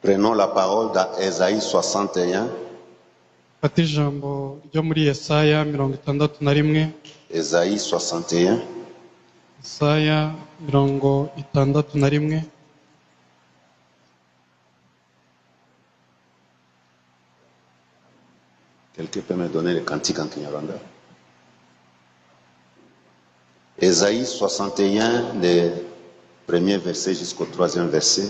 Prenons la parole dans Ésaïe 61. fata ijambo ryo muri Yesaya 61. Ésaïe 61. Yesaya 61. Quelqu'un peut me donner le cantique en Kinyarwanda? Ésaïe 61, les premiers versets jusqu'au 3e verset.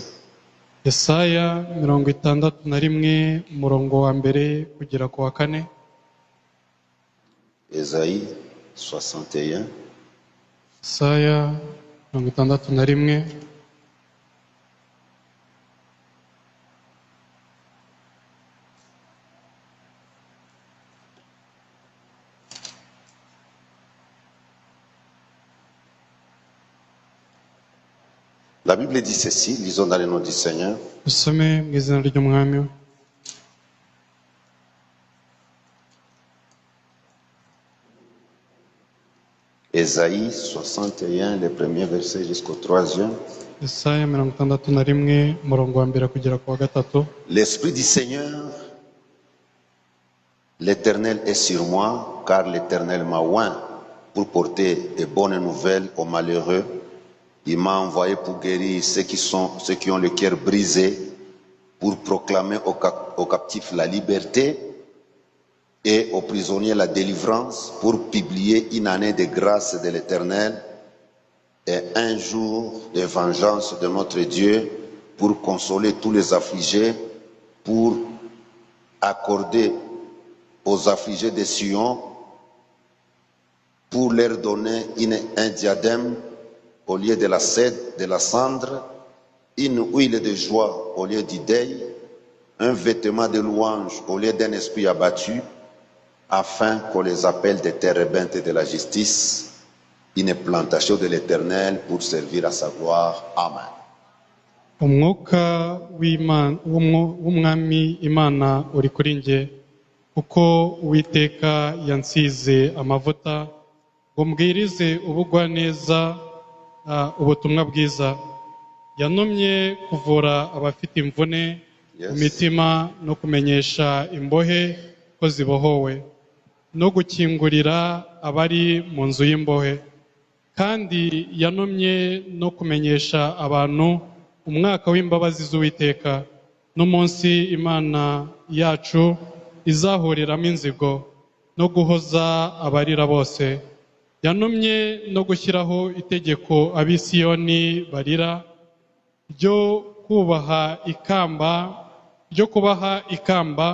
Yesaya 61 umurongo wa mbere kugera ku wa 4. Ésaïe 61. Yesaya 61. La Bible dit ceci, lisons dans le nom du Seigneur. Dusome mu izina ry'umwami. Ésaïe 61, les premiers versets jusqu'au 3e. Yesaya 61 umurongo wa mbere kugera ku wa 3. L'Esprit du Seigneur, l'Éternel est sur moi, car l'Éternel m'a oint pour porter de bonnes nouvelles aux malheureux. Il m'a envoyé pour guérir ceux qui ont le cœur brisé, pour proclamer aux captifs la liberté et aux prisonniers la délivrance, pour publier une année de grâce de l'Éternel et un jour de vengeance de notre Dieu, pour consoler tous les affligés, pour accorder aux affligés de Sion, pour leur donner un diadème au lieu de la cendre, une huile de joie au lieu du deuil, un vêtement de louange au lieu d'un esprit abattu, afin qu'on les appelle des térébintes de la justice, une plantation de l'Éternel pour servir à sa gloire. Amen. Umwuka w'umwami Imana uri kuri nge, kuko Uwiteka yansize amavuta ngo mbwirize ubugwaneza ubutumwa bwiza. Yantumye kuvura abafite imvune mu mitima no kumenyesha imbohe ko zibohowe, no gukingurira abari mu nzu y'imbohe. Kandi yantumye no kumenyesha abantu umwaka w'imbabazi z'Uwiteka, n'umunsi Imana yacu izahuriramo inzigo, no guhoza abarira bose. Yantumye no gushyiraho itegeko ab'i Siyoni barira, ryo kubaha ikamba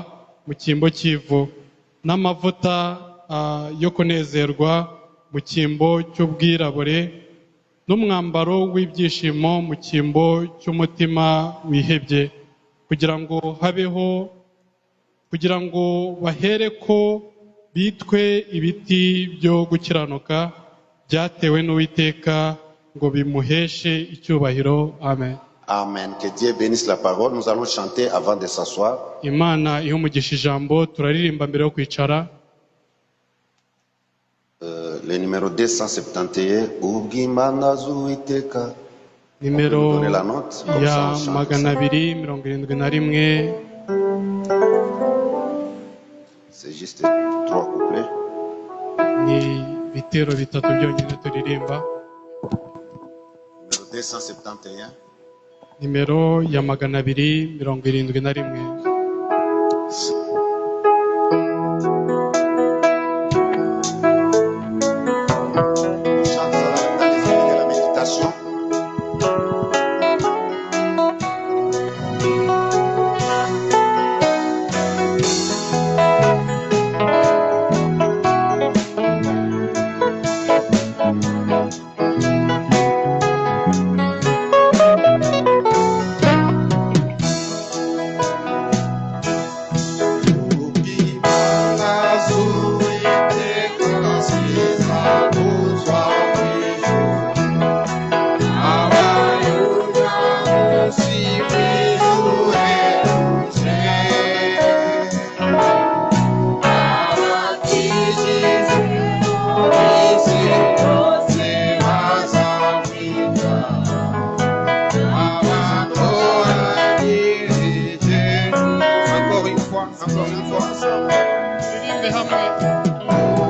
mu cyimbo cy'ivu, n'amavuta yo kunezerwa mu cyimbo cy'ubwirabure, n'umwambaro w'ibyishimo mu cyimbo cy'umutima wihebye, kugira ngo bahereko bitwe ibiti byo gukiranuka byatewe n'Uwiteka, ngo bimuheshe icyubahiro. Amen. Amen. Que Dieu bénisse la parole. Nous allons chanter avant de s'asseoir. Imana ihumugisha ijambo, turaririmba mbere yo kwicara. Le numéro 271, Ubwimana z'Uwiteka. Nimero Donner la note, comme ça ya on chante. 271. C'est juste 3 couplets. Ni bitero bitatu byonyine turirimba. Numéro 271. Nimero ya 271. Chante ça dans les minutes de la méditation. turirimbe hamwe.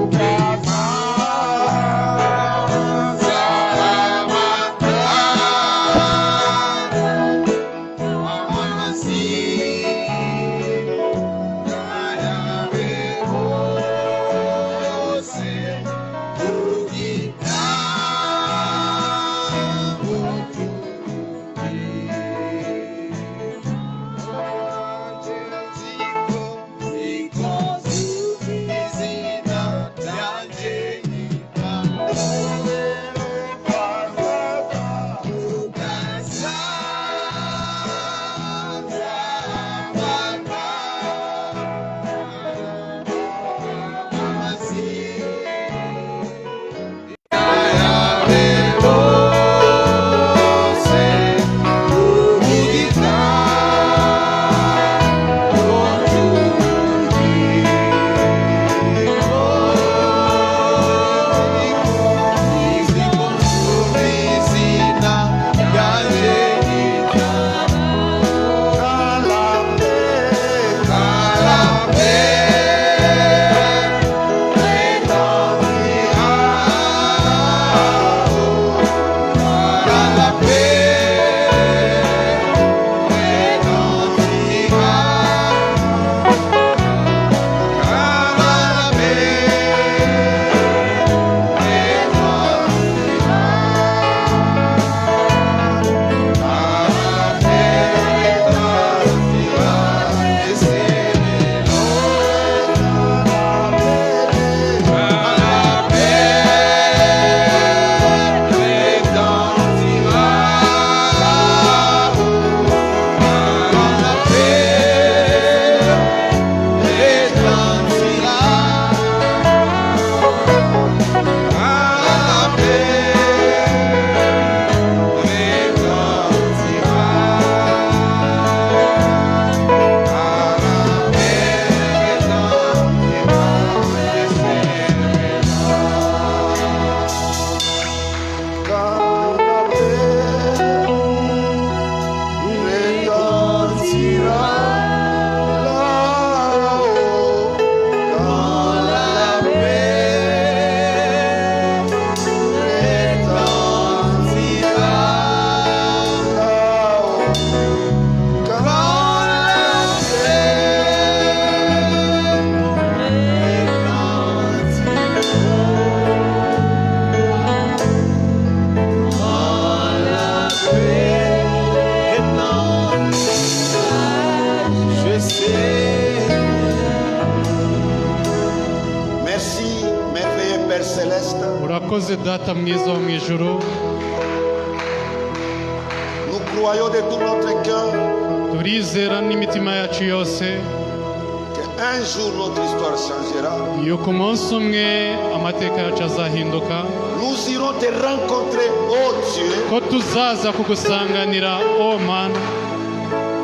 urakoze data mwiza wo mu ijuru. Nous croyons de tout notre cœur turizera n'imitima yacu yose qu'un jour notre histoire changera. yuko umunsi umwe amateka yacu azahinduka. Nous irons te rencontrer, oh Dieu. ko tuzaza kugusanganira, oh Mana.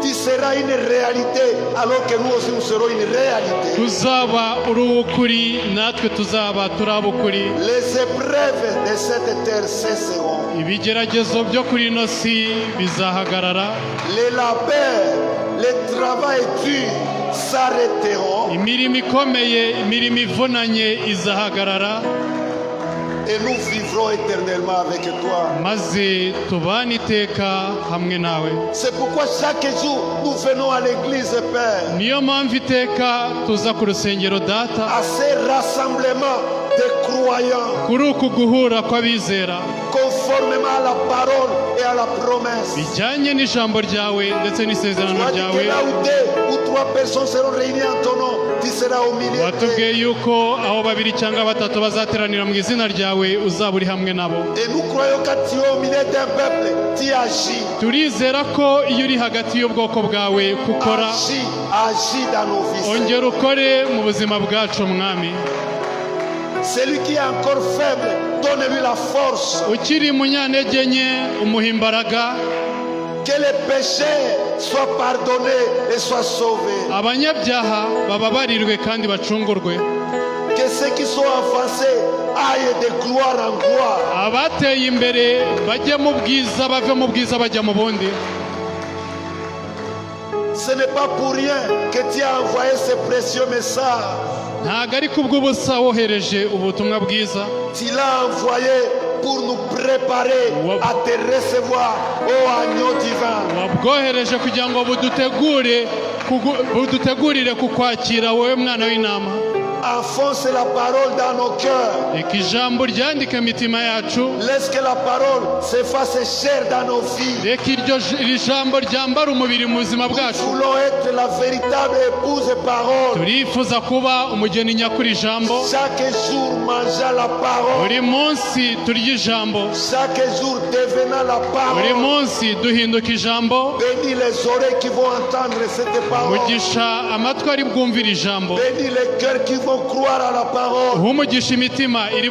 Tu seras une réalité alors que nous aussi nous serons une réalité. tuzaba uri ukuri natwe tuzaba turi ab'ukuri. Les épreuves de cette terre cesseront. ibigeragezo byo kuri ino si bizahagarara. Les labeurs, les travail dur s'arrêteront. imirimo ikomeye, imirimo ivunanye izahagarara. Et nous vivrons éternellement avec toi. maze tubane iteka hamwe nawe. C'est pourquoi chaque jour nous venons à l'église, Père. niyo mpamvu iteka tuza ku rusengero data. À ces rassemblements de croyants. kuri uku guhura kw'abizera. Conformément à la parole et à la promesse. bijyanye n'ijambo ryawe ndetse n'isezerano ryawe. Là où deux ou trois personnes seront réunies en ton nom, tu seras au milieu. watubwiye yuko aho babiri cyangwa batatu bazateranira mu izina ryawe uzaba uri hamwe nabo. Et nous croyons que tu es au milieu d'un peuple, tu agis. turizera ko iyo uri hagati y'ubwoko bwawe kukora. Agis dans nos vies. ongera ukore mu buzima bwacu mwami. Celui qui est encore faible, donne-lui la force. ukiri munyantege nke umuha imbaraga. Que les péchés soient pardonnés et soient sauvés. abanyabyaha bababarirwe kandi bacungurwe. Que ceux qui sont avancés aillent de gloire en gloire. abateye imbere bajye mu bwiza, bave mu bwiza bajya mu bundi. Ce n'est pas pour rien que tu as envoyé ce précieux message ntago ari kubw'ubusa wohereje ubutumwa bwiza. Tu l'as envoyé pour nous préparer à te recevoir, ô agneau divin. wabwohereje kugira ngo budutegurire kukwakira wowe mwana w'intama. Enfonce la parole dans nos cœurs. Reka ijambo ryandike imitima yacu. Laisse que la parole se fasse chair dans nos vies. Reka iri jambo ryambara umubiri mu buzima Nous bwacu. voulons être la véritable épouse parole. Turifuza kuba umugeni nyakuri ijambo. Chaque jour mangeant la parole. Buri munsi turya ijambo. Chaque jour devenant la Buri parole. munsi duhinduka ijambo. Bénis les oreilles qui vont entendre cette parole. Umugisha amatwi ari bwumvira ijambo. Bénis les cœurs qui vont croire à la parole. Umugisha imitima iri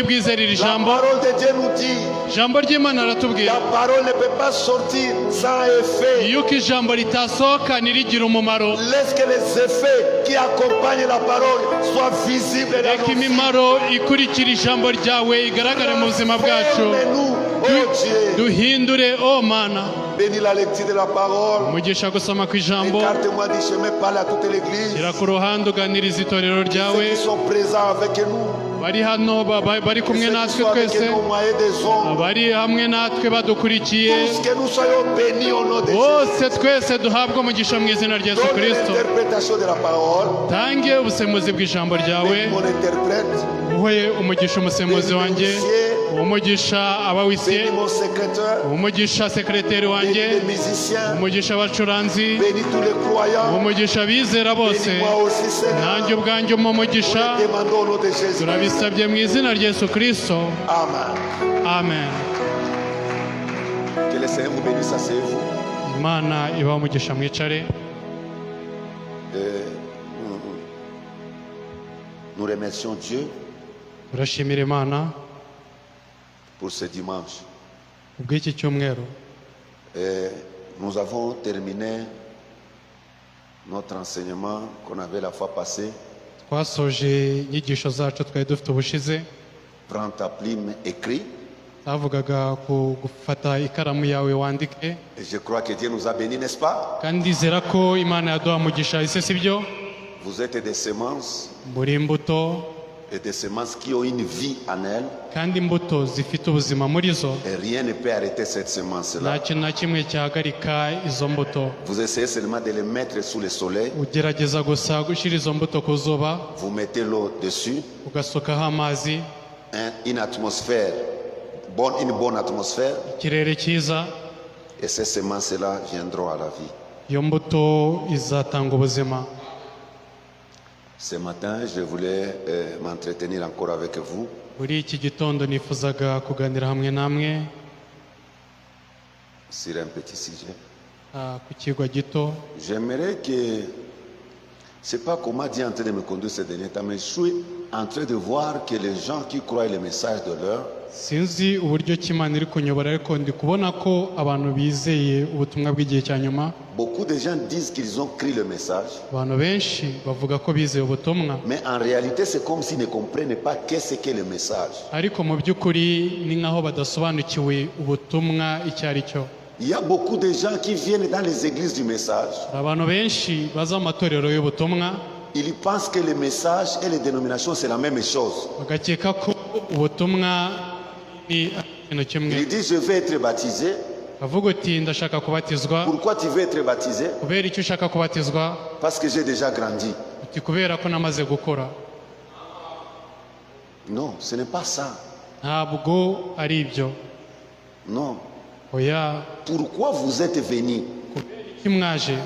bwizerera La ijambo. parole de Dieu nous dit, Ijambo ry'Imana aratubwira la parole ne peut pas sortir sans effet. yuko ijambo ritasohoka ntirigira umumaro. Laisse que les effets qui accompagnent la parole soient visibles dans Reka nos vies. imimaro ikurikira ijambo ryawe igaragare mu buzima bwacu. Transforme-nous, oh Dieu. Duhindure o Mana. Bénis la lecture de la parole. Umugisha gusoma ku ijambo. Écarte-moi du chemin, parle à toute l'église. Shyira ku ruhande uganiriza itorero ryawe. Ceux qui sont présents avec nous. Bari hano bari kumwe Ceux qui natwe sont avec twese. nous au moyen des ondes. Abari hamwe natwe badukurikiye. Tous que nous soyons bénis au nom de Jésus. Bose twese duhabwe umugisha mu izina rya Yesu Donne Kristo. l'interprétation de la parole. Tange ubusemuzi bw'ijambo ryawe. Bénis mon interprète. Uhe umugisha umusemuzi wanjye. Umugisha abawisye. Bénis mon secrétaire. Umugisha sekreteri Bénis wanjye. les musiciens. Umugisha abacuranzi. Bénis tous les croyants. Umugisha abizera bose. Bénis-moi aussi, Seigneur. Nanjye ubwanjye mu mugisha. Demandons au nom de Jésus. Turabisabye mu izina rya Yesu Kristo. Amen. Amen. Que le Seigneur vous bénisse, asseyez-vous. Imana ibahe umugisha mwicare. Nous remercions Dieu Turashimira Imana pour ce dimanche. ubw'iki cyumweru. Nous avons terminé notre enseignement qu'on avait la fois passée. Twasoje inyigisho zacu twari dufite ubushize. Prends ta plume, écris. Tavugaga ku gufata ikaramu yawe wandike. Et je crois que Dieu nous a bénis, n'est-ce pas? Kandi ndizera ko Imana yaduha umugisha. Ese si byo? Vous êtes des semences Muri imbuto et des semences qui ont une vie en elles. kandi imbuto zifite ubuzima muri zo. Et rien ne peut arrêter cette Nta semence-là. kintu na kimwe cyahagarika izo mbuto. Vous essayez seulement de les mettre sous le soleil. Ugerageza gusa gushyira izo mbuto ku zuba, Vous mettez l'eau dessus. ugasukaho amazi, Une atmosphère, une bonne atmosphère. ikirere cyiza, Et ces semences-là viendront à la vie. iyo mbuto izatanga ubuzima. Ce matin, je voulais m'entretenir encore avec vous Muri iki gitondo nifuzaga kuganira hamwe namwe sur un petit sujet. ku kigwa gito. J'aimerais que, je ne sais pas comment Dieu est en train de me conduire ces derniers temps, mais je suis en train de voir que les gens qui croient le message de l'heure, Sinzi uburyo ki Imana iri kunyobora, ariko ndi kubona ko abantu bizeye ubutumwa bw'igihe cya nyuma. beaucoup de gens disent qu'ils ont cru le message, Abantu benshi bavuga ko bizeye ubutumwa, mais en réalité, c'est comme s'ils ne comprennent pas qu'est-ce qu'est le message. ariko mu by'ukuri ni nk'aho badasobanukiwe ubutumwa icyo ari cyo. Il y a beaucoup de gens qui viennent dans les églises du message. Hari abantu benshi baza mu matorero y'ubutumwa, Ils pensent que le message et les dénominations, c'est la même chose. bagakeka ko ubutumwa ni ikintu kimwe. Ils disent, je vais être baptisé. Avuga uti ndashaka kubatizwa. Pourquoi tu veux être baptisé? Kubera icyo ushaka kubatizwa? Parce que j'ai déjà grandi. Uti kubera ko namaze gukura. Non, ce n'est pas ça. Ntabwo ari ibyo. Non. Oya. Pourquoi vous êtes venus? Kubera iki mwaje?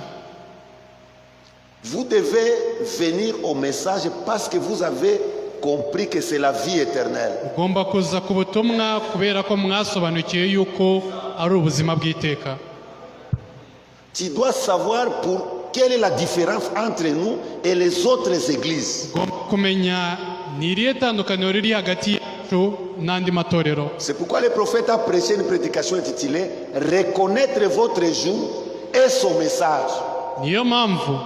Vous devez venir au message parce que vous avez compris que c'est la vie éternelle. Ugomba kuza ku butumwa kubera ko mwasobanukiwe yuko ari ubuzima bw'iteka. Tu dois savoir quelle est la différence entre nous et les autres églises. Ugomba kumenya ni irihe tandukaniro riri hagati yacu n'andi matorero. C'est pourquoi le prophète a prêché une prédication intitulée Reconnaître votre jour et son message. Niyo mpamvu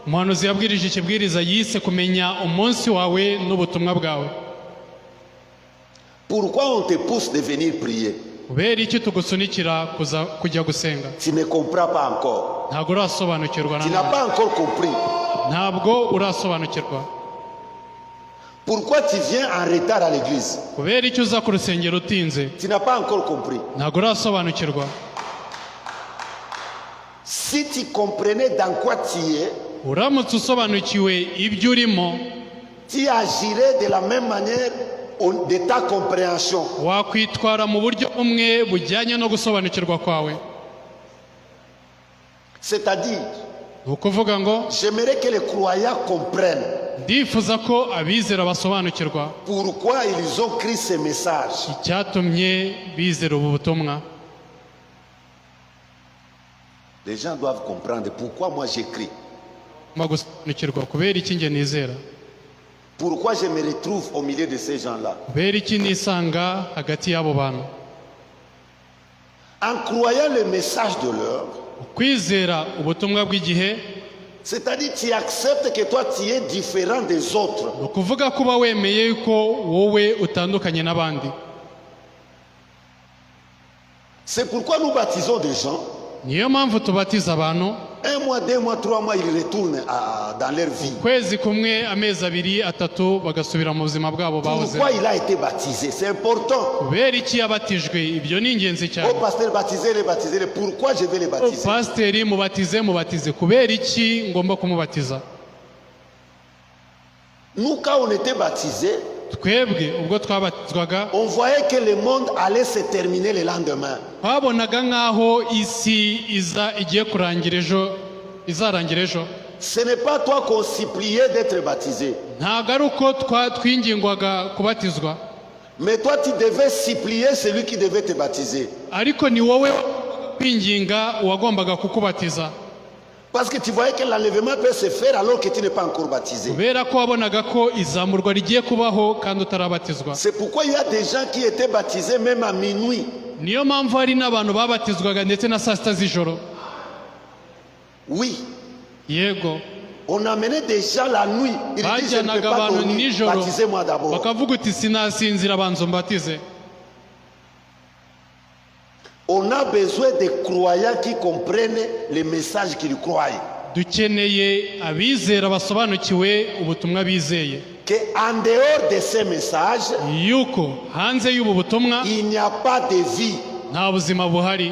umuhanuzi yabwirije ikibwiriza yise kumenya umunsi wawe n'ubutumwa bwawe. Pourquoi on te pousse de venir prier? Kubera iki tugusunikira kujya gusenga? Tu ne comprends pas encore. Ntabwo urasobanukirwa. Tu n'as pas encore compris. Ntabwo urasobanukirwa. Pourquoi tu viens en retard à l'église? kubera icyo uza ku rusengero utinze Tu n'as pas encore compris. ntabwo urasobanukirwa. Si tu comprenais dans quoi tu es, uramutse usobanukiwe ibyo urimo, tu agirais de la même manière de ta compréhension. wakwitwara mu buryo bumwe bujyanye no gusobanukirwa kwawe. C'est-à-dire, ni ukuvuga ngo j'aimerais que les croyants comprennent ndifuza ko abizera basobanukirwa pourquoi ils ont écrit ce message. icyatumye bizera ubu butumwa. Les gens doivent comprendre pourquoi moi j'écris. Ngomba gusobanukirwa kubera iki nge nizera, Pourquoi je me retrouve au milieu de ces gens-là. kubera iki nisanga hagati y'abo bantu. En croyant le message de l'heure, kwizera ubutumwa bw'igihe c'est-à-dire tu acceptes que toi tu es différent des autres. ni ukuvuga kuba wemeye yuko wowe utandukanye n'abandi. C'est pourquoi nous baptisons des gens. niyo mpamvu tubatiza abantu 1 mois, 2 mois, 3 mois, ils retournent dans leur vie. kwezi kumwe, amezi abiri, atatu, bagasubira mu buzima bwabo bahoze. Pourquoi il a été baptisé? C'est important. kubera iki yabatijwe, ibyo ni ingenzi Oh cyane. pasteur, baptisez-les, baptisez-les. Pourquoi je vais les baptiser? pasiteri mubatize, kubera iki ngomba kumubatiza. Nous, quand on était baptisés, twebwe ubwo twabatizwaga on voyait que le monde allait se terminer le lendemain. twabonaga nk'aho isi igiye kurangira ejo, izarangira ejo. Ce n'est pas toi qu'on suppliait d'être baptisé, ntabwo ari uko twingingwaga kubatizwa, mais toi tu devais supplier celui qui devait te baptiser. ariko ni wowe kwinginga uwagombaga kukubatiza, Parce que tu voyais que l'enlèvement peut se faire alors que tu n'es pas encore baptisé. kubera ko wabonaga ko izamurwa rigiye kubaho kandi utarabatizwa. C'est pourquoi il y a des gens qui étaient baptisés même à minuit. niyo mpamvu hari n'abantu babatizwaga ndetse na saa sita z'ijoro. Oui, yego, on amenait des gens la nuit. Ils disent, je ne peux bajyanaga pas abantu dormir, nijoro baptisez-moi d'abord. bakavuga uti sinasinzira, banza umbatize. On a besoin des croyants qui comprennent les messages qu'ils croient. dukeneye abizera basobanukiwe ubutumwa bizeye, Qu'en dehors de ces messages, yuko hanze y'ubu butumwa il n'y a pas de vie. nta buzima buhari.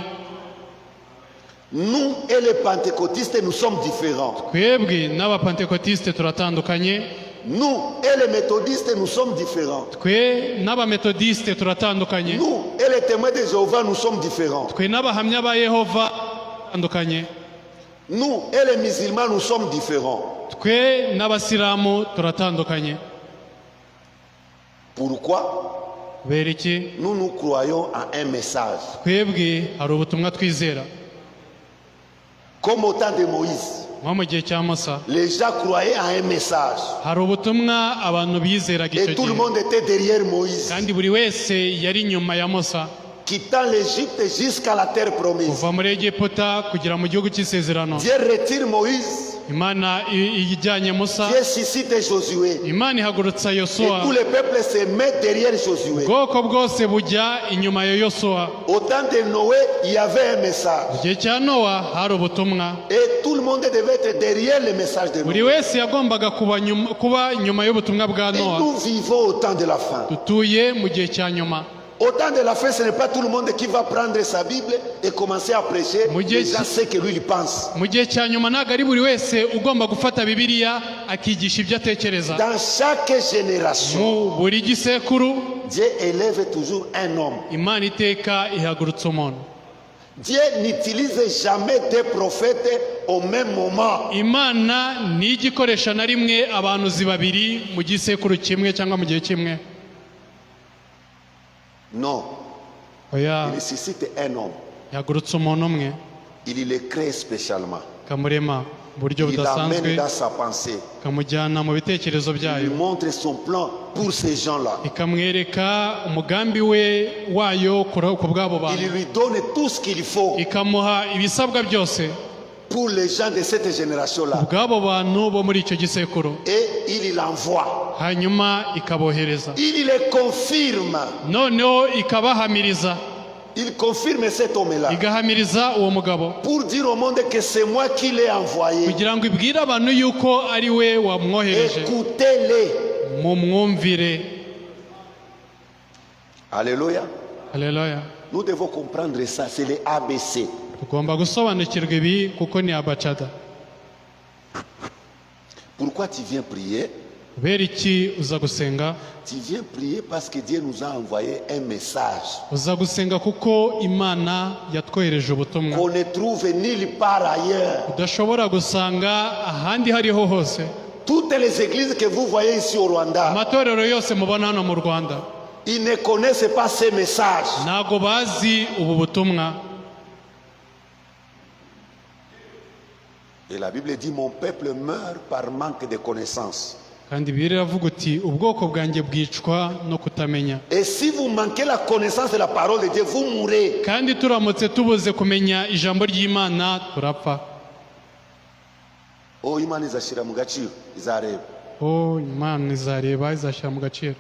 Nous et les pentecôtistes, nous sommes différents. twebwe n'abapantekotiste turatandukanye, Nous et les méthodistes, nous sommes différents. twe n'abametodiste turatandukanye, Nous et les témoins de Jéhovah, nous sommes différents. twe n'abahamya ba yehova turatandukanye, Nous et les musulmans, nous sommes différents. twe n'abasilamu turatandukanye. Pourquoi? kubera iki? Nous, nous croyons à un message. twebwe hari ubutumwa twizera. Comme au temps de Moïse, nko mu gihe cya Musa les gens croyaient à un message. hari ubutumwa abantu bizeraga icyo Et tout le gihe, monde était derrière Moïse, kandi buri wese yari inyuma ya Musa, quittant l'Égypte jusqu'à la terre promise. kuva muri Egiputa kugera mu gihugu cy'isezerano. Dieu retire Moïse, Imana ijyanye Musa, Dieu suscite Josué. Imana ihagurutsa Et Yosuwa, tout le peuple se met derrière Josué. ubwoko bwose bujya inyuma ya Yosuwa. Au temps de Noé, il y avait un message. Mu gihe cya Nowa hari ubutumwa, Et tout le monde devait être derrière le message de buri Noé. wese yagombaga kuba inyuma y'ubutumwa bwa Et Nowa. nous vivons au temps de la fin. dutuye mu gihe cya nyuma. Au temps de la fin, ce n'est pas tout le monde qui va prendre sa Bible et commencer à prêcher Mu gihe déjà ce que lui il pense. mu gihe cya nyuma ntabwo ari buri wese ugomba gufata Bibiliya akigisha ibyo atekereza. Dans chaque génération, mu buri gisekuru Dieu élève toujours un homme. Imana iteka ihagurutsa umuntu. Dieu n'utilise jamais des prophètes au même moment. Imana ntijya ikoresha na rimwe abahanuzi babiri mu gisekuru kimwe cyangwa mu gihe kimwe. Non, oya, il suscite un homme. ihagurutsa umuntu umwe Il le crée spécialement. ikamurema mu buryo Il l'amène budasanzwe, dans sa pensée. ikamujyana mu bitekerezo Il lui byayo, montre son plan pour ces gens-là. ikamwereka umugambi wayo ku bw'abo bantu, Il lui donne tout ce qu'il faut ikamuha ibisabwa byose pour les gens de cette génération-là. bw'abo bantu bo muri icyo gisekuru, Et il l'envoie. hanyuma ikabohereza, Il le confirme. noneho ikabahamiriza, Il confirme cet homme-là igahamiriza uwo mugabo pour dire au monde que c'est moi qui l'ai envoyé. kugira ngo ibwire abantu yuko ari we wamwohereje. Écoutez-les. mu mwumvire. Alléluia. Haleluya. Nous devons comprendre ça, c'est les ABC. Tugomba gusobanukirwa ibi kuko ni abacada. Pourquoi tu viens prier? Kubera iki uza gusenga? Tu viens prier parce que Dieu nous a envoyé un message Uza gusenga kuko Imana yatwohereje ubutumwa qu'on ne trouve nulle part ailleurs. udashobora gusanga ahandi hariho hose. Toutes les églises que vous voyez ici au Rwanda, Amatorero yose mubona hano mu Rwanda ils ne connaissent pas ces messages. ntago bazi ubu butumwa. Et la Bible dit, mon peuple meurt par manque de connaissances. Kandi Bibiliya iravuga uti ubwoko bwanjye bwicwa no kutamenya. Et si vous manquez la connaissance de la parole de Dieu, vous mourrez. Kandi turamutse tubuze kumenya ijambo ry'Imana turapfa. Oh, Imana izashira mu gaciro, izareba. Oh, Imana izareba izashyira mu gaciro.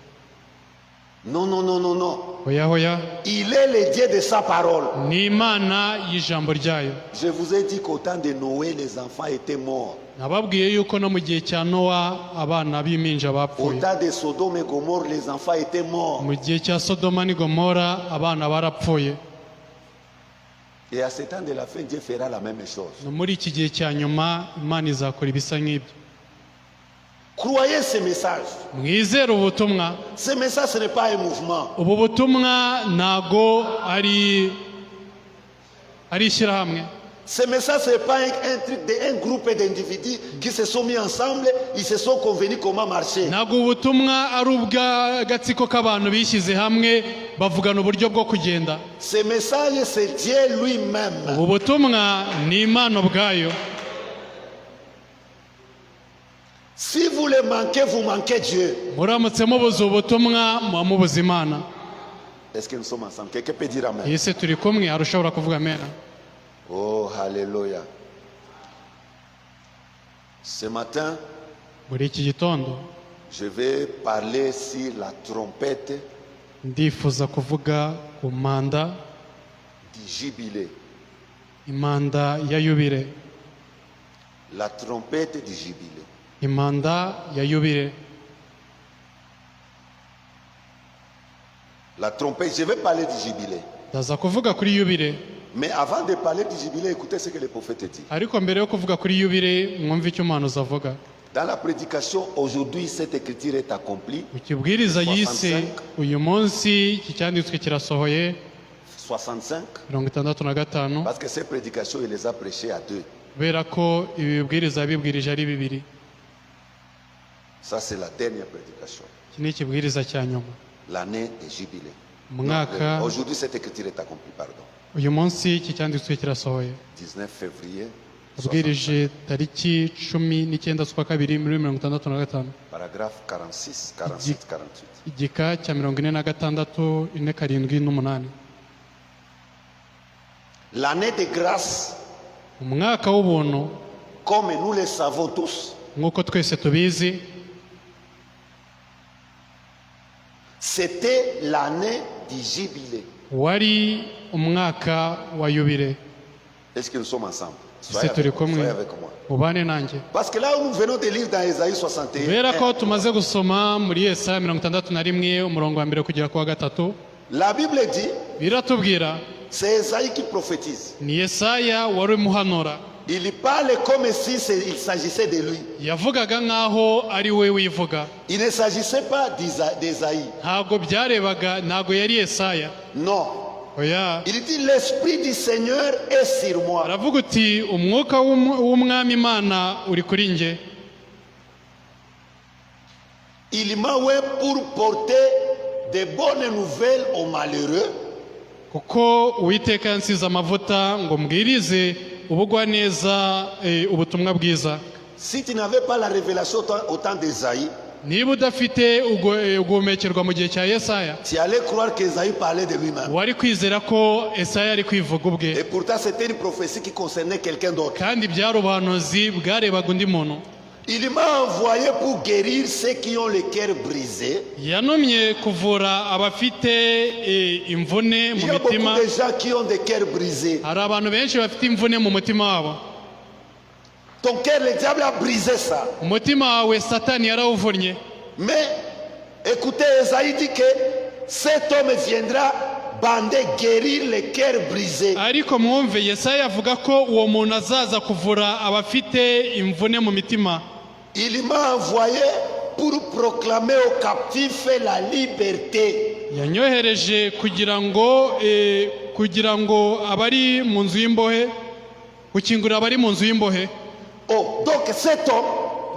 Non, non, non, non, non. Hoya hoya, Il est le Dieu de sa parole. ni Imana y'ijambo ryayo. Je vous ai dit qu'au temps de Noé, les enfants étaient morts. Nababwiye yuko no mu gihe cya Nowa abana b'impinja Au bapfuye. temps de Sodome et Gomorre, les enfants étaient morts. Mu gihe cya Sodoma ni Gomora abana barapfuye. Et à ce temps de la fin, Dieu fera la même chose. No muri iki gihe cya nyuma Imana izakora ibisa nk'ibyo. Croyez ce message. Mwizere ubutumwa. Ce message, ce n'est pas un mouvement. Ubu butumwa ntago ari ishyirahamwe. Ce message, ce n'est pas un truc d'un groupe d'individus qui se sont mis ensemble, ils se sont convenus comment marcher. Ntago ubutumwa ari ubw'agatsiko k'abantu bishyize hamwe bavugana uburyo bwo kugenda. Ce message, c'est Dieu lui-même. Ubu butumwa ni Imana ubwayo. Si vous le manquez, vous manquez Dieu. Muramutse mubuze ubutumwa muba mubuze Imana. Est-ce que nous sommes ensemble? Quelqu'un peut dire amen? Ese turi kumwe hari ushobora kuvuga amena. Oh, alléluia. Ce matin, Muri iki gitondo je vais parler sur la trompette ndifuza kuvuga ku manda, du jubilé. imanda ya yubile. La trompette du jubilé. Imanda ya yubile. La trompette, je vais parler du jubilé. Ndaza kuvuga kuri yubile. Mais avant de parler du jubilé, écoutez ce que le prophète dit. Ariko mbere yo kuvuga kuri yubile mwumve icyo umuhanuzi avuga. Dans la prédication, aujourd'hui, cette écriture est accomplie. Mu kibwiriza yise uyu munsi iki cyanditswe kirasohoye 65. 65. Parce que ces prédications, il les a prêchées à deux. Kubera ko ibi bibwiriza yabibwirije ari bibiri. Ça, c'est la dernière prédication. Iki ni ikibwiriza cya nyuma. L'année est jubilée. Mwaka Aujourd'hui, cette écriture est accomplie, pardon. uyu munsi iki cyanditswe kirasohoye. 19 février. Abwirije tariki 19 z'ukwa kabiri muri 65. Paragraphe 46, 47, 48. Igika cya 46, 47, 8. L'année de grâce, Umwaka w'ubuntu comme nous le savons tous, nk'uko twese tubizi c'était l'année du jubilé. wari umwaka wa yubile. Est-ce que nous sommes ensemble? Ese Soyez turi avec moi. kumwe Soyez avec moi. ubane nanjye. Parce que là où nous venons de lire dans Ésaïe 61, Kubera ko tumaze gusoma muri Yesaya 61 umurongo wa mbere kugera ku wa 3, la Bible dit, biratubwira c'est Ésaïe qui prophétise. ni Yesaya wari umuhanura. Il parle comme si il s'agissait de lui. Yavugaga nk'aho ari we wivuga. Il ne s'agissait pas d'Ésaïe. Ntabwo byarebaga, ntabwo yari Yesaya. Non. Oya. Il dit, l'Esprit du Seigneur est sur moi. Aravuga uti umwuka w'umwami Imana uri kuri nge. Il m'a oint pour porter de bonnes nouvelles aux malheureux. Kuko Uwiteka yansize amavuta ngo mbwirize ubugwaneza ubutumwa bwiza. Si tu n'avais pas la révélation au temps d'Ésaïe, Niba udafite uguhumekerwa mu gihe cya Yesaya, tu allais croire qu'Ésaïe parlait de lui-même. wari kwizera ko Yesaya ari kwivuga ubwe. Et pourtant, c'était une prophétie qui concernait quelqu'un d'autre. Kandi byari ubuhanuzi bwarebaga undi muntu. Il m'a envoyé pour guérir ceux qui ont le cœur brisé. Yanumye kuvura abafite imvune mu Il y a beaucoup mitima. de gens qui ont des cœurs brisés. Hari abantu benshi bafite imvune mu mutima wabo. Ton cœur, le diable a brisé ça. Umutima wawe Satani yarawuvunnye. Mais écoutez, Esaïe dit que cet homme viendra bander, guérir les cœurs brisés. ariko mwumve Yesaya avuga ko uwo muntu azaza kuvura abafite imvune mu mitima. Il m'a envoyé pour proclamer aux captifs la liberté. yanyohereje kugira ngo abari mu nzu y'imbohe, gukingurira abari mu nzu y'imbohe. Oh, donc cet homme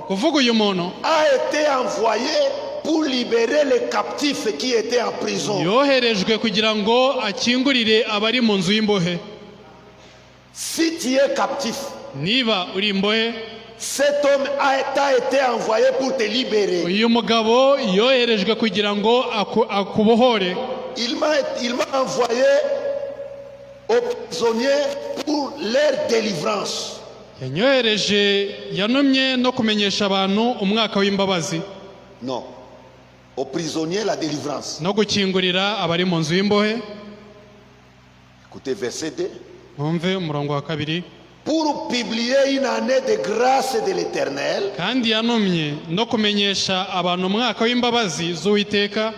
kuvuga uyu muntu a été envoyé pour libérer les captifs qui étaient en prison. yoherejwe kugira ngo akingurire abari mu nzu y'imbohe. Si tu es captif, niba uri imbohe, cet homme a été envoyé pour te libérer. uyu mugabo yoherejwe kugira ngo akubohore. Il m'a envoyé aux prisonniers pour leur délivrance. yanumye no kumenyesha abantu umwaka w'imbabazi. Non, aux prisonniers la délivrance. no gukingurira abari mu nzu y'imbohe. Écoutez verset 2. mwumve umurongo wa kabiri. Pour publier une année de grâce de l'Éternel. kandi yanumye no kumenyesha abantu umwaka w'imbabazi z'Uwiteka.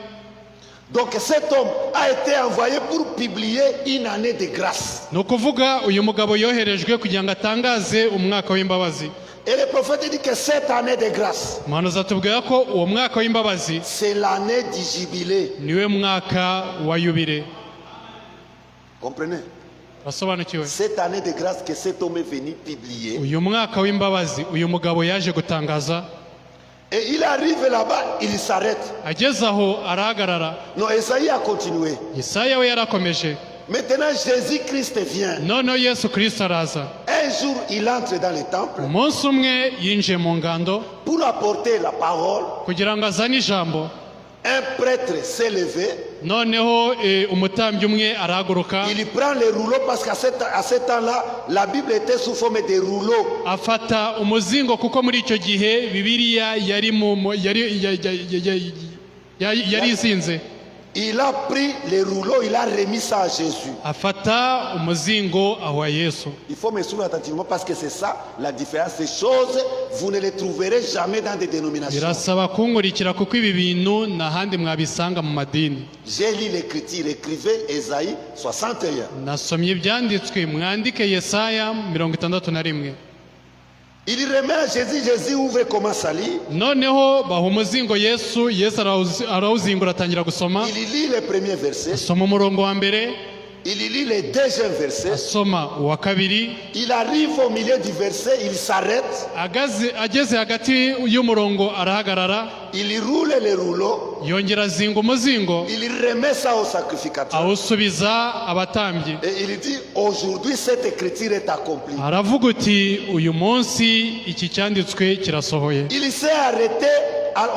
Donc cet homme a été envoyé pour publier une année de grâce. ni ukuvuga uyu mugabo yoherejwe kugira ngo atangaze umwaka w'imbabazi. Et le prophète dit que cette année de grâce, umuhanuzi atubwira ko uwo mwaka w'imbabazi c'est l'année du jubilé. niwe mwaka wa yubile. Comprenez? Basobanukiwe? Cette année de grâce que cet homme est venu publier. uyu mwaka w'imbabazi uyu mugabo yaje gutangaza. Et il arrive là-bas, il s'arrête. ageze aho arahagarara. Non, Esaïe a continué. Yesaya we yarakomeje. Maintenant, Jésus-Christ vient. noneho Yesu Kristo araza. Un jour, il entre dans le temple umunsi umwe yinjiye mu ngando pour apporter la parole. kugira ngo azane ijambo. Un prêtre s'est levé. noneho umutambyi umwe arahaguruka. Il prend les rouleaux parce qu'à ce temps-là, la Bible était sous forme de rouleaux. afata umuzingo kuko muri icyo gihe Bibiliya yari izinze. Il a pris les rouleaux, il a remis ça à Jésus. afata umuzingo awa Yesu. Il faut me suivre attentivement parce que c'est ça la différence. Ces choses, vous ne les trouverez jamais dans des dénominations. birasaba kunkurikira kuko ibi bintu nta handi mwabisanga mu madini. J'ai lu l'écriture, écrivez Ésaïe 61. nasomye ibyanditswe, mwandike Yesaya 61. Il remet à Jésus, Jésus ouvre comment ça lit. noneho baha umuzingo Yesu arawuzingura atangira gusoma. Il lit les premiers versets. asoma umurongo wa mbere. Il lit les deuxièmes versets. asoma uwa kabiri. Il arrive au milieu du verset, il s'arrête. ageze hagati y'umurongo arahagarara. Il roule les rouleaux. yongera azinga umuzingo. Il remet ça au sacrificateur. awusubiza abatambyi. Et il dit, aujourd'hui cette écriture est accomplie. aravuga uti uyu munsi iki cyanditswe kirasohoye. Il s'est arrêté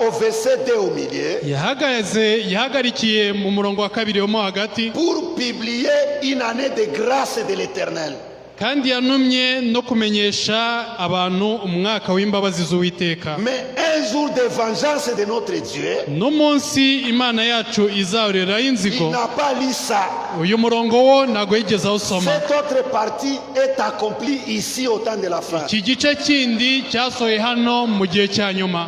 au verset 2 au milieu. yahagarikiye mu murongo wa kabiri wo mo hagati. Pour publier une année de grâce de l'Éternel. kandi yanumye no kumenyesha abantu umwaka w'imbabazi z'Uwiteka. Mais un jour de vengeance de notre Dieu. n'umunsi Imana yacu izahoreraho Il inzigo. n'a pas lu ça. uyu murongo wo ntabwo yigeze awusoma. Cette autre partie est accomplie ici au temps de la fin. iki gice kindi cyasohoye hano mu gihe cya nyuma.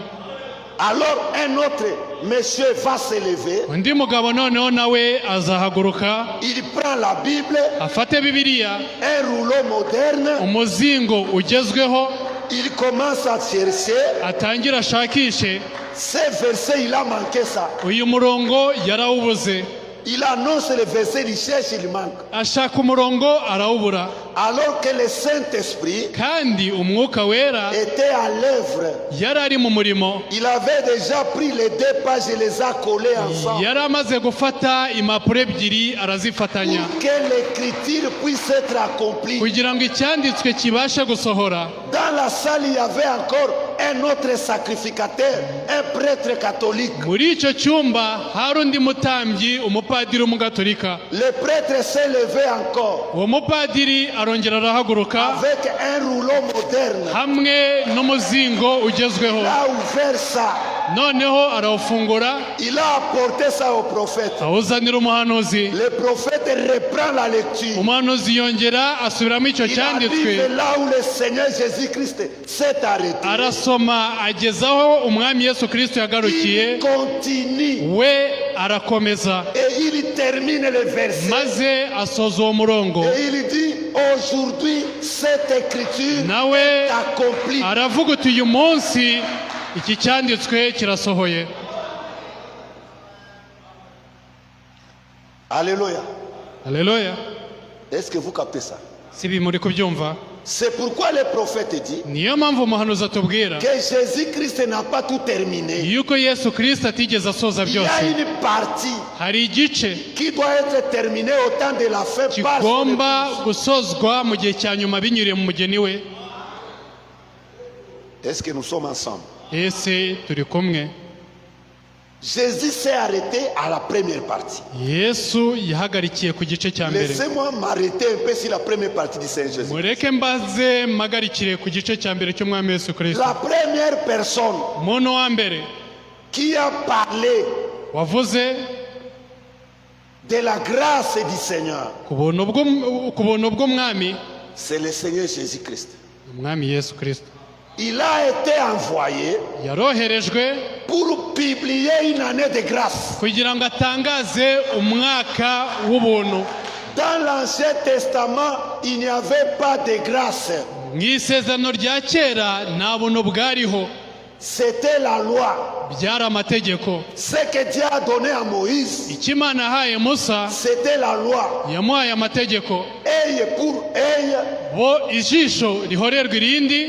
Alors un autre monsieur va se lever. undi mugabo noneho nawe azahaguruka. Il prend la Bible, afate Bibiliya, un rouleau moderne. umuzingo ugezweho. Il commence à chercher. atangira ashakishe. Ces versets, il a manqué ça. uyu murongo yarawubuze. Il annonce le verset, il cherche, il manque. ashaka umurongo arawubura. Alors que le Saint-Esprit kandi umwuka wera était à l'œuvre. yari ari mu murimo. Il avait déjà pris les 2 pages et les a collées ensemble. yari amaze gufata impapuro ebyiri arazifatanya Pour que l'écriture puisse être accomplie. kugira ngo icyanditswe kibashe gusohora. Dans la salle, il y avait encore un autre sacrificateur, un prêtre catholique. muri icyo cyumba hari undi mutambyi, umupadiri w'umugatolika. Le prêtre s'est levé encore uwo mupadiri arongera arahaguruka avec un rouleau moderne. hamwe n'umuzingo ugezweho. Il a ouvert ça. noneho arawufungura il a apporté ça au prophète. awuzanira umuhanuzi. Le prophète reprend la lecture. Umuhanuzi yongera asubiramo icyo Il arrive cyanditswe, là où le Seigneur Jésus-Christ s'est arrêté. arasoma agezaho umwami Yesu Kristo Il yagarukiye, continue we arakomeza et il termine le verset. maze asoza uwo murongo, Et il dit, aujourd'hui, cette écriture nawe est accomplie. aravuga uti uyu munsi iki cyanditswe kirasohoye. Alléluia. Haleluya. Est-ce que vous captez ça? Si ibi muri kubyumva? C'est pourquoi le prophète dit Niyo mpamvu umuhanuzi atubwira que Jésus-Christ n'a pas tout terminé. yuko Yesu Kristo atigeze asoza Il y a byose. une partie Hari igice qui doit être terminée au temps de la fin par son kigomba épouse. gusozwa mu gihe cya nyuma binyuriye mu mugeni we. Est-ce que nous sommes ensemble? Ese turi kumwe? Jésus s'est arrêté à la première partie. Yesu yahagarikiye ku gice cya mbere. Laissez-moi m'arrêter un peu sur la première partie du Seigneur Jésus. Mureke mbaze mpagarikire ku gice cya mbere cy'umwami Yesu Kristo. La première personne Umuntu wa mbere qui a parlé wavuze de la grâce du Seigneur, ku buntu bw'umwami, c'est le Seigneur Jésus-Christ. umwami Yesu Kristo Il a été envoyé yaroherejwe pour publier une année de grâce. kugira ngo atangaze umwaka w'ubuntu. Dans l'Ancien Testament, il n'y avait pas de grâce. Mu isezerano rya kera nta buntu bwariho, C'était la loi. byari amategeko. Ce que Dieu a donné à Moïse, Icyo Imana yahaye Musa c'était la loi. yamuhaye amategeko, Œil pour œil, bo ijisho rihorerwa irindi,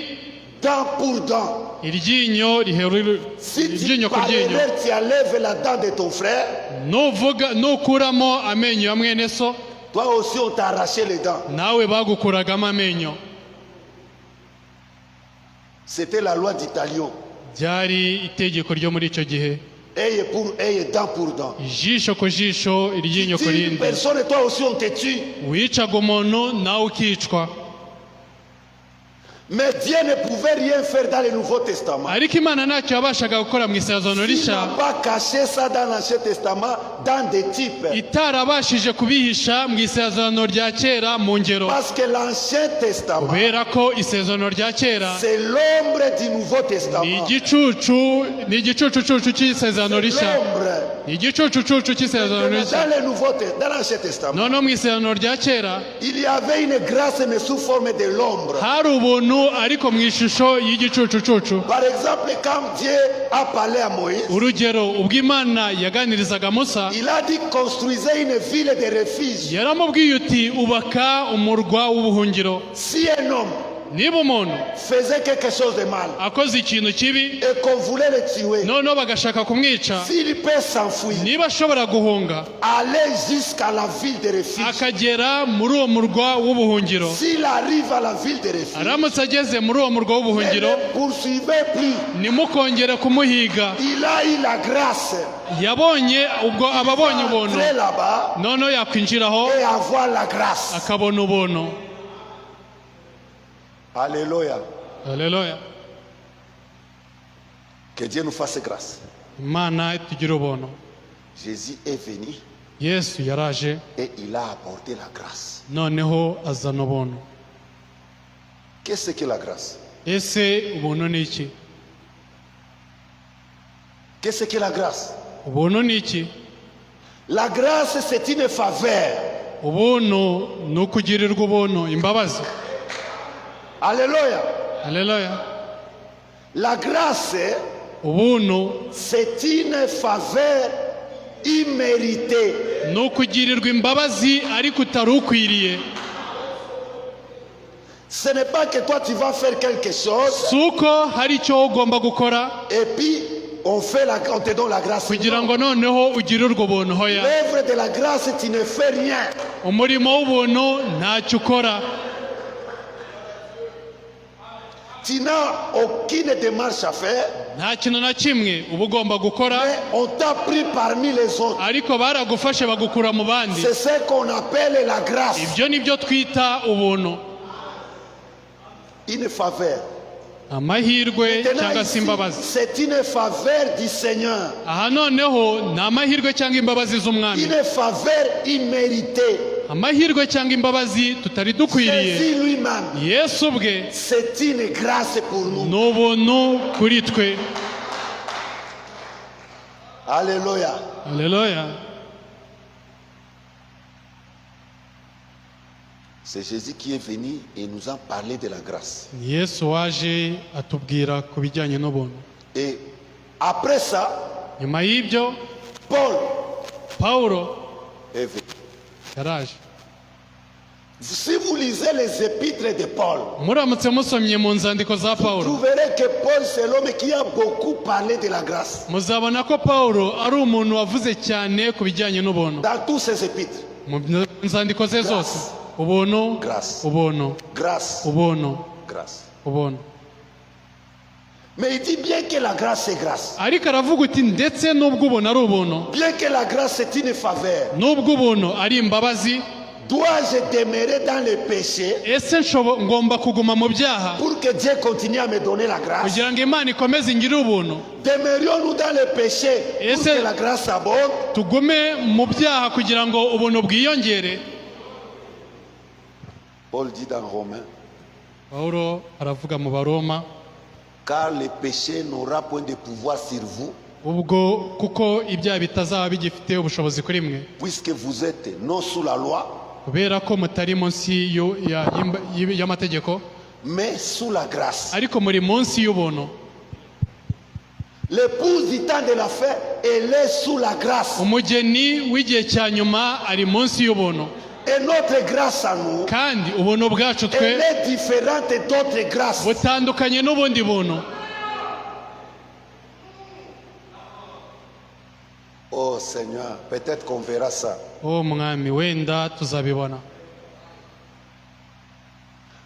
dent pour dent. iryinyo riherura Si tu iryinyo ku par ryinyo. erreur, tu enlèves la dent de ton frère, nukuramo amenyo ya mwene so, toi aussi on t'a arraché les dents. nawe bagukuragamo amenyo. C'était la loi d'Italion. Byari itegeko ryo muri icyo gihe, Œil pour œil, dent pour dent. ijisho ku jisho, iryinyo Si ku tu rindi. personne, toi aussi on te tue. Wicaga umuntu nawe ukicwa. Mais Dieu ne pouvait rien faire dans le Nouveau Testament. Ariko Imana ntacyo yabashaga gukora mu isezerano Il n'a rishya, pas caché ça dans l'Ancien Testament, dans des types. itarabashije kubihisha mu isezerano rya kera mu ngero, Parce que l'Ancien Testament, kubera ko isezerano rya kera c'est l'ombre du Nouveau ni Testament. igicucucucu cy'isezerano rishya, L'ombre. ni igicucucucu cy'isezerano rishya. Dans l'Ancien Testament, Noneho mu isezerano rya kera il y avait une grâce mais sous forme de l'ombre. hari ubuntu ariko mu ishusho y'igicucucucu. Par exemple, quand Dieu a parlé à Moïse, Urugero, ubwo Imana yaganirizaga Musa, il a dit construisez une ville de refuge. yaramubwiye uti ubaka umurwa w'ubuhungiro. Si un homme Niba umuntu faisait quelque chose de mal akoze ikintu kibi et qu'on voulait le tuer, noneho bagashaka kumwica, s'il peut s'enfuir, niba ashobora guhunga aller jusqu'à la ville de refuge. akagera muri uwo murwa w'ubuhungiro, S'il arrive à la ville de refuge, aramutse ageze muri uwo murwa ne w'ubuhungiro, le poursuivez plus. nimukongere kumuhiga. Il a eu la grâce Yabonye ubwo ababonye ubuntu, d'entrer là-bas noneho yakwinjiraho et avoir la grâce. akabona ubuntu. Alléluia. Haleluya. Que Dieu nous fasse grâce. Imana itugire ubuntu. Jésus est venu Yesu yaraje, et il a apporté la grâce. noneho azana ubuntu. Qu'est-ce que la grâce? Ese ubuntu ni iki? Qu'est-ce que la grâce? Ubuntu ni iki? La grâce, c'est une faveur. Ubuntu ni ukugirirwa ubuntu, imbabazi. Alléluia. Haleluya. La grâce, Ubuntu c'est une faveur imméritée. ni ukugirirwa imbabazi ariko utari ukwiriye. Ce n'est pas que toi tu vas faire quelque chose Si uko hari icyo ugomba gukora et puis on te donne la grâce. kugira ngo noneho ugirirwe ubuntu. Hoya, L'œuvre de la grâce, tu ne fais rien. umurimo w'ubuntu ntacyo ukora. Tu n'as aucune démarche à faire, Nta kintu na kimwe uba ugomba gukora, mais on t'a pris parmi les autres. ariko baragufashe bagukura mu bandi. C'est ce qu'on appelle la grâce. Ibyo ni byo twita ubuntu. Une faveur. amahirwe Maintenant, cyangwa se ici, imbabazi. c'est une faveur du Seigneur. Aha noneho ni amahirwe cyangwa imbabazi z'umwami, Une faveur imméritée. amahirwe cyangwa imbabazi tutari dukwiriye. Jésus lui-même, Yesu ubwe c'est une grâce pour nous. ni ubuntu kuri twe. Alléluia. Haleluya. C'est Jésus qui est venu et nous a parlé de la grâce. Ni Yesu waje atubwira ku bijyanye n'ubuntu. Et après ça, Nyuma y'ibyo Paul Pawulo est venu. yaraje. Si vous lisez les épîtres de Paul, Muramutse musomye mu nzandiko za vous Pawulo, trouverez que Paul, c'est l'homme qui a beaucoup parlé de la grâce. muzabona ko Pawulo ari umuntu wavuze cyane ku bijyanye n'ubuntu. Dans tous ses épîtres. Mu nzandiko ze zose, ubuntu, Grâce. ubuntu, Grâce. ubuntu, Grâce. ubuntu. Mais il dit bien que la grâce, c'est grâce. Ariko aravuga uti ndetse n'ubwo ubuntu ari ubuntu, Bien que la grâce, c'est une faveur. n'ubwo ubuntu ari imbabazi, Dois-je demeurer dans le péché ese ngomba kuguma mu byaha pour que Dieu continue à me donner la grâce? kugira ngo Imana ikomeze ingire ubuntu? Demeurions-nous dans le péché Et pour c'est- que la grâce abonde? Tugume mu byaha kugira ngo ubuntu bwiyongere? Paul dit dans Romains, Pawulo aravuga mu Baroma, car le péché n'aura point de pouvoir sur vous, ubwo kuko ibyaha bitazaba bigifite ubushobozi kuri mwe, puisque vous êtes non sous la loi, kubera ko mutari munsi y'amategeko Mais sous la grâce. ariko muri munsi y'ubuntu. L'épouse du temps de la fête, elle est sous la grâce. Umugeni w'igihe cya nyuma ari munsi y'ubuntu, Et notre grâce à nous, kandi ubuntu bwacu twe elle est différente d'autres grâces. butandukanye n'ubundi buntu. oh Seigneur, peut-être qu'on verra ça. O mwami, wenda tuzabibona.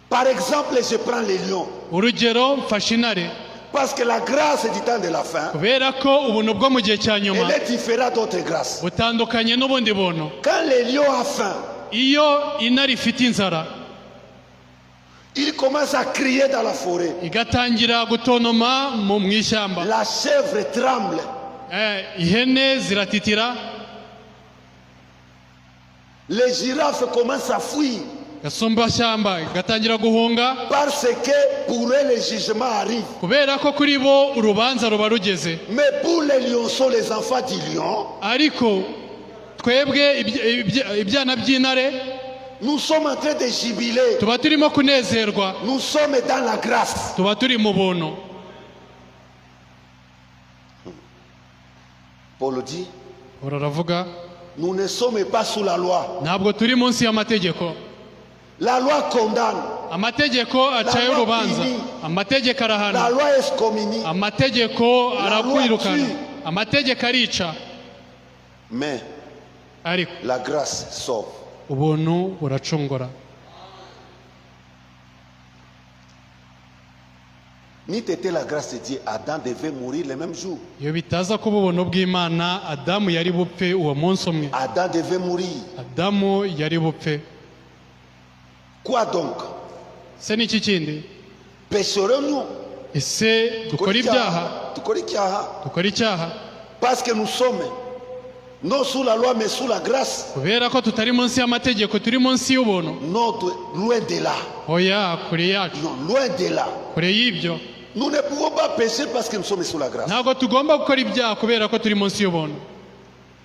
Par exemple, je prends les lions. Urugero, mfashe intare, Parce que la grâce du temps de la fin, kubera ko ubuntu bwo mu gihe cya nyuma elle est différente d'autres grâces. butandukanye n'ubundi buntu. Quand les lions ont faim, Iyo intare ifite inzara, ils commencent à crier dans la forêt. igatangira gutonoma mu ishyamba, La chèvre tremble. ihene ziratitira, Les girafes commencent à fuir. gasumbashyamba igatangira guhunga, Parce que pour eux, le jugement arrive. kubera ko kuri bo urubanza ruba rugeze. Mais pour les lionceaux, les enfants du lion, Ariko twebwe ibyana by'intare nous sommes en train de jubiler. tuba turimo kunezerwa, Nous sommes dans la grâce. tuba turi mu buntu. Paul dit, Uravuga, Nous ne sommes pas sous la loi. ntabwo turi munsi y'amategeko. La loi condamne. Amategeko acaye La loi urubanza, punit. amategeko La arahana, loi excommunie. amategeko La loi arakwirukana, tue. amategeko arica. mais Ariko la grâce sauve. ubuntu buracungura. N'eût été la grâce de Dieu, Adam devait mourir le même jour. Iyo bitaza kuba ubuntu bw'Imana, Adamu yari bupfe uwo munsi umwe. Adam devait mourir. Adamu yari bupfe. Quoi donc? Se n'iki kindi? Pécherons-nous? Ese dukora ibyaha? Dukora icyaha? Parce que nous sommes non sous la loi mais sous la grâce. Kubera ko tutari munsi y'amategeko, turi munsi y'ubuntu? Non, loin de là. Oya, kure yacu, Non, loin de là. kure y'ibyo. Nous ne pouvons pas pécher parce que nous sommes sous la grâce. Ntabwo tugomba gukora ibyaha kubera ko turi munsi y'ubuntu.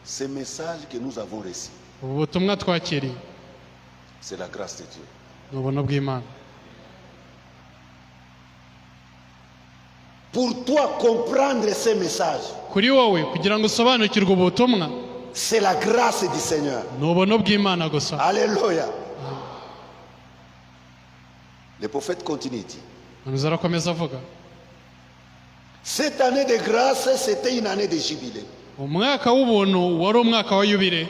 Ce message que nous avons reçu, Ubu butumwa twakiriye c'est la grâce de Dieu. ni ubuntu bw'Imana. Pour toi comprendre ces messages, Kuri wowe kugira ngo usobanukirwe ubutumwa, c'est la grâce du Seigneur. ni ubuntu bw'Imana gusa. Alléluia. Le prophète continue, dit, Umuhanuzi arakomeza avuga, Cette année de grâce, c'était une année de jubilé. umwaka w'ubuntu wari umwaka wa yubile.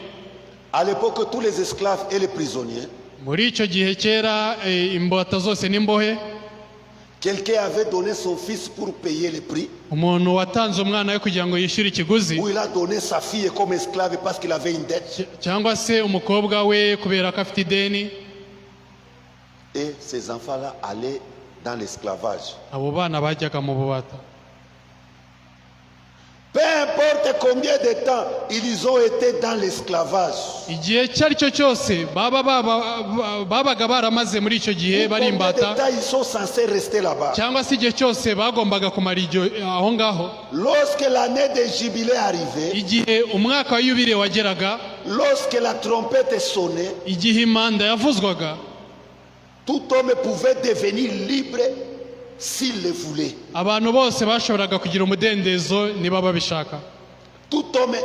À l'époque, tous les esclaves et les prisonniers, Muri icyo gihe kera, imbata zose n'imbohe, quelqu'un avait donné son fils pour payer le prix, umuntu watanze umwana we kugira ngo yishyure ikiguzi, ou il a donné sa fille comme esclave parce qu'il avait une dette. cyangwa se umukobwa we kubera ko afite ideni, et ces enfants-là allaient dans l'esclavage. abo bana bajyaga mu bubata. Peu importe combien de temps ils ont été dans l'esclavage. Igihe icyo ari cyo cyose babaga baramaze muri icyo gihe Ou bari combien de imbata, temps ils sont censés rester là-bas. cyangwa se igihe cyose bagombaga kumara aho ngaho. Lorsque l'année de jubilé arrivait, Igihe umwaka wa yubile wageraga, lorsque la trompette sonnait, igihe impanda yavuzwaga, tout homme pouvait devenir libre s'il le voulait. abantu bose bashoboraga kugira umudendezo niba babishaka. Tout homme,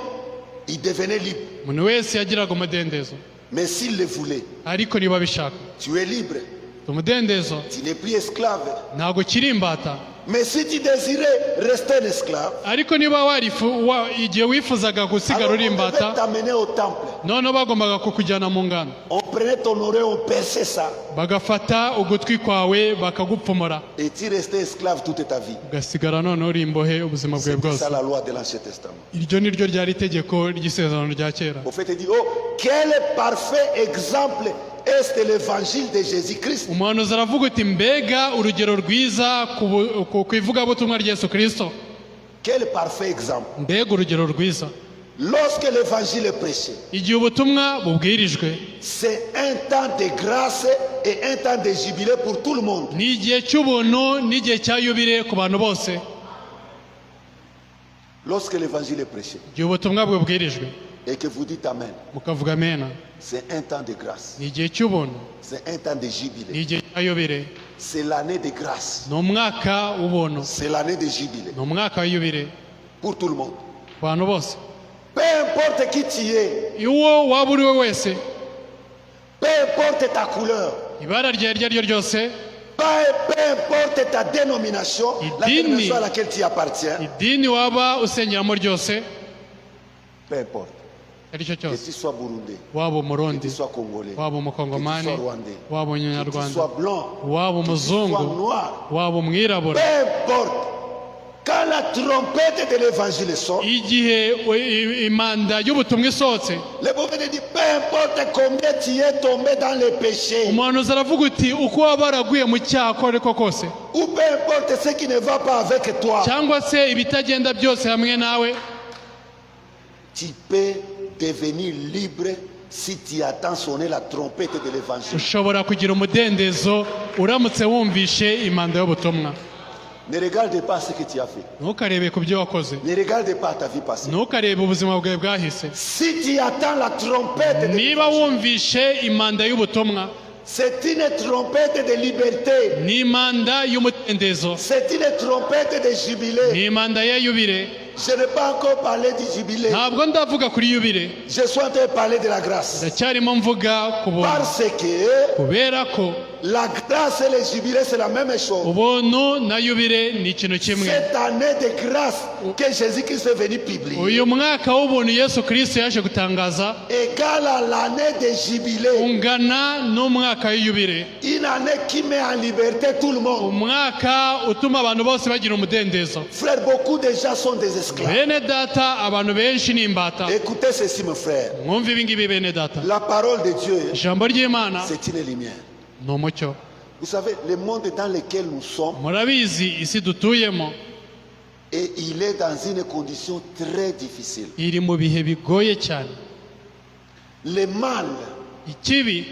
il devenait libre. Umuntu wese yagiraga umudendezo, Mais s'il le voulait, ariko niba abishaka. tu es libre. Umudendezo Tu n'es plus esclave. ntabwo kiri imbata. Mais si tu désirais rester un esclave, Ariko niba igihe wifuzaga gusigara alors uri on devait imbata, t'amener au temple. noneho bagombaga kukujyana mu ngano, On prenait ton oreille, on perçait ça. bagafata ugutwi kwawe bakagupfumura, Et tu restais esclave toute ta vie. ugasigara noneho uri imbohe ubuzima bwawe C'est bwose. ça la loi de l'Ancien Testament. Iryo ni ryo ryari itegeko ry'isezerano rya kera. Au fait, il dit, oh, quel parfait exemple est l'évangile de Jésus-Christ. Umuhanuzi aravuga uti mbega urugero rwiza ku ivugabutumwa rya Yesu Kristo. Quel parfait exemple. Mbega urugero rwiza. Lorsque l'évangile est prêché, Igihe ubutumwa bubwirijwe, c'est un temps de grâce et un temps de jubilé pour tout le monde. ni igihe cy'ubuntu n'igihe cya yubile ku bantu bose. Lorsque l'évangile est prêché Igihe ubutumwa bubwirijwe et que vous dites Amen, mukavuga amena, c'est un temps de grâce, ni igihe cy'ubuntu, c'est un temps de ni jubilé, igihe cya yubile, c'est l'année de grâce, ni umwaka w'ubuntu, c'est l'année de jubilé ni umwaka wa yubile pour tout le monde. ku bantu bose. Peu importe qui tu es, Uwo waba uri we wese, peu importe ta couleur, ibara ryawe iryo ari ryo ryose, peu importe ta dénomination, la Idini. dénomination à laquelle tu appartiens, idini waba usengeramo ryose, peu importe, ari cyo que cyose, tu sois burundais, waba que tu umurundi, sois congolais, waba umukongomani, que tu sois rwandais, waba que tu umunyarwanda, sois blanc, waba que tu sois umuzungu, noir, waba umwirabura, peu importe. Quand la trompette de l'évangile sonne, igihe imanda y'ubutumwa isohotse, le prophète dit, peu importe combien tu es tombé dans le péché, umuhanuzi aravuga uti uko waba waraguye mu cyaha ko ariko kose, ou peu importe ce qui ne va pas avec toi, cyangwa se ibitagenda byose hamwe nawe, tu peux devenir libre si tu attends sonner la trompette de l'évangile. ushobora kugira umudendezo uramutse wumvishe imanda y'ubutumwa. Ne regarde pas ce que tu as fait. Ntukarebe ku byo wakoze, Ne regarde pas ta vie passée. ntukarebe ubuzima bwawe bwahise. Si tu attends la trompette de Niba l'évangile, wumvishe imanda y'ubutumwa, c'est une trompette de liberté. ni imanda y'umudendezo, C'est une trompette de jubilé. ni imanda ya yubile. Je n'ai pas encore parlé du jubilé. Ntabwo ndavuga kuri yubile, Je suis en train de parler de la grâce. ndacyarimo mvuga ku buntu, Parce que kubera ko la grâce et le jubilé, c'est la même chose. ubuntu na yubile ni ikintu kimwe. Cette année de grâce que Jésus-Christ est venu publier Uyu mwaka w'ubuntu Yesu Kristo yaje gutangaza égale à l'année de jubilé. ungana n'umwaka w'iyubile, Une année qui met en liberté tout le monde. umwaka utuma abantu bose bagira umudendezo. Frère, beaucoup de gens sont des esclaves. Bene data, abantu benshi ni imbata. Écoutez ceci, mon frère. Mwumve ibi ngibi bene data, La parole de Dieu, ijambo ry'Imana c'est une lumière. ni umucyo. Vous savez, le monde dans lequel nous sommes, Murabizi isi dutuyemo et il est dans une condition très difficile. iri mu bihe bigoye cyane. Le mal, Ikibi,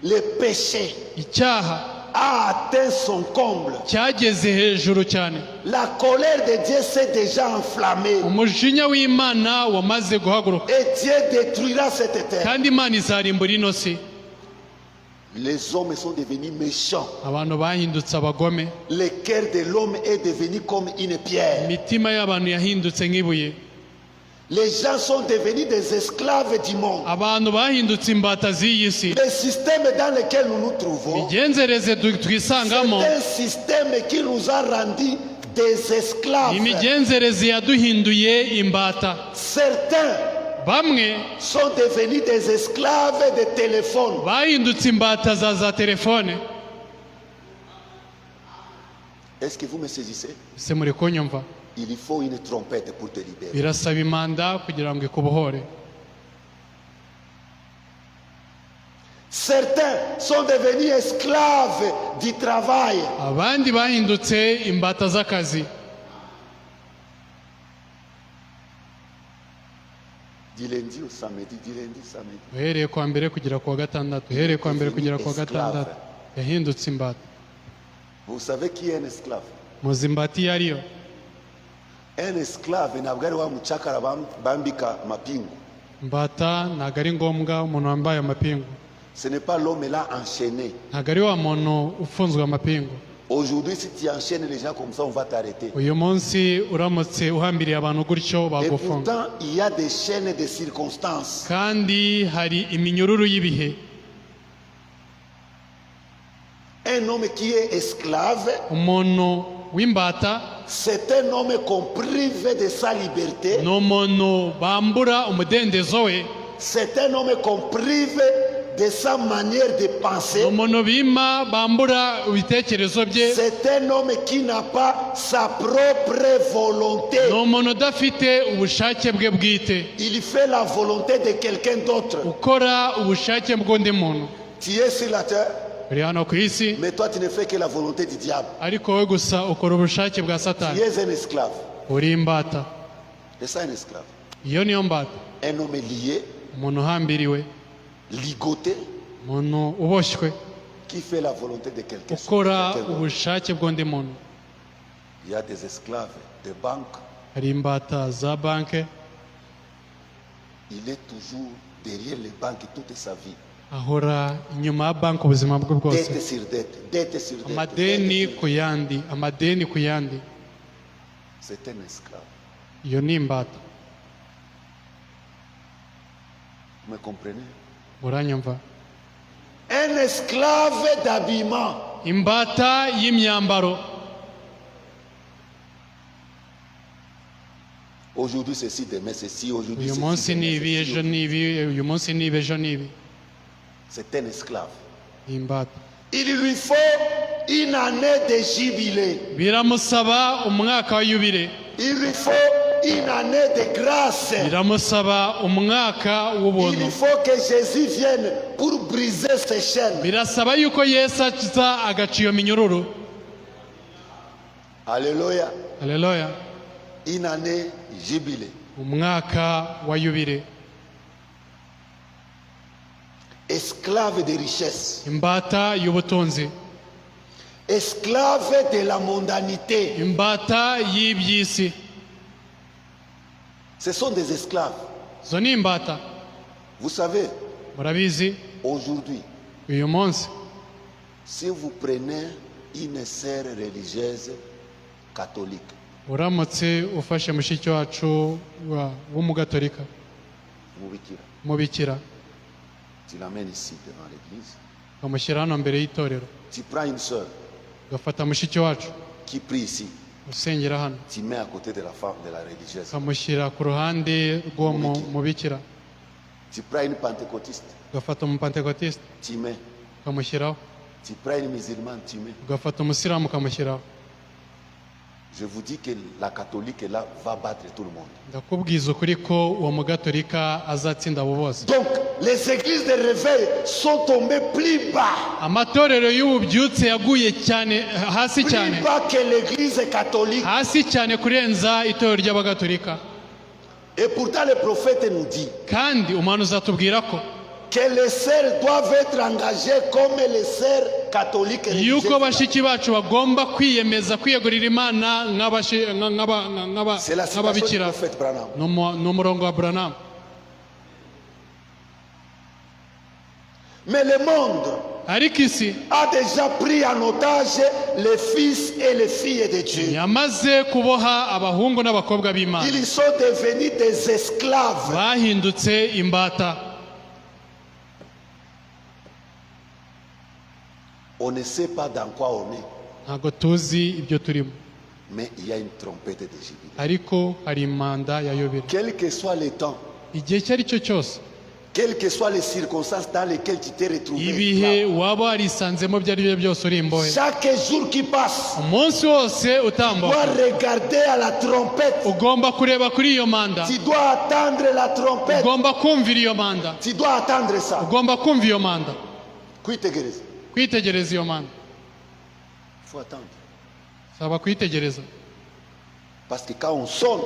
le péché icyaha a atteint son comble. cyageze hejuru cyane. La colère de Dieu s'est déjà enflammée. Umujinya w'Imana wamaze guhaguruka, Et Dieu détruira cette terre. kandi Imana izarimbura ino si. Les hommes sont devenus méchants. Abantu bahindutse abagome, Le cœur de l'homme est devenu comme une pierre. imitima y'abantu yahindutse nk'ibuye. Les gens sont devenus des esclaves du monde. Abantu bahindutse imbata z'iyi si. Le système dans lequel nous nous trouvons, Imigenzereze c'est twisangamo, un système qui nous a rendus des esclaves. imigenzereze yaduhinduye imbata. Certains Bamwe sont devenus des esclaves de téléphone. bahindutse imbata za telefone. Est-ce que vous me saisissez? Se muri kunyumva? Il faut une trompette pour te libérer. Birasaba imanda kugira ngo ikubohore. Certains sont devenus esclaves du travail. abandi bahindutse imbata z'akazi. Du lundi au samedi, du lundi au samedi. uhereye kwa mbere kugera ku wa gatandatu, uhereye kwa mbere kugera ku wa gatandatu yahindutse imbata. Vous savez qui est un esclave? muzi imbata iyo ariyo? Un esclave ntabwo ari wa mucakara bambika mapingu. imbata ntabwo ari ngombwa umuntu wambaye amapingu, Ce n'est pas l'homme là enchaîné. ntabwo ari wa muntu ufunzwe amapingu. Aujourd'hui, si tu enchaînes les gens comme ça, on va t'arrêter. uyu munsi uramutse uhambiriye abantu gutyo Et bagufunga. pourtant, il y a des chaînes de circonstances. kandi hari iminyururu y'ibihe. Un homme qui est esclave, umuntu w'imbata c'est un homme qu'on prive de sa liberté. ni umuntu bambura umudendezo we, C'est un homme qu'on prive de sa manière de ni penser. umuntu bima bambura ibitekerezo bye, C'est un homme qui n'a pas sa propre volonté. ni umuntu udafite ubushake bwe bwite, Il fait la volonté de quelqu'un d'autre. ukora ubushake bw'undi muntu. Tu es sur la terre, uri hano ku isi, mais toi tu ne fais que la volonté du diable. ariko wowe gusa ukora ubushake bwa Tu satani. es un esclave. uri imbata. C'est ça un esclave. iyo niyo mbata. Un homme lié, umuntu uhambiriwe, ligoté, umuntu uboshywe, qui fait la volonté de quelqu'un ukora d'autre. ubushake bw'undi muntu. Il y a des esclaves de banque. hari imbata za banki, Il est toujours derrière les banques toute sa vie. ahora inyuma ya banki ubuzima bwe bwose. Dette sur dette, dette sur dette. amadeni dette sur- ku yandi, amadeni ku yandi. C'est un esclave. iyo ni imbata. Vous me comprenez? muranyumva? Un esclave d'habillement. imbata y'imyambaro. Aujourd'hui ceci, demain ceci, aujourd'hui uyu ceci, munsi ni demain ibi, ceci. ejo ni ibi, uyu munsi ni ibi, ejo ni ibi. C'est un esclave. ni imbata. Il lui faut une année de jubilé. biramusaba umwaka wa yubile, Il lui faut une année de grâce. biramusaba umwaka Il w'ubuntu, faut que Jésus vienne pour briser ses chaînes. birasaba yuko yesu aza agaca iyo minyururu. Alléluia. haleluya. Une année jubilé. umwaka wa yubile. Esclave de richesse. imbata y'ubutunzi, Esclave de la mondanité. imbata y'iby'isi. Ce sont des esclaves. izo ni imbata. Vous savez, murabizi, aujourd'hui, uyu munsi si vous prenez une sœur religieuse catholique, uramutse ufashe mushiki wacu w'umugatolika, Mubikira, umubikira, tu l'amènes ici devant l'église, ukamushyira hano mbere y'itorero, tu prends une sœur ugafata mushiki wacu qui prie ici, usengera hano, tu mets à côté de la femme, de la religieuse. ukamushyira ku ruhande rw'uwo mubikira, Tu prends une pentecôtiste, ugafata umupantekotiste tu mets. ukamushyiraho, Tu prends une musulmane, tu mets. ugafata umusilamu ukamushyiraho. Je vous dis que la catholique là va battre tout le monde. ndakubwiza ukuri ko uwo mugatolika azatsinda abo bose. Donc, les églises de réveil sont tombées plus bas. amatorero y'ububyutse yaguye cyane hasi cyane, Plus bas que l'église catholique. hasi cyane kurenza itorero ry'abagatolika. Et pourtant, le prophète nous dit kandi umuhanuzi atubwira ko que les sœurs doivent être engagées comme les sœurs catholiques religieuses. yuko bashiki bacu bagomba kwiyemeza kwiyegurira imana C'est la citation du nk'ababikira. prophète Branham. ni umurongo wa Branham. Mais le monde ariko isi a déjà pris en otage les fils et les filles de Dieu. yamaze kuboha abahungu n'abakobwa b'imana, Ils sont devenus des esclaves. bahindutse imbata. On ne sait pas dans quoi on est, ntabwo tuzi ibyo turimo, mais il y a une trompette de jubilé. ariko hari impanda ya yubile. Quel que soit le temps, igihe icyo ari cyo cyose, quelles que soient les circonstances dans lesquelles tu t'es retrouvé, ibihe waba warisanzemo ibyo ari byo byose uri imbohe, chaque jour qui passe, umunsi wose tu utambuka dois regarder à la trompette. ugomba kureba kuri iyo manda, Tu dois attendre la trompette. ugomba kumvira iyo manda, Tu dois attendre ça. ugomba kumva iyo manda. kwitegereza. kwitegereza iyo mana Il faut attendre. saba kwitegereza Parce que quand on sonne,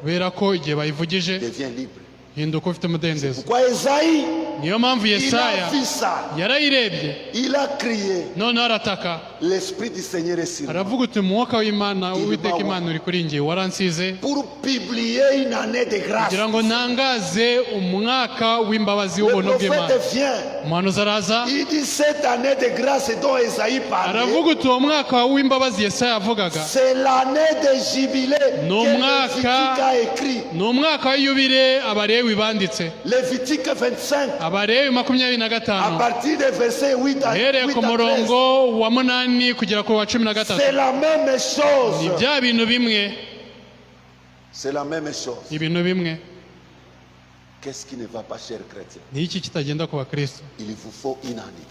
kubera ko igihe bayivugije on devient libre. hinduka ufite umudendezo. Pourquoi Esaïe, Niyo mpamvu il a Yesaya vu ça. yarayirebye Il a crié. noneho arataka L'Esprit du Seigneur est sur moi. aravuga uti umwuka w'Imana uwiteka Imana uri kuri njye waransize Pour publier une année de grâce. kugira ngo ntangaze umwaka w'imbabazi Le w'ubuntu bw'Imana. prophète vient. umuhanuzi araza Il dit cette année de grâce dont Esaïe parlait. aravuga uti uwo mwaka w'imbabazi Yesaya yavugaga C'est l'année de jubilé No que mwaka- Lévitique a écrit. ni umwaka w'iyubile Abalewi banditse. Lévitique 25, Abalewi 25 à partir des versets 8 à, 8 uhereye ku à 13. murongo wa 8 kugera ku wa 13. C'est la même ni chose. bya bintu bimwe C'est la même chose. ibintu bimwe. Qu'est-ce qui ne va pas, chers chrétiens? ni iki kitagenda ku bakristo? Il vous faut une année.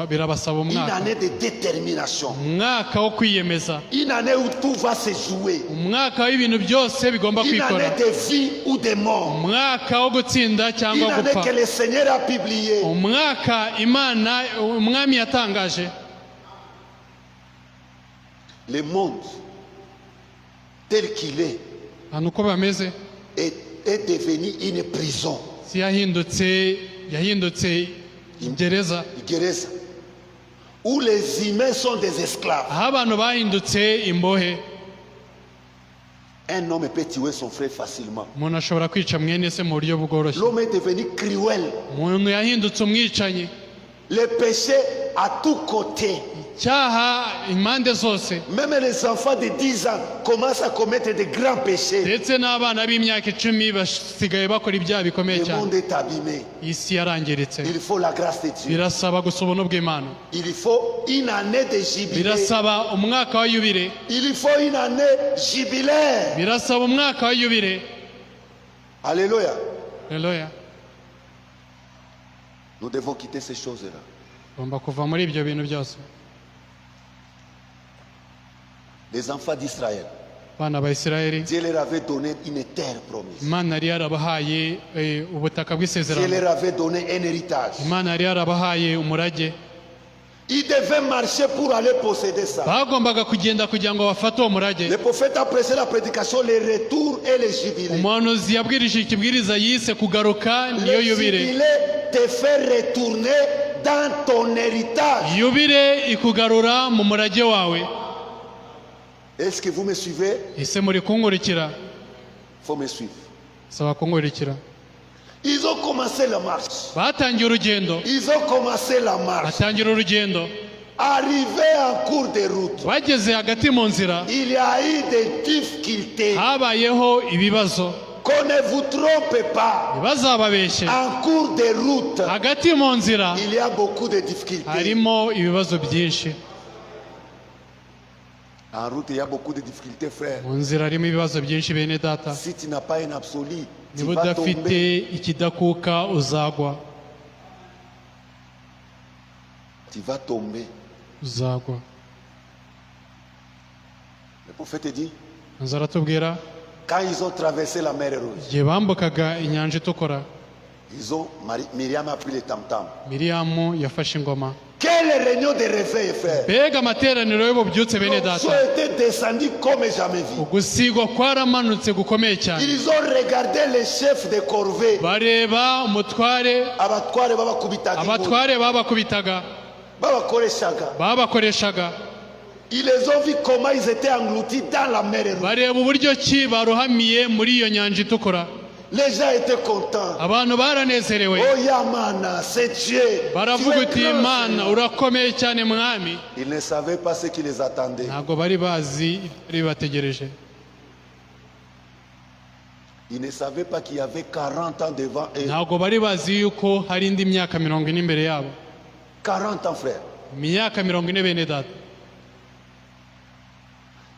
birabasaba Une umwaka, année de détermination. umwaka wo kwiyemeza, Une année où tout va se jouer. umwaka w'ibintu byose bigomba Une kwikora, année de vie ou de mort. umwaka wo gutsinda Une cyangwa année gupfa, que le Seigneur a publiée. umwaka Imana umwami yatangaje. Le monde tel qu'il est ahantu uko bameze est devenu une prison. si yahindutse gereza, Gereza. Où les humains sont des esclaves. aho abantu bahindutse imbohe. Un homme peut tuer son frère facilement. umuntu ashobora kwica mwene se mu buryo bworoshye. L'homme est devenu cruel. umuntu yahindutse umwicanyi. Le péché à tous côtés. icyaha impande zose, Même les enfants de 10 ans commencent à commettre de grands péchés. ndetse n'abana b'imyaka 10 basigaye bakora ibyaha bikomeye Le cyane. monde est abîmé. isi yarangiritse. Il faut la grâce de Dieu. birasaba gusa ubuntu bw'Imana, Il faut une année de jubilé. birasaba umwaka wa yubile, Il faut une année jubilaire. birasaba umwaka wa yubile. Alléluia. Haleluya. Nous devons quitter ces choses-là. ugomba kuva muri ibyo bintu byose. Les enfants d'Israël, abana ba Isirayeli, Dieu leur avait donné une terre promise. Imana yari yarabahaye ubutaka Dieu bw'isezerano. leur avait donné un héritage. Imana yari yarabahaye umurage. Ils devaient marcher pour aller posséder ça. bagombaga kugenda kugira ngo bafate uwo murage. Le prophète a prêché la prédication, les retours et les jubilés. umuhanuzi yabwirije ikibwiriza yise kugaruka niyo Le yubile. jubilé te fait retourner dans ton héritage. yubile ikugarura mu murage wawe. Est-ce que vous me suivez? ese muri kunkurikira? Il faut me suivre. saba kunkurikira. Ils ont commencé la marche. batangiye urugendo, Ils ont commencé la marche. batangira urugendo, Arrivé en cours de route, bageze hagati mu nzira il y a eu des difficultés. habayeho ibibazo. Qu'on ne vous trompe pas. ntibazababeshye, En cours de route, hagati mu nzira il y a beaucoup de difficultés. harimo ibibazo byinshi. En route, il y a beaucoup de difficultés, frère. mu nzira harimo ibibazo byinshi bene data. Si tu n'as pas un absolu, tu niba vas udafite tomber. ikidakuka uzagwa, Tu vas tomber. uzagwa. Le prophète dit, Nza aratubwira quand ils ont traversé la mer Rouge, igihe bambukaga inyanja itukura, Myriam a pris le tam-tam. Miriyamu yafashe ingoma. Quelle réunion de réveil, frère. mbega amateraniro y'ububyutse bene L'onction data. était descendu comme jamais vu. ugusigwa kwaramanutse gukomeye cyane. Ils ont regardé les chefs de corvée. bareba umutware, Abatware babakubitaga inkoni. abatware babakubitaga, Babakoreshaga. babakoreshaga. Ils les ont vus comment ils étaient engloutis dans la mer Rouge. bareba uburyo ki baruhamiye muri iyo nyanja itukura. Les gens étaient contents. abantu baranezerewe, Oh Yamana, c'est Dieu. Tu baravuga es uti grand, Imana Seigneur. urakomeye cyane mwami. Ils ne savaient pas ce qui les attendait. ntabwo bari bazi ibyo bategereje. Ils ne savaient pas qu'il y avait 40 ans devant eux. ntabwo bari bazi yuko hari indi myaka 40 imbere yabo. 40 ans, frère. imyaka 40 bene data.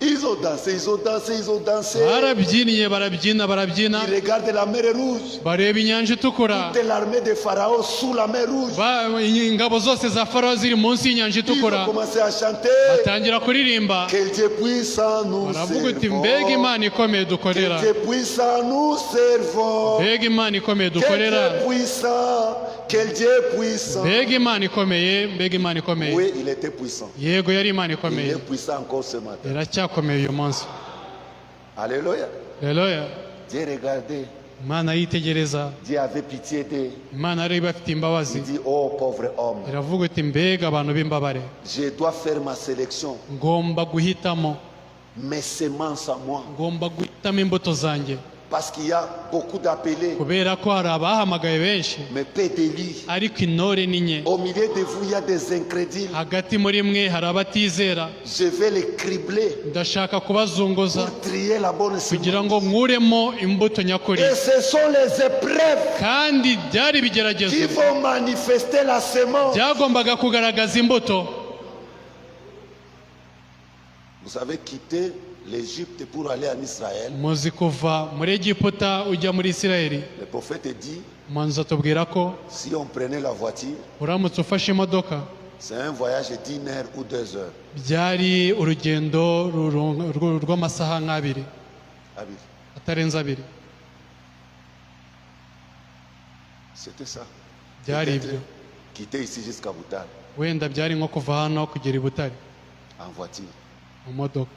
Ils ont ont dansé, ils ont dansé, ils ont dansé. barabyinnye barabyina barabyina Ils regardent la mer rouge. bareba inyanja itukura Toute l'armée de Pharaon sous la mer rouge. ingabo zose za farawo ziri munsi y'inyanja Ils ont itukura commencé à chanter. batangira kuririmba Quel Dieu puissant nous baravuga uti servons. mbega imana ikomeye Quel dukorera Dieu puissant nous servons. mbega imana ikomeye Quel dukorera Dieu puissant. Quel Dieu puissant. mbega imana ikomeye mbega imana ikomeye Oui, il était puissant. yego yari imana Il ikomeye est puissant encore ce matin. iracyakomeye uyu munsi Alléluia. Haleluya Dieu regardait. imana yitegereza Dieu avait pitié d'eux. imana yari ibafite imbabazi Il dit, oh pauvre homme, iravuga iti mbega abantu b'imbabare je dois faire ma sélection. ngomba guhitamo Mes semences à moi. ngomba guhitamo imbuto zanjye Parce qu'il y a beaucoup d'appelés, kubera ko hari abahamagaye benshi mais peu d'élus. ariko intore ni nke Au milieu de vous, il y a des incrédules. hagati muri mwe hari abatizera Je vais les cribler ndashaka kubazunguza pour trier la bonne kugira semence. ngo nkuremo imbuto nyakuri Et ce sont les épreuves kandi byari qui ibigeragezo vont manifester la semence. byagombaga kugaragaza imbuto Vous avez quitté l'Égypte pour aller en Israël. muzi kuva muri egiputa ujya muri isirayeli Le prophète dit, umuhanuzi atubwira ko si on prenait la voiture, uramutse ufashe imodoka c'est un voyage d'1 heure ou 2 heures. byari urugendo rw'amasaha nk'abiri Habib, atarenze abiri c'était ça. byari Peut-être ibyo quitter ici jusqu'à Boutal wenda byari nko kuva hano kugera i butare en voiture. mu modoka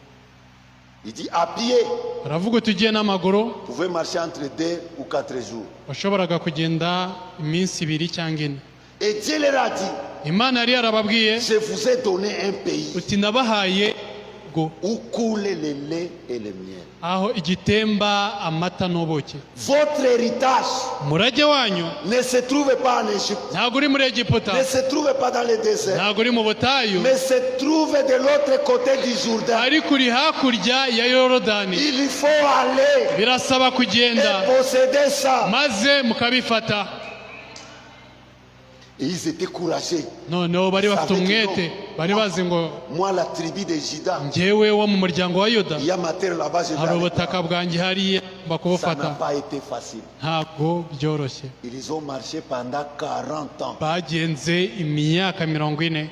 Il dit à pied, aravuga uti ugiye n'amaguru vous pouvez marcher entre 2 ou 4 jours. washoboraga kugenda iminsi ibiri cyangwa ine Et Dieu leur a dit, imana yari yarababwiye je vous ai donné un pays uti nabahaye go où coule le lait et le miel. aho igitemba amata n'ubuki Votre héritage umurage wanyu ne se trouve pas en Égypte, ntabwo uri muri egiputa ne se trouve pas dans le désert, ntabwo uri mu butayu mais se trouve de l'autre côté du Jourdain. ariko uri hakurya ya yorodani Il faut aller birasaba et kugenda posséder ça. maze mukabifata Et ils étaient courageux. noneho bari bafite umwete bari bazi ngo Moi, la tribu de Juda, njyewe wo mu muryango wa yuda il y a ma terre là-bas, je vais hari aller ubutaka voir. bwanjye hariya ngomba Ça n'a kubufata pas été facile. ntabwo byoroshye Ils ont marché pendant 40 ans. bagenze imyaka 40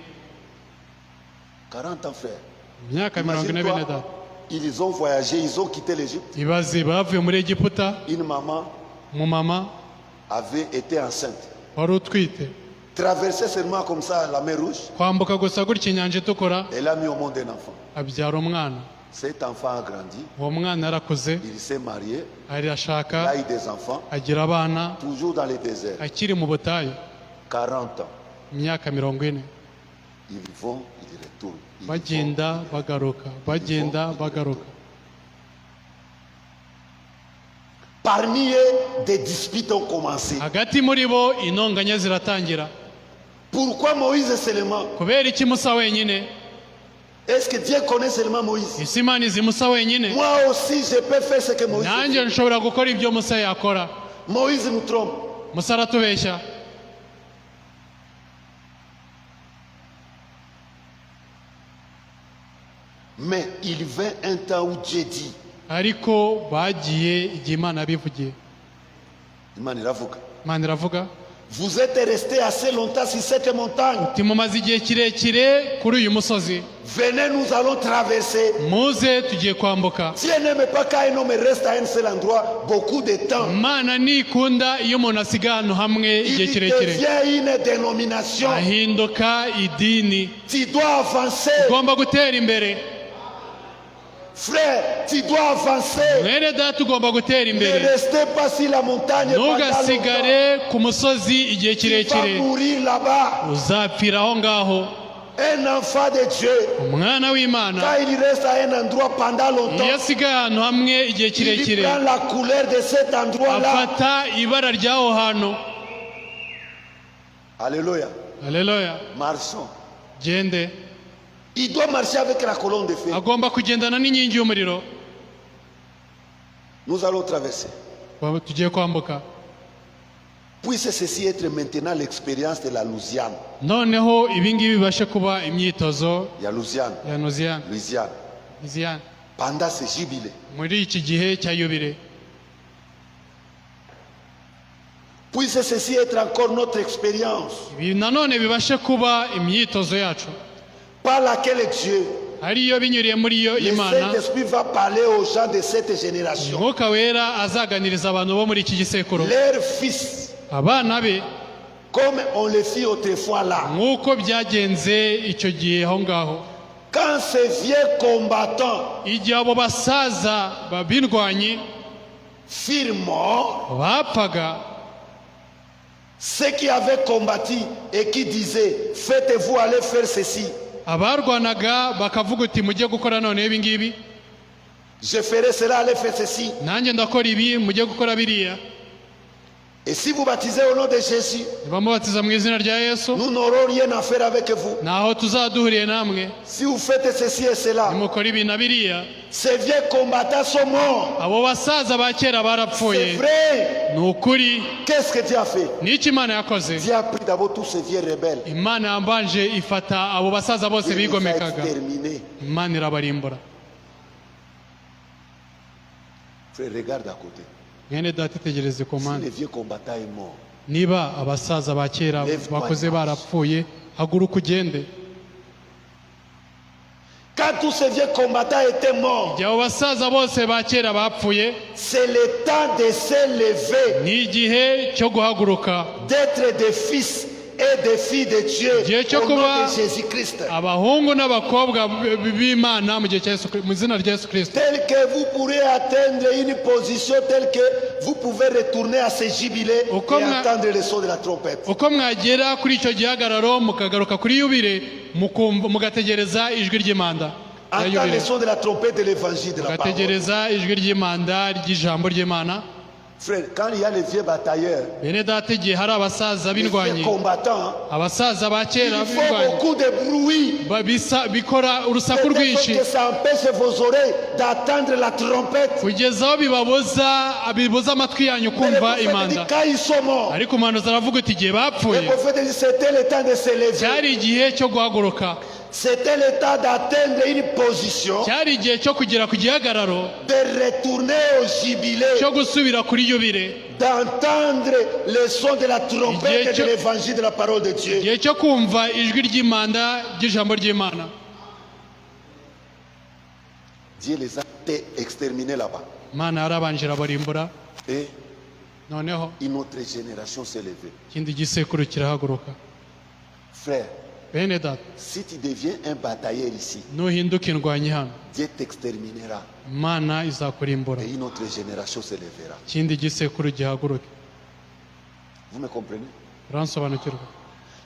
40 ans, frère. imyaka 40 bene Imagine-toi, data ils ont voyagé, ils ont quitté l'Égypte. ibaze bavuye muri egiputa Une maman umumama avait été enceinte. wari utwite Traverser seulement comme ça la mer Rouge, kwambuka gusa gutya inyanja itukura elle a mis au monde un enfant. abyara umwana Cet enfant a grandi, uwo mwana yarakuze il s'est marié, il arashaka a eu des enfants, agira abana toujours dans le désert. akiri mu butayu 40 ans. imyaka 40 Ils vont, ils retournent. Ils bagenda bagaruka bagenda bagaruka Parmi eux, des disputes ont commencé. hagati muri bo intonganya ziratangira Pourquoi Moïse seulement? kubera iki musa wenyine Est-ce que Dieu connaît seulement Moïse? isi imana izi musa wenyine Moi aussi, je peux faire ce que Moïse nanjye fait. nshobora gukora ibyo musa yakora Moïse nous trompe. musa aratubeshya Mais il vint un temps où Dieu dit, ariko bagiye igihe imana yabivugiye Imana iravuga, imana iravuga vous êtes restés assez longtemps sur cette montagne. timumaze igihe kirekire kuri uyu musozi Venez, nous allons traverser. muze tugiye kwambuka Dieu n'aime pas quand un homme reste à un seul endroit beaucoup de temps. imana ntikunda iyo umuntu asiga ahantu hamwe igihe Il kirekire devient une dénomination. ahinduka idini Tu dois avancer. ugomba gutera imbere Frère, tu dois avancer. mwene data ugomba gutera Ne imbere restez pas sur la montagne pendant longtemps. ntugasigare ku musozi igihe Tu vas kirekire mourir là-bas. uzapfira aho ngaho Un enfant de Dieu, umwana w'imana quand il reste à un endroit pendant longtemps, iyo asigaye ahantu hamwe igihe il kirekire prend la couleur de cet endroit-là. afata ibara ry'aho hantu Alléluia. haleluya Marchons. gende Il doit marcher avec la colonne de feu. agomba kugendana n'inkingi y'umuriro Nous allons traverser. tugiye kwambuka Puisse ceci être maintenant l'expérience de la Louisiane. noneho ibingibi bibashe kuba imyitozo Il y a Louisiane, ya noziyani Louisiane. noziyani pendant ce jubilé. muri iki gihe cya yubile. Puisse ceci être encore notre expérience Ibi nanone bibashe kuba imyitozo yacu, par laquelle Dieu, ariyo binyuriye muri yo le Imana, Saint-Esprit va parler aux gens de cette génération. Umwuka wera azaganiriza abantu bo muri iki gisekuru, Leurs fils, abana be, comme on le fit autrefois là. nk'uko byagenze icyo gihe aho ngaho. Quand ces vieux combattants Igihe abo basaza b'indwanyi furent morts, bapfaga, ceux qui avaient combattu et qui disaient faites-vous aller faire ceci, abarwanaga bakavuga uti mujye gukora none ibi ngibi, je ferai cela, allez faire ceci. nanjye ndakora ibi, mujye gukora biriya. Et si vous baptisez au nom de Jésus, Nibamubatiza mu izina rya Yesu, nous n'aurons rien à faire avec vous. naho tuzaduhuriye namwe. Si vous faites ceci et cela, Nimukora ibi na biriya. ces vieux combattants sont morts. Abo basaza ba kera C'est barapfuye. vrai. Ni ukuri. Qu'est-ce que Dieu a fait? N'iki Imana yakoze? Dieu a pris d'abord tous ces vieux rebelles. Imana yambanje ifata abo basaza bose Dieu les a bigomekaga, exterminés. Imana irabarimbura. Frère, regarde à côté. Mwene data itegereze ku Si mpande. le vieux combattant est mort, Niba abasaza ba kera bakoze barapfuye, haguruka ugende. quand tous ces vieux combattants étaient morts, Igihe abo basaza bose ba kera bapfuye, c'est le temps de se lever, ni igihe cyo guhaguruka, d'être des fils et des filles de Dieu Dieu cyo au nom kuba- de Jésus-Christ. abahungu n'abakobwa b'Imana mu gihe cya Yesu, mu izina rya Yesu Kristo. Tel que vous pourrez atteindre une position telle que vous pouvez retourner à ce jubilé Au et comme- entendre le son de la trompette. Uko mwagera kuri icyo gihagararo mukagaruka kuri yubile, mugategereza ijwi ry'imanda ya Entendre yubile, le son de la trompette de l'évangile de la parole. mugategereza ijwi ry'imanda ry'ijambo ry'imana. Frère, quand il y a les vieux batailleurs, Bene data, igihe hari abasaza les vieux b'indwanyi, combattants, abasaza ba il kera faut b'indwanyi beaucoup de bruit. bikora urusaku De telle rwinshi sorte que ça empêche vos oreilles d'entendre la trompette. kugeza aho bibuza amatwi yanyu Mais le kumva prophète dit, imanda. quand ils sont morts, Ariko umuhanuzi aravuga uti igihe le bapfuye prophète dit c'était le temps de se lever. cyari igihe cyo guhaguruka, C'était le temps d'atteindre une position, cyari igihe cyo kugera ku gihagararo, de retourner au jubilé, cyo gusubira kuri yubile, d'entendre le son de la trompette et de l'évangile de la parole de Dieu. igihe cyo kumva ijwi ry'imanda ry'ijambo ry'imana. Dieu les a exterminés là-bas. Imana yarabanje irabarimbura, Et noneho une autre génération s'est levée. ikindi gisekuru kirahaguruka. Frère, Bene data, si tu deviens un batailleur ici, nuhinduka indwanyi hano, Dieu t'exterminera Imana izakurimbura, et une autre génération se lèvera. ikindi gisekuru gihaguruke. Vous me comprenez? Uransobanukirwa?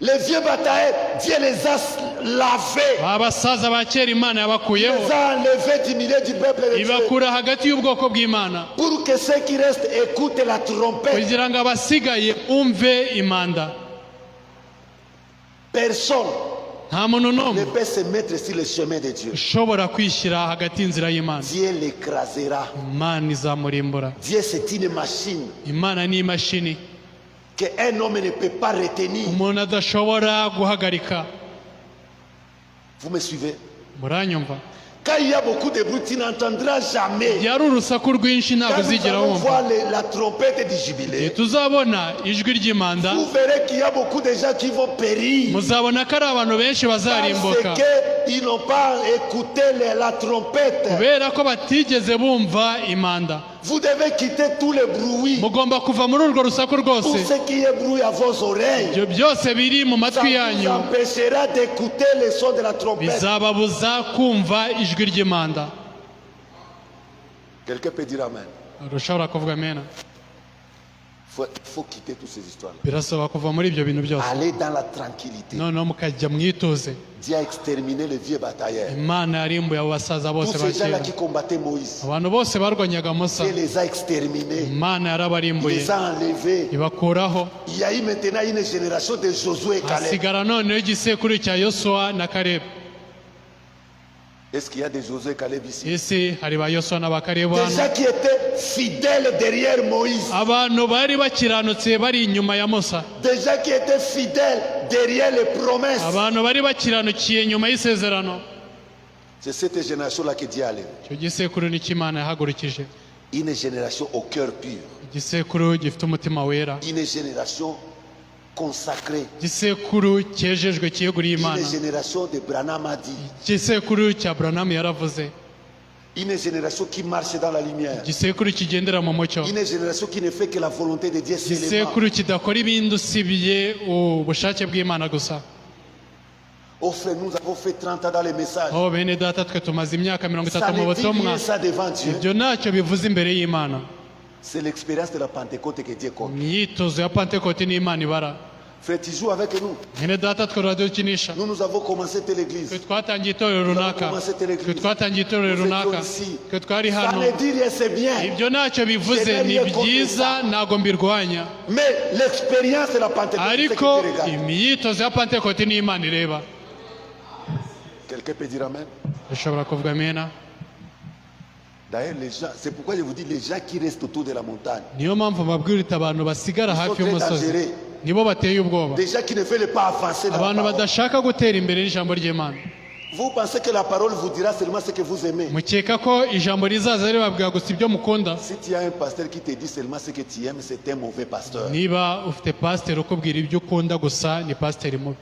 Les vieux batailleurs, Dieu les a lavés, Abasaza ba kera Imana les yabakuyeho, a enlevés du milieu du peuple de Dieu. ibakura hagati y'ubwoko bw'Imana, Pour que ceux qui restent écoutent la trompette. kugira ngo abasigaye umve imanda. Personne Nta muntu ne n'umwe peut se mettre sur le chemin de Dieu. ushobora kwishyira hagati y'inzira y'Imana. Dieu l'écrasera. Imana izamurimbura. Dieu, c'est une machine Imana ni imashini qu'un homme ne peut pas retenir. umuntu adashobora guhagarika. Vous me suivez? Muranyumva? Quand il y a beaucoup de bruit, tu n'entendras jamais. Igihe ari urusaku rwinshi ntabwo Quand nous uzigera allons wumva. voir la trompette du Igihe jubilé, tuzabona ijwi ry'imanda, vous verrez qu'il y a beaucoup de gens qui vont périr. muzabona ko ari abantu benshi bazarimbuka Parce qu'ils n'ont pas écouté la trompette. kubera ko batigeze bumva imanda. Vous devez quitter tous les bruits. Mugomba kuva muri urwo rusaku Tout rwose. ce qui est bruit à vos oreilles. Ibyo byose biri mu Ça matwi vous yanyu empêchera d'écouter le son de la trompette. bizababuza kumva ijwi ry'imanda. Quelqu'un peut dire Amen. Urashobora kuvuga amena? Il faut quitter toutes ces histoires-là. Birasaba kuva muri ibyo bintu byose, Allez dans la tranquillité. noneho mukajya mwituze. Dieu a exterminé les vieux batailleurs. Imana yarimbuye abo basaza Tous bose ba ces gens-là kera, qui combattaient Moïse. abantu bose barwanyaga Musa, Dieu les a exterminés. Imana Il yarabarimbuye les a enlevés. ibakuraho. Il y a eu maintenant une génération de Josué et Caleb. Hasigara noneho igisekuru cya Yosuwa na Kalebu. Est-ce qu'il y a des Josué et Caleb ici? Ese hari ba Yosuwa na ba Kalebu Des hano? gens qui étaient fidèles derrière Moïse. Abantu bari bakiranutse bari inyuma ya Musa, Des gens qui étaient fidèles derrière les promesses. abantu bari bakiranukiye nyuma y'isezerano. C'est cette génération-là que Dieu a levée. icyo gisekuru nicyo Imana yahagurukije, Une génération au cœur pur. igisekuru gifite umutima wera, Une génération consacrée. igisekuru cyejejwe cyiyeguriye Une Imana, génération de Branham a dit. igisekuru cya Branham yaravuze, Une génération qui marche dans la lumière. igisekuru kigendera mu mucyo, Une génération qui ne fait que la volonté de Dieu seulement. igisekuru kidakora ibindi usibye ubushake bw'Imana gusa. Oh frère, nous avons fait 30 ans dans les messages. aho bene data twe tumaze imyaka 30 Ça mu ne dit butumwa, rien ça devant Dieu. ibyo ntacyo bivuze imbere y'Imana. C'est l'expérience de la Pentecôte que Dieu compte. imyitozo ya Pentekote n'Imana ibara. Frère, tu joues avec nous. bene data twe ruradukinisha, Nous avons commencé telle église. twe twatangiye itorero runaka, twe twatangiye itorero runaka, twe twari Ça hano. ne dit rien, c'est bien. ibyo ntacyo bivuze, ni byiza, ntabwo mbirwanya, Mais l'expérience de la Pentecôte, c'est ce que ariko tu regardes. imyitozo ya Pentekote n'Imana ireba. Quelqu'un peut dire Amen. ushobora kuvuga amena. D'ailleurs, les gens, c'est pourquoi je vous dis, les gens qui restent autour de la montagne, niyo mpamvu mbabwirita abantu basigara Ils sont hafi très y'umusozi dangereux. nibo bateye ubwoba, des gens qui ne veulent pas avancer dans la abantu parole. badashaka gutera imbere n'ijambo ry'Imana. Vous pensez que la parole vous dira seulement ce que vous aimez. mukeka ko ijambo rizaza ribabwira gusa ibyo mukunda. Si tu as un pasteur qui te dit seulement ce que tu aimes, c'est un mauvais pasteur. niba ufite pasiteri ukubwira ibyo ukunda gusa, ni pasiteri mubi.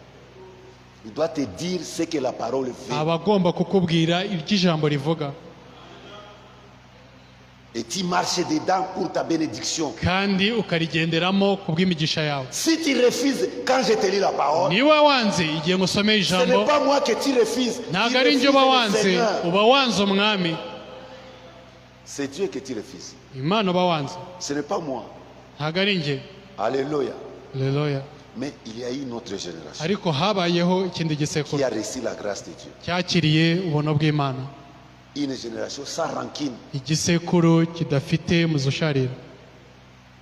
Il doit te dire ce que la parole veut. aba agomba kukubwira ibyo ijambo rivuga, Et tu marches dedans pour ta bénédiction. kandi ukarigenderamo ku bw'imigisha yawe. Si tu refuses, quand je te lis la parole, niba wanze igihe ngusomeye ce ijambo, n'est pas moi que tu refuses. Tu ntabwo ari njye refuses uba le wanze, Seigneur. uba wanze umwami. C'est Dieu que tu refuses. Imana uba wanze, Ce n'est pas moi. ntabwo ari njye. Alléluia. Haleluya. Mais il y a eu une autre génération ariko habayeho ikindi gisekuru qui a reçu la grâce de Dieu. cyakiriye ubuntu bw'Imana, Une génération sans rancune. igisekuru kidafite muzusharira.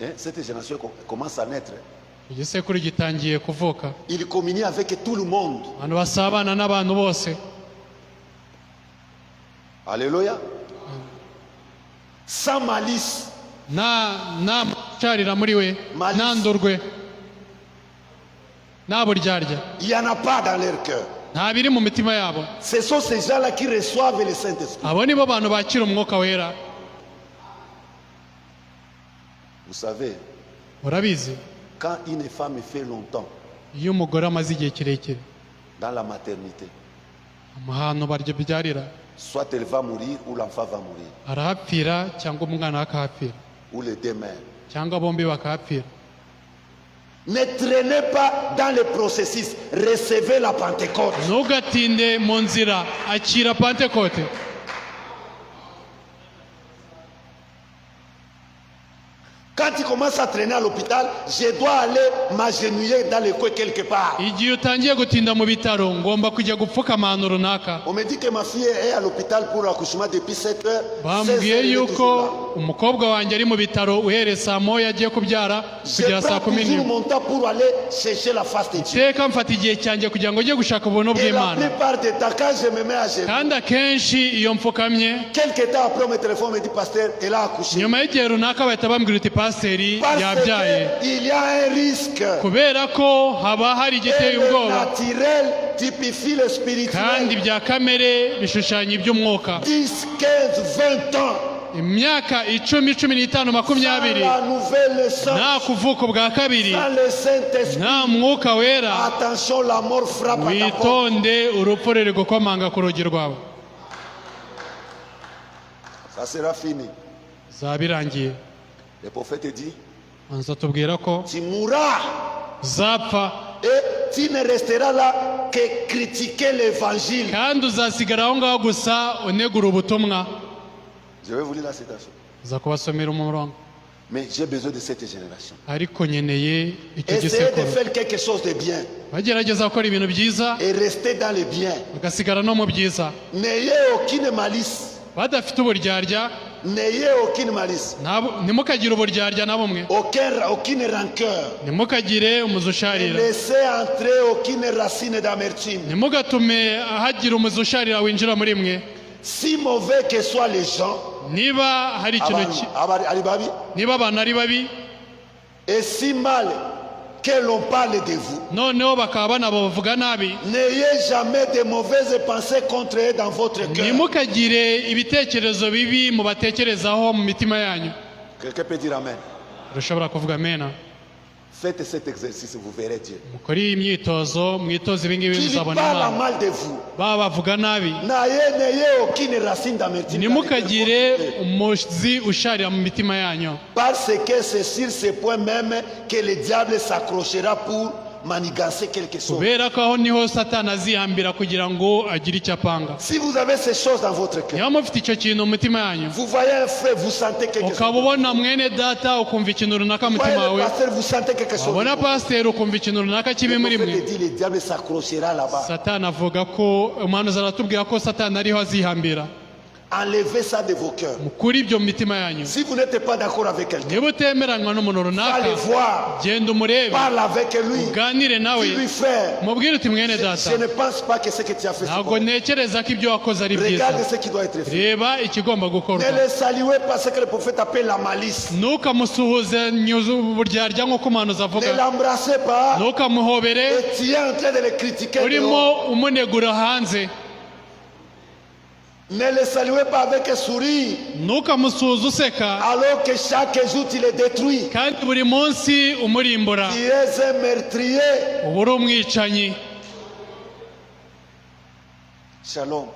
Hein, cette génération commence à naître. igisekuru gitangiye kuvuka, Il communie avec tout le monde. abantu basabana n'abantu bose. Alléluia. Sans malice. nta musharira muri we, Malice. nta ndurwe, nta buryarya, Il n'y en a pas dans leur cœur. nta biri mu mitima yabo. Ce sont ces gens-là qui reçoivent le Saint-Esprit. abo nibo bantu bakira umwuka wera. Vous savez, urabizi, quand une femme fait longtemps iyo umugore amaze igihe kirekire dans la maternité, ahantu babyarira, soit elle va mourir ou l'enfant va mourir, arahapfira cyangwa umwana akahapfira, ou les deux mères. cyangwa bombi bakahapfira. Ne traînez pas dans le processus. Recevez la Pentecôte. ntugatinde mu nzira, akira Pentekote. Quand tu commences à traîner à l'hôpital, je dois aller m'agenouiller dans le coin quelque part. igihe utangiye gutinda mu bitaro, ngomba kujya gupfukama ahantu runaka. On me dit que ma fille est à l'hôpital pour l'accouchement depuis 7 heures. 16 heures, bambwiye elle est yuko toujours là. umukobwa wanjye ari mu bitaro uhereye saa moya agiye kubyara Je kugera saa prends 10 toujours n'imwe. mon temps pour aller chercher la face de Dieu. iteka mfata igihe cyanjye kugira ngo njye gushaka ubuntu Et la bw'Imana, plupart du temps, quand je me mets à genoux, kandi akenshi iyo mfukamiye, quelques temps après, on me téléphone, on me dit, pasteur, elle a accouché. nyuma y'igihe runaka bahita bambwira uti pasiteri Parce yabyaye, qu'il y a un risque. kubera ko haba hari Et igiteye le ubwoba, naturel typifie le spirituel. kandi ibya kamere bishushanya iby'umwuka. 10, 15, 20 ans. imyaka 10, 15, Sans 20, la nouvelle naissance, nta kuvuka bwa kabiri, sans le Saint-Esprit. nta mwuka wera, Attention, la mort frappe à ta porte. witonde urupfu ruri gukomanga ku rugi rwawe. Ça sera fini. zaba birangiye. Le prophète dit, banza tubwira ko tu mourras uzapfa, et tu ne resteras là que critiquer l'évangile. kandi uzasigara aho ngaho gusa unegura ubutumwa. Je vais vous lire la citation. uza kubasomera umurongo, Mais j'ai besoin de cette génération. ariko nkeneye icyo Essayez de gisekuru faire quelque chose de bien bagerageza gukora ibintu byiza, et restez dans le bien. bagasigara no mu byiza, N'ayez aucune malice. badafite uburyarya. N'ayez aucune malice. Ntimukagire uburyarya na bumwe, Aucune rancœur. ntimukagire umuzusharira, Laissez entrer aucune racine d'amertume. ntimugatume hagira umuzusharira winjira muri mwe. Si mauvais que soient les gens, niba hari ikintu niba niba abantu ari babi, et si mal que l'on parle de vous. noneho bakaba banabavuga nabi, N'ayez jamais de mauvaises pensées contre eux dans votre cœur. ntimukagire ibitekerezo bibi mubatekerezaho mu mitima yanyu. Quelqu'un peut dire Amen. Urashobora kuvuga amena. Faites cet exercice, vous verrez Dieu. Mukore iyi myitozo, mwitoze ibi ngibi Qu'il muzabona parle Imana. mal de vous. Baba bavuga nabi, N'ayez aucune racine d'amertume. ntimukagire umuzi usharira mu mitima yanyu, Parce que c'est sur ce point même que le diable s'accrochera pour manigancer quelque chose. kubera ko aho niho Satani azihambira kugira ngo agire icyo apanga. Si vous avez ces choses dans votre cœur, Niba mufite icyo kintu mu mitima yanyu, vous voyez un frère, vous sentez quelque chose. ukaba ubona mwene data ukumva ikintu runaka mu Vous voyez mutima le wawe, pasteur, vous sentez quelque chose. wabona pasiteri ukumva ikintu runaka kibi Le muri prophète mwe. dit, le diable s'accrochera là-bas. Satani avuga ko, umuhanuzi aratubwira ko Satani ariho azihambira. Enlevez ça de vos cœurs. Mukuri ibyo mu mitima yanyu. Si vous n'êtes pas d'accord avec quelqu'un, Niba utemeranywa n'umuntu runaka, allez voir, genda umurebe, parle avec lui, uganire nawe, dis-lui frère, mubwire uti mwene data, je ne pense pas que ce que tu as fait, c'est ntabwo bon. ntekereza ko ibyo wakoze ari byiza. Regarde ce qui doit être fait. Reba ikigomba gukorwa. Ne le saluez pas, ce que le prophète appelle la malice. Ntukamusuhuze uburyarya nk'uko umuhanuzi Ne avuga, l'embrassez pas ntukamuhobere et tu es en train de le critiquer. dehors. urimo umunegura hanze. Ne le saluez pas avec un sourire Ntukamusuhuze useka alors que chaque jour tu le détruis. kandi buri munsi umurimbura. Tu es un meurtrier. Uba uri umwicanyi. Shalom.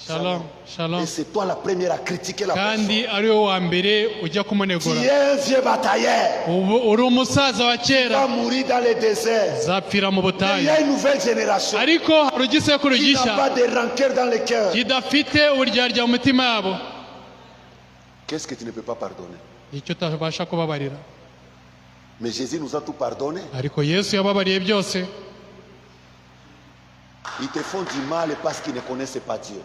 Shalom, shalom. Et c'est toi la première à critiquer la personne. Kandi ari wowe wa mbere ujya Tu kumunegura. es un vieux batailleur. Ubu uri umusaza wa Tu vas kera, mourir dans le désert. zapfira mu Il butayu. y a une nouvelle génération Ariko hari igisekuru qui n'a gishya pas de rancœur dans le cœur. kidafite uburyarya mu mitima yabo. Qu'est-ce que tu ne peux pas pardonner? Icyo utabasha kubabarira. Mais Jésus nous a tout pardonné. Ariko Yesu yababariye byose. Ils te font du mal parce qu'ils ne connaissent pas Dieu.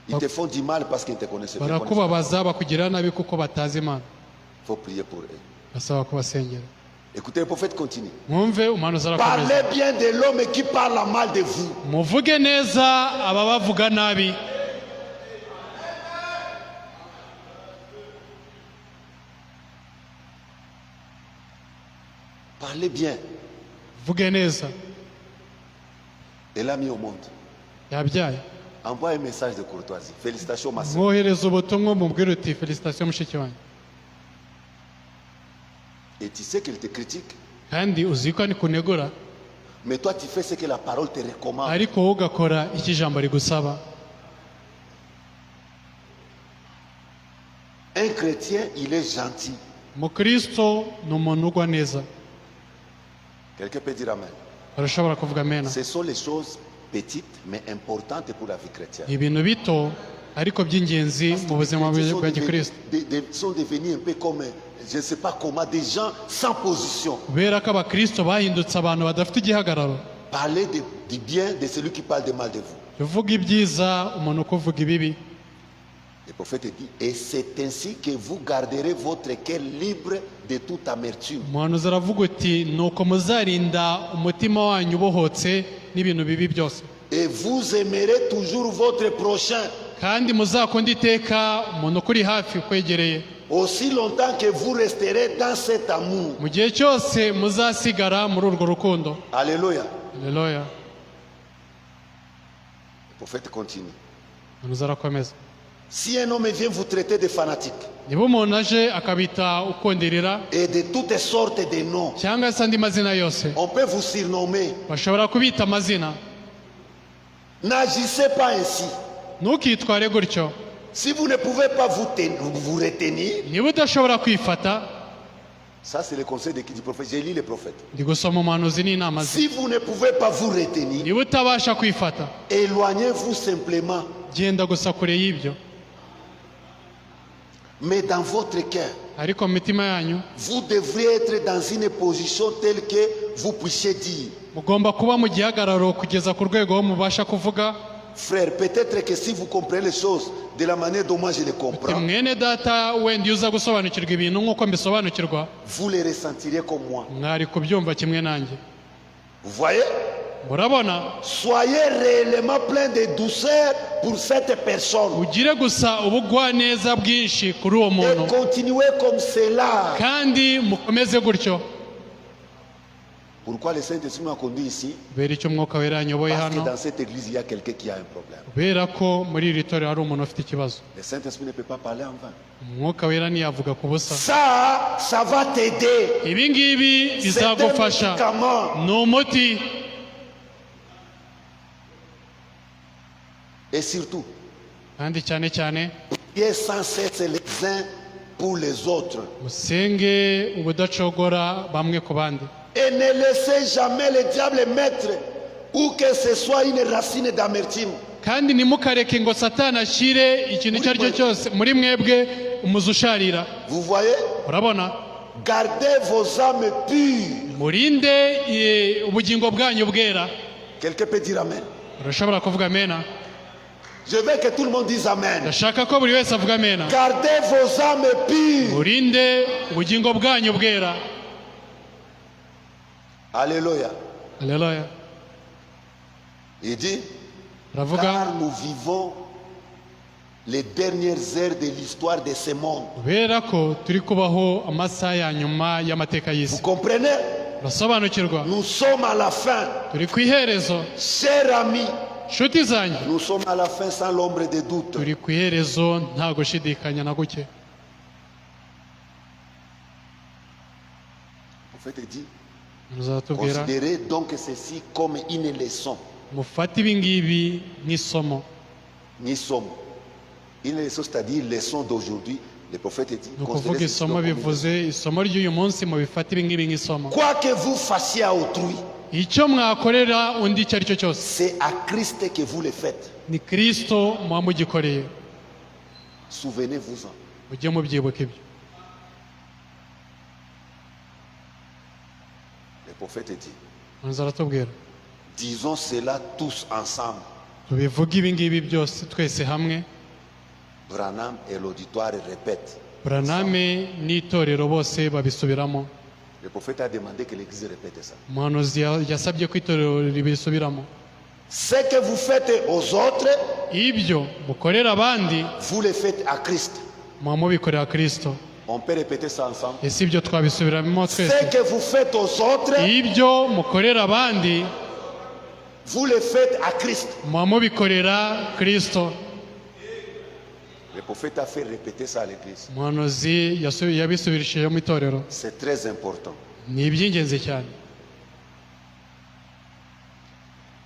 Ils te font du mal parce qu'ils ne te connaissent pas. Il Barakubabaza bakugirira nabi kuko batazi Imana. faut prier pour eux. Basaba kubasengera. Écoutez, le prophète continue. Mwumve umuhanuzi arakomeza. Parlez bien de l'homme qui parle mal de vous. Muvuge neza ababavuga nabi. Parlez bien. Vuge neza. Et l'a mis au monde. Yabyaye. Envoie un message de courtoisie. Félicitations, ma soeur. Mwohereza ubutumwa mubwire uti felicitation mushiki wanjye. Et tu sais qu'elle te critique. Kandi uzi ko ni kunegura, Mais toi, tu fais ce que la parole te recommande. ariko wowe ugakora icyo ijambo rigusaba. Un chrétien, il est gentil. Umukristo ni umuntu ugwa neza. Quelqu'un peut dire Amen. Urashobora kuvuga amena. Ce sont les choses petites mais importantes pour la vie chrétienne. Ibintu bito ariko by'ingenzi mu buzima Les chrétiens bwa gikristo. sont devenus un peu comme, je ne sais pas comment, des gens sans position. Kubera ko abakristo bahindutse abantu badafite igihagararo. Parlez du bien de celui qui parle de mal de vous. Uvuga ibyiza umuntu ukuvuga ibibi. Le prophète dit, et c'est ainsi que vous garderez votre cœur libre de toute amertume. Umuhanuzi aravuga uti nuko muzarinda umutima wanyu ubohotse n'ibintu bibi byose, Et vous aimerez toujours votre prochain kandi muzakunda iteka umuntu ukuri hafi ukwegereye. aussi longtemps que vous resterez dans cet amour. Mu gihe cyose muzasigara muri urwo rukundo. Alléluia. Haleluya. Le prophète continue. Umuhanuzi arakomeza. Si un homme vient vous traiter de fanatique Niba umuntu aje akabita ukonderera et de toutes sortes de noms, cyangwa se andi mazina yose, on peut vous surnommer. bashobora kubita amazina. N'agissez pas ainsi. Ntukitware gutyo. Si vous ne pouvez pas vous retenir, Niba udashobora kwifata, ça c'est le conseil du prophète. J'ai lu le prophète. ndi gusoma umuhanuzi n'inama ze. Si vous ne pouvez pas vous retenir, Niba utabasha kwifata, éloignez-vous simplement. genda gusa kure y'ibyo. Mais dans votre cœur, Ariko mu mitima yanyu vous devriez être dans une position telle que vous puissiez dire, mugomba kuba mu gihagararo kugeza ku rwego aho mubasha kuvuga frère, peut-être que si vous comprenez les choses de la manière dont moi je les uti comprends, mwene data wenda iyo uza gusobanukirwa ibintu nk'uko mbisobanukirwa, vous les ressentirez comme moi. mwari kubyumva kimwe nanjye. Vous voyez? Murabona, Soyez réellement plein de douceur pour cette personne. ugire gusa ubugwaneza bwinshi kuri uwo Et muntu, continuez comme cela. kandi mukomeze gutyo. Pourquoi le Saint-Esprit m'a conduit ici? kubera icyo umwuka wera yanyoboye Parce que hano dans cette église, il y a quelqu'un qui a un problème. kubera ko muri iri torero hari umuntu ufite ikibazo. Le Saint-Esprit ne peut pas parler en vain. Umwuka wera ntiyavuga ku busa. Ça va t'aider. Ibi ngibi C'est un bizagufasha, médicament. ni umuti. Et surtout, Kandi cyane cyane priez sans cesse les uns pour les autres. musenge ubudacogora bamwe ku bandi, Et ne laissez jamais le diable mettre ou que ce soit une racine d'amertume. kandi ntimukareke ngo satani ashyire ikintu icyo ari cyo cyose muri mwebwe umuzi usharira. Vous voyez? Urabona, Gardez vos âmes pures. murinde ubugingo bwanyu bwera. Quelqu'un peut dire Amen. Urashobora kuvuga amena? Je veux que tout le monde dise Amen. Ndashaka ko buri wese avuga amena. Gardez vos âmes pures. Murinde ubugingo bwanyu bwera. Alléluia. Haleluya. Il dit, Uravuga, car nous vivons les dernières heures de l'histoire de ce monde. kubera ko turi kubaho amasaha ya nyuma y'amateka Vous y'isi. comprenez? Urasobanukirwa? Nous sommes à la fin. Turi ku iherezo. Chers amis, Nshuti zanjye, nous sommes à la fin sans l'ombre de doute. turi ku iherezo nta gushidikanya na guke. Le prophète dit, Muzatubwira, considérez donc ceci comme une leçon. mufate ibi ngibi nk'isomo. Nous sommes. Une leçon, c'est-à-dire leçon d'aujourd'hui. Le prophète dit, Ni ukuvuga considérez ceci isomo comme une leçon. bivuze isomo ry'uyu munsi mubifate ibi ngibi nk'isomo. Quoi que vous fassiez à autrui, Icyo mwakorera undi icyo ari cyo cyose, c'est à Christ que vous le faites. ni Kristo muba mugikoreye. Souvenez-vous-en. Mujye mubyibuka ibyo. Le prophète dit, Maze aratubwira, disons cela tous ensemble. tubivuge ibi ngibi byose twese hamwe. Branham et l'auditoire répètent. Buraname n'itorero bose babisubiramo. Le prophète a demandé que l'église répète ça. Umuhanuzi yasabye ko itorero ribisubiramo. Ce que vous faites aux autres, Ibyo mukorera abandi vous le faites à Christ. muba mubikorera Kristo. On peut répéter ça ensemble. Ese ibyo twabisubiramo Ce twese? que vous faites aux autres, Ibyo mukorera abandi vous le faites à Christ. muba mubikorera Kristo. Le prophète a fait répéter ça à l'église. Umuhanuzi yabisubirishije mu itorero. C'est très important. Ni iby'ingenzi cyane.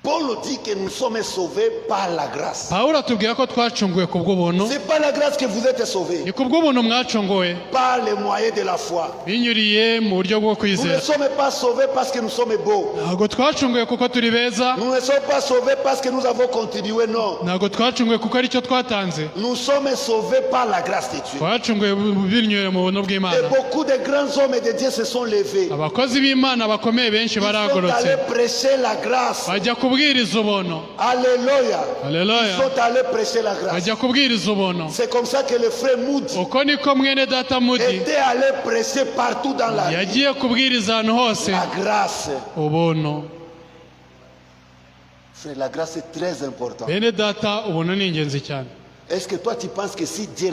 Paul dit que nous sommes sauvés par la grâce. Pawulo atubwira ko twacunguwe ku bw'ubuntu. C'est par la grâce que vous êtes sauvés. Ni ku bw'ubuntu mwacunguwe Par les moyens de la foi. binyuriye mu buryo bwo Nous ne kwizera. sommes pas sauvés parce que nous sommes beaux. Ntabwo twacunguwe kuko turi beza. Nous ne sommes pas sauvés parce que nous avons contribué, non. Ntabwo twacunguwe kuko ari cyo twatanze. Nous sommes sauvés par la grâce de Dieu. Twacunguwe binyuriye mu buntu Et bw'Imana. beaucoup de grands hommes de Dieu se sont levés. Abakozi b'Imana bakomeye benshi Ils sont baragorotse allés prêcher la grâce. bajya kubwiriza ubuntu. Alléluia. Ils Haleluya. sont allés prêcher la grâce. Bajya kubwiriza ubuntu. C'est comme ça que le frère Moody Uko niko mwene data Mudi était allé prêcher partout dans la vie. yagiye kubwiriza ahantu hose La grâce. ubuntu. Frère, la grâce est très importante. Bene data, ubuntu ni ingenzi cyane. Est-ce que toi tu penses que si Dieu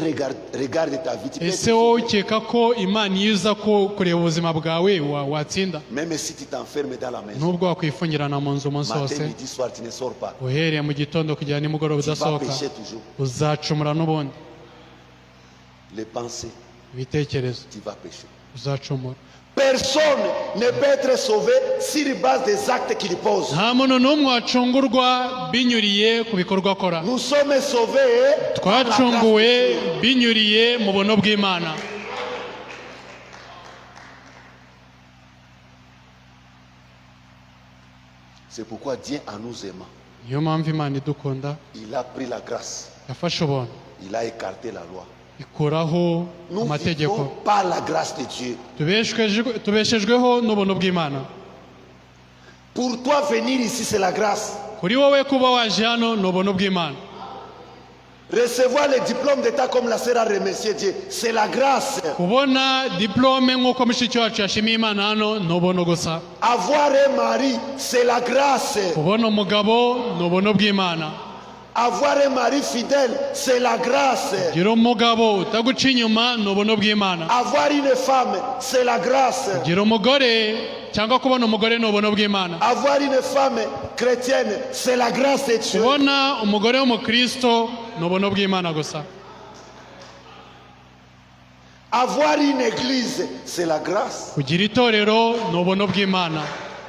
regarde ta vie, tu peux Ese wowe ukeka ko Imana iyo iza ko kureba ubuzima bwawe watsinda? même si tu t'enfermes dans la maison, Nubwo wakwifungirana mu nzu umunsi matin, wose, midi, soir, tu ne sors pas. uhereye mu gitondo kugera nimugoroba Tu vas udasohoka, pécher toujours. uzacumura n'ubundi. Les pensées, Ibitekerezo, tu vas pécher. uzacumura. Personne ne peut être sauvé sur base des actes qu'il pose. Nta muntu n'umwe wacungurwa binyuriye ku bikorwa akora. Nous sommes sauvés par la grâce de Twacunguwe Dieu. binyuriye mu buntu bw'Imana. C'est pourquoi Dieu, en nous aimant, Niyo mpamvu Imana idukunda il a pris la grâce, yafashe ubuntu il a écarté la loi. ikuraho Nous amategeko. vivons par la grâce de Dieu. Tubeshejweho n'ubuntu bw'Imana. Pour toi, venir ici, c'est la grâce. Kuri wowe kuba waje hano ni ubuntu bw'Imana. Recevoir le diplôme d'État comme la sœur a remercié Dieu, c'est la grâce. Kubona diplome nk'uko mushiki wacu yashimiye Imana hano ni ubuntu gusa. Avoir un mari, c'est la grâce. Kubona umugabo ni ubuntu bw'Imana. Avoir un mari fidèle, c'est la grâce. Gira umugabo utaguca inyuma ni ubuntu bw'Imana. Avoir une femme, c'est la grâce. Gira umugore cyangwa kubona umugore ni ubuntu bw'Imana. Avoir une femme chrétienne, c'est la grâce de Dieu. Kubona umugore w'umukristo ni ubuntu bw'Imana gusa. Avoir une église, c'est la grâce. Kugira itorero ni ubuntu bw'Imana.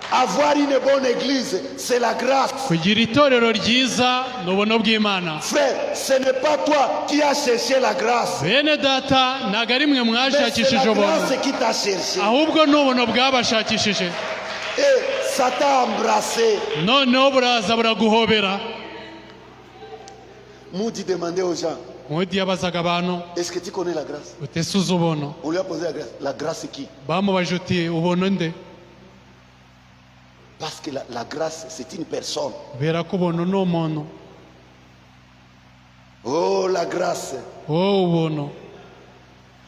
Avoir une bonne église, c'est la grâce. Kugira itorero ryiza ni ubuntu bw'Imana. Frère, ce n'est pas toi qui as cherché la grâce. Bene data, ntabwo ari mwe Mais c'est mwashakishije la ubuntu, grâce qui t'a cherché. ahubwo ni ubuntu bwabashakishije. Et ça t'a embrassé. Noneho buraza buraguhobera. Moudi demandait aux gens, Mudi yabazaga abantu, est-ce que tu connais la grâce? utese uzi ubuntu? On lui a posé la grâce. La grâce c'est qui? Bamubajije uti ubuntu nde? Parce que la grâce, c'est une personne. Kubera ko ubuntu ni umuntu. Oh, la grâce. Oh, ubuntu.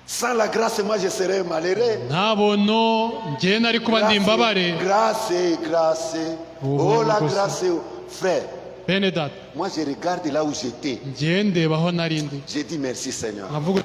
Sans la grâce, moi, je serais malheureux. Nta buntu njye nari kuba ndi imbabare. Grâce, grâce. Oh, la grâce. Frère, Bene data, moi, je regarde là où j'étais. njye ndeba aho nari ndi. J'ai dit merci, Seigneur. Nkavuga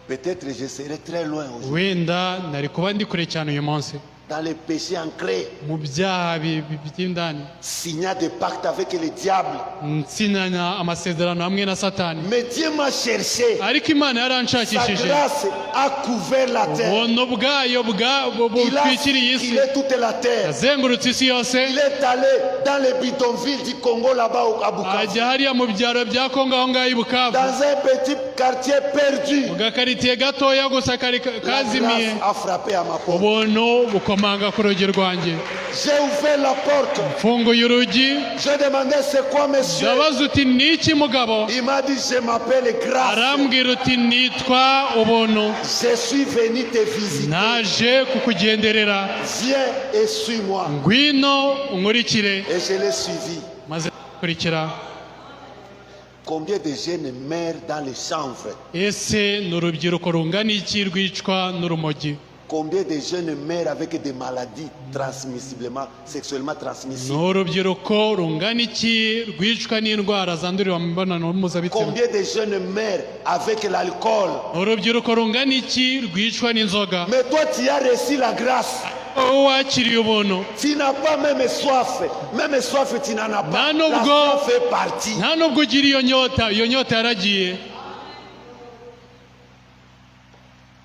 Peut-être je serai très loin aujourd'hui. wenda nari kuba ndi kure cyane uyu munsi. Dans les péchés ancrés, Mu byaha by'indani. signant des pactes avec le diable. Nsinanya amasezerano hamwe na Satani. Mais Dieu m'a cherché. Ariko Imana Sa yaranshakishije. grâce a couvert la terre. Ubuntu bwayo Il a butwikiriye isi. filé toute la terre. Yazengurutse isi yose. Il est allé dans les bidonvilles du Congo là-bas à Bukavu. Ajya hariya mu byaro bya Kongo aho ngaho i Bukavu. Dans un petit quartier perdu. Mu gakaritiye gatoya gusa kari La kazimiye. grâce a frappé à ma porte. Ubuntu bukomanga ku rugi rwanjye. J'ai ouvert la porte. Mfunguye urugi. Je demandais c'est quoi monsieur? Ndabaza uti ni iki mugabo? Il m'a dit je m'appelle grâce. Arambwira uti nitwa ubuntu. Je suis venu te visiter. Naje kukugenderera. Viens et suis-moi. Ngwino unkurikire. Et je l'ai suivi. Maze kurikira. Combien de jeunes meurent dans les chanvres? Ese ni urubyiruko rungana iki rwicwa n'urumogi? Combien de jeunes meurent avec des maladies transmissiblement, sexuellement Ni transmissibles? urubyiruko rungana iki rwicwa n'indwara zandurira mu mibonano mpuzabitsina? Combien de jeunes meurent avec l'alcool? Ni urubyiruko rungana iki rwicwa n'inzoga? Mais toi, tu as reçu la grâce. Wowe wakiriye ubuntu, Tu n'as pas même soif. Même soif, tu n'en as pas. Nano La bwo- soif fait partie. nta nubwo ugira iyo nyota yaragiye.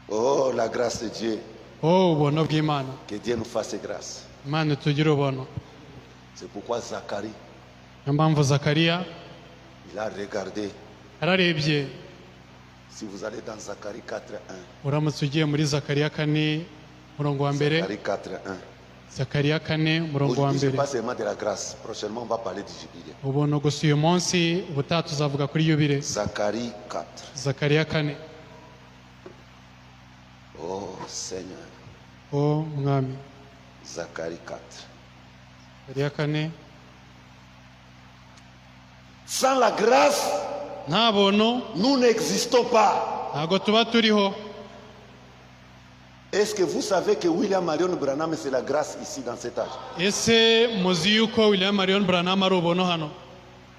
Oh, la grâce de Dieu. Oh, ubuntu bw'Imana. Que Dieu nous fasse grâce. Imana tugire ubuntu. C'est pourquoi Zacharie, Niyo mpamvu Zakariya il a regardé. yararebye. Si vous allez dans Zacharie 4.1. Uramutse ugiye muri Zakariya 4 murongo wa mbere. Zacharie 4.1. Zakariya 4 murongo wa Aujourd'hui, ce n'est mbere. pas seulement de la grâce. Prochainement, on va parler du jubilé. Ubuntu gusa uyu munsi, ubutaha tuzavuga kuri yubile. Zacharie 4. Zakariya 4. Oh Seigneur. Oh mwami. Zacharie 4. Zakariya 4. Sans la grâce, Nta buntu nous n'existons pas. ntabwo tuba turiho. Est-ce que vous savez que William Marion Branham, c'est la grâce ici dans cet âge? Ese muzi yuko William Marion Branham ari ubuntu hano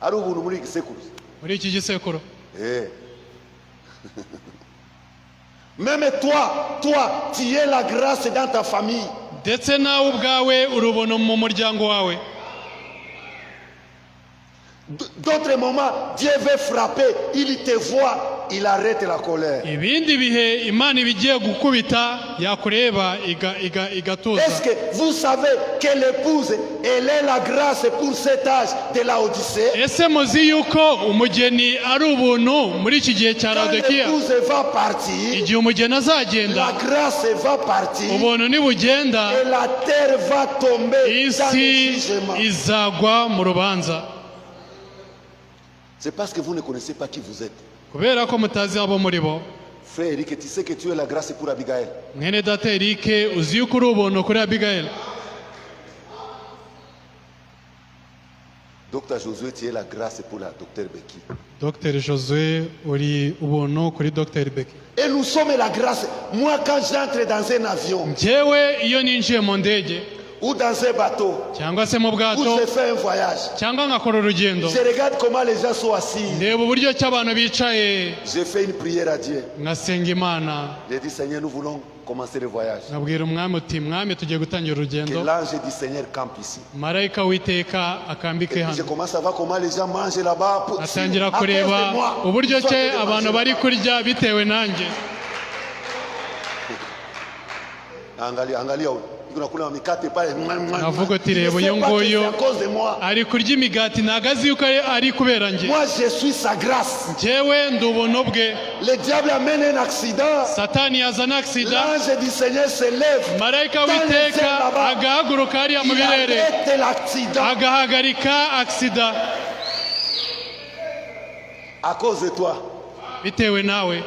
Ari ubuntu muri iki sekuru. muri iki gisekuru? Eh. Même toi, tu es la grâce dans ta famille. Ndetse nawe ubwawe uri ubuntu mu muryango wawe. D'autres moments, Dieu veut frapper, il te voit, il arrête la colère. Ibindi bihe Imana ibigiye gukubita yakureba igatuza. Est-ce que vous savez que l'épouse, elle est la grâce pour cet âge de la Odyssée? Ese muzi yuko umugeni ari ubuntu muri iki gihe cya Quand Laodikiya? l'épouse va partir, Igihe umugeni azagenda, la grâce va partir ubuntu nibugenda, et la terre va tomber dans le isi jugement. izagwa mu rubanza. C'est parce que vous ne connaissez pas qui vous êtes. Kubera ko mutazi abo muri bo. Frère Eric, tu sais que tu es la grâce pour Abigail. Mwene data Eric, uzi yuko uri ubuntu kuri Abigail? Docteur Josué, tu es la grâce pour la docteur Becky. Dr Josué uri ubuntu kuri Dr Becky. Et nous sommes la grâce. Moi, quand j'entre dans un avion Njyewe iyo ninjiye mu ndege ou dans un bateau, cyangwa se mu ou bwato je fais un voyage, cyangwa ngakora urugendo, je regarde comment les gens sont assis. ndeba uburyo ki abantu bicaye, Je fais une prière à Dieu. ngasenga Imana. Je dis, Seigneur, nous voulons commencer le voyage. nkabwira umwami uti mwami tugiye gutangira Que urugendo l'ange du Seigneur campe ici. marayika w'iteka akambike Et puis je hano commence à voir comment les gens mangent là-bas. atangira À cause de kureba moi. uburyo Ils sont ki en train de abantu manger bari là-bas. kurya bitewe nanjye Angalia, unakula mikate pale. navuga uti Il ne reba sait uyu pas que c'est nguyu à cause de moi. ari kurya imigati ntabwo azi yuko ari kubera njye Moi, je suis sa grâce. njyewe ndi ubuntu bwe Le diable amène un accident. satani yazana agisida L'ange du Seigneur se lève. marayika w'iteka agahaguruka hariya mu Il birere arrête l'accident agahagarika agisida à cause de toi. bitewe nawe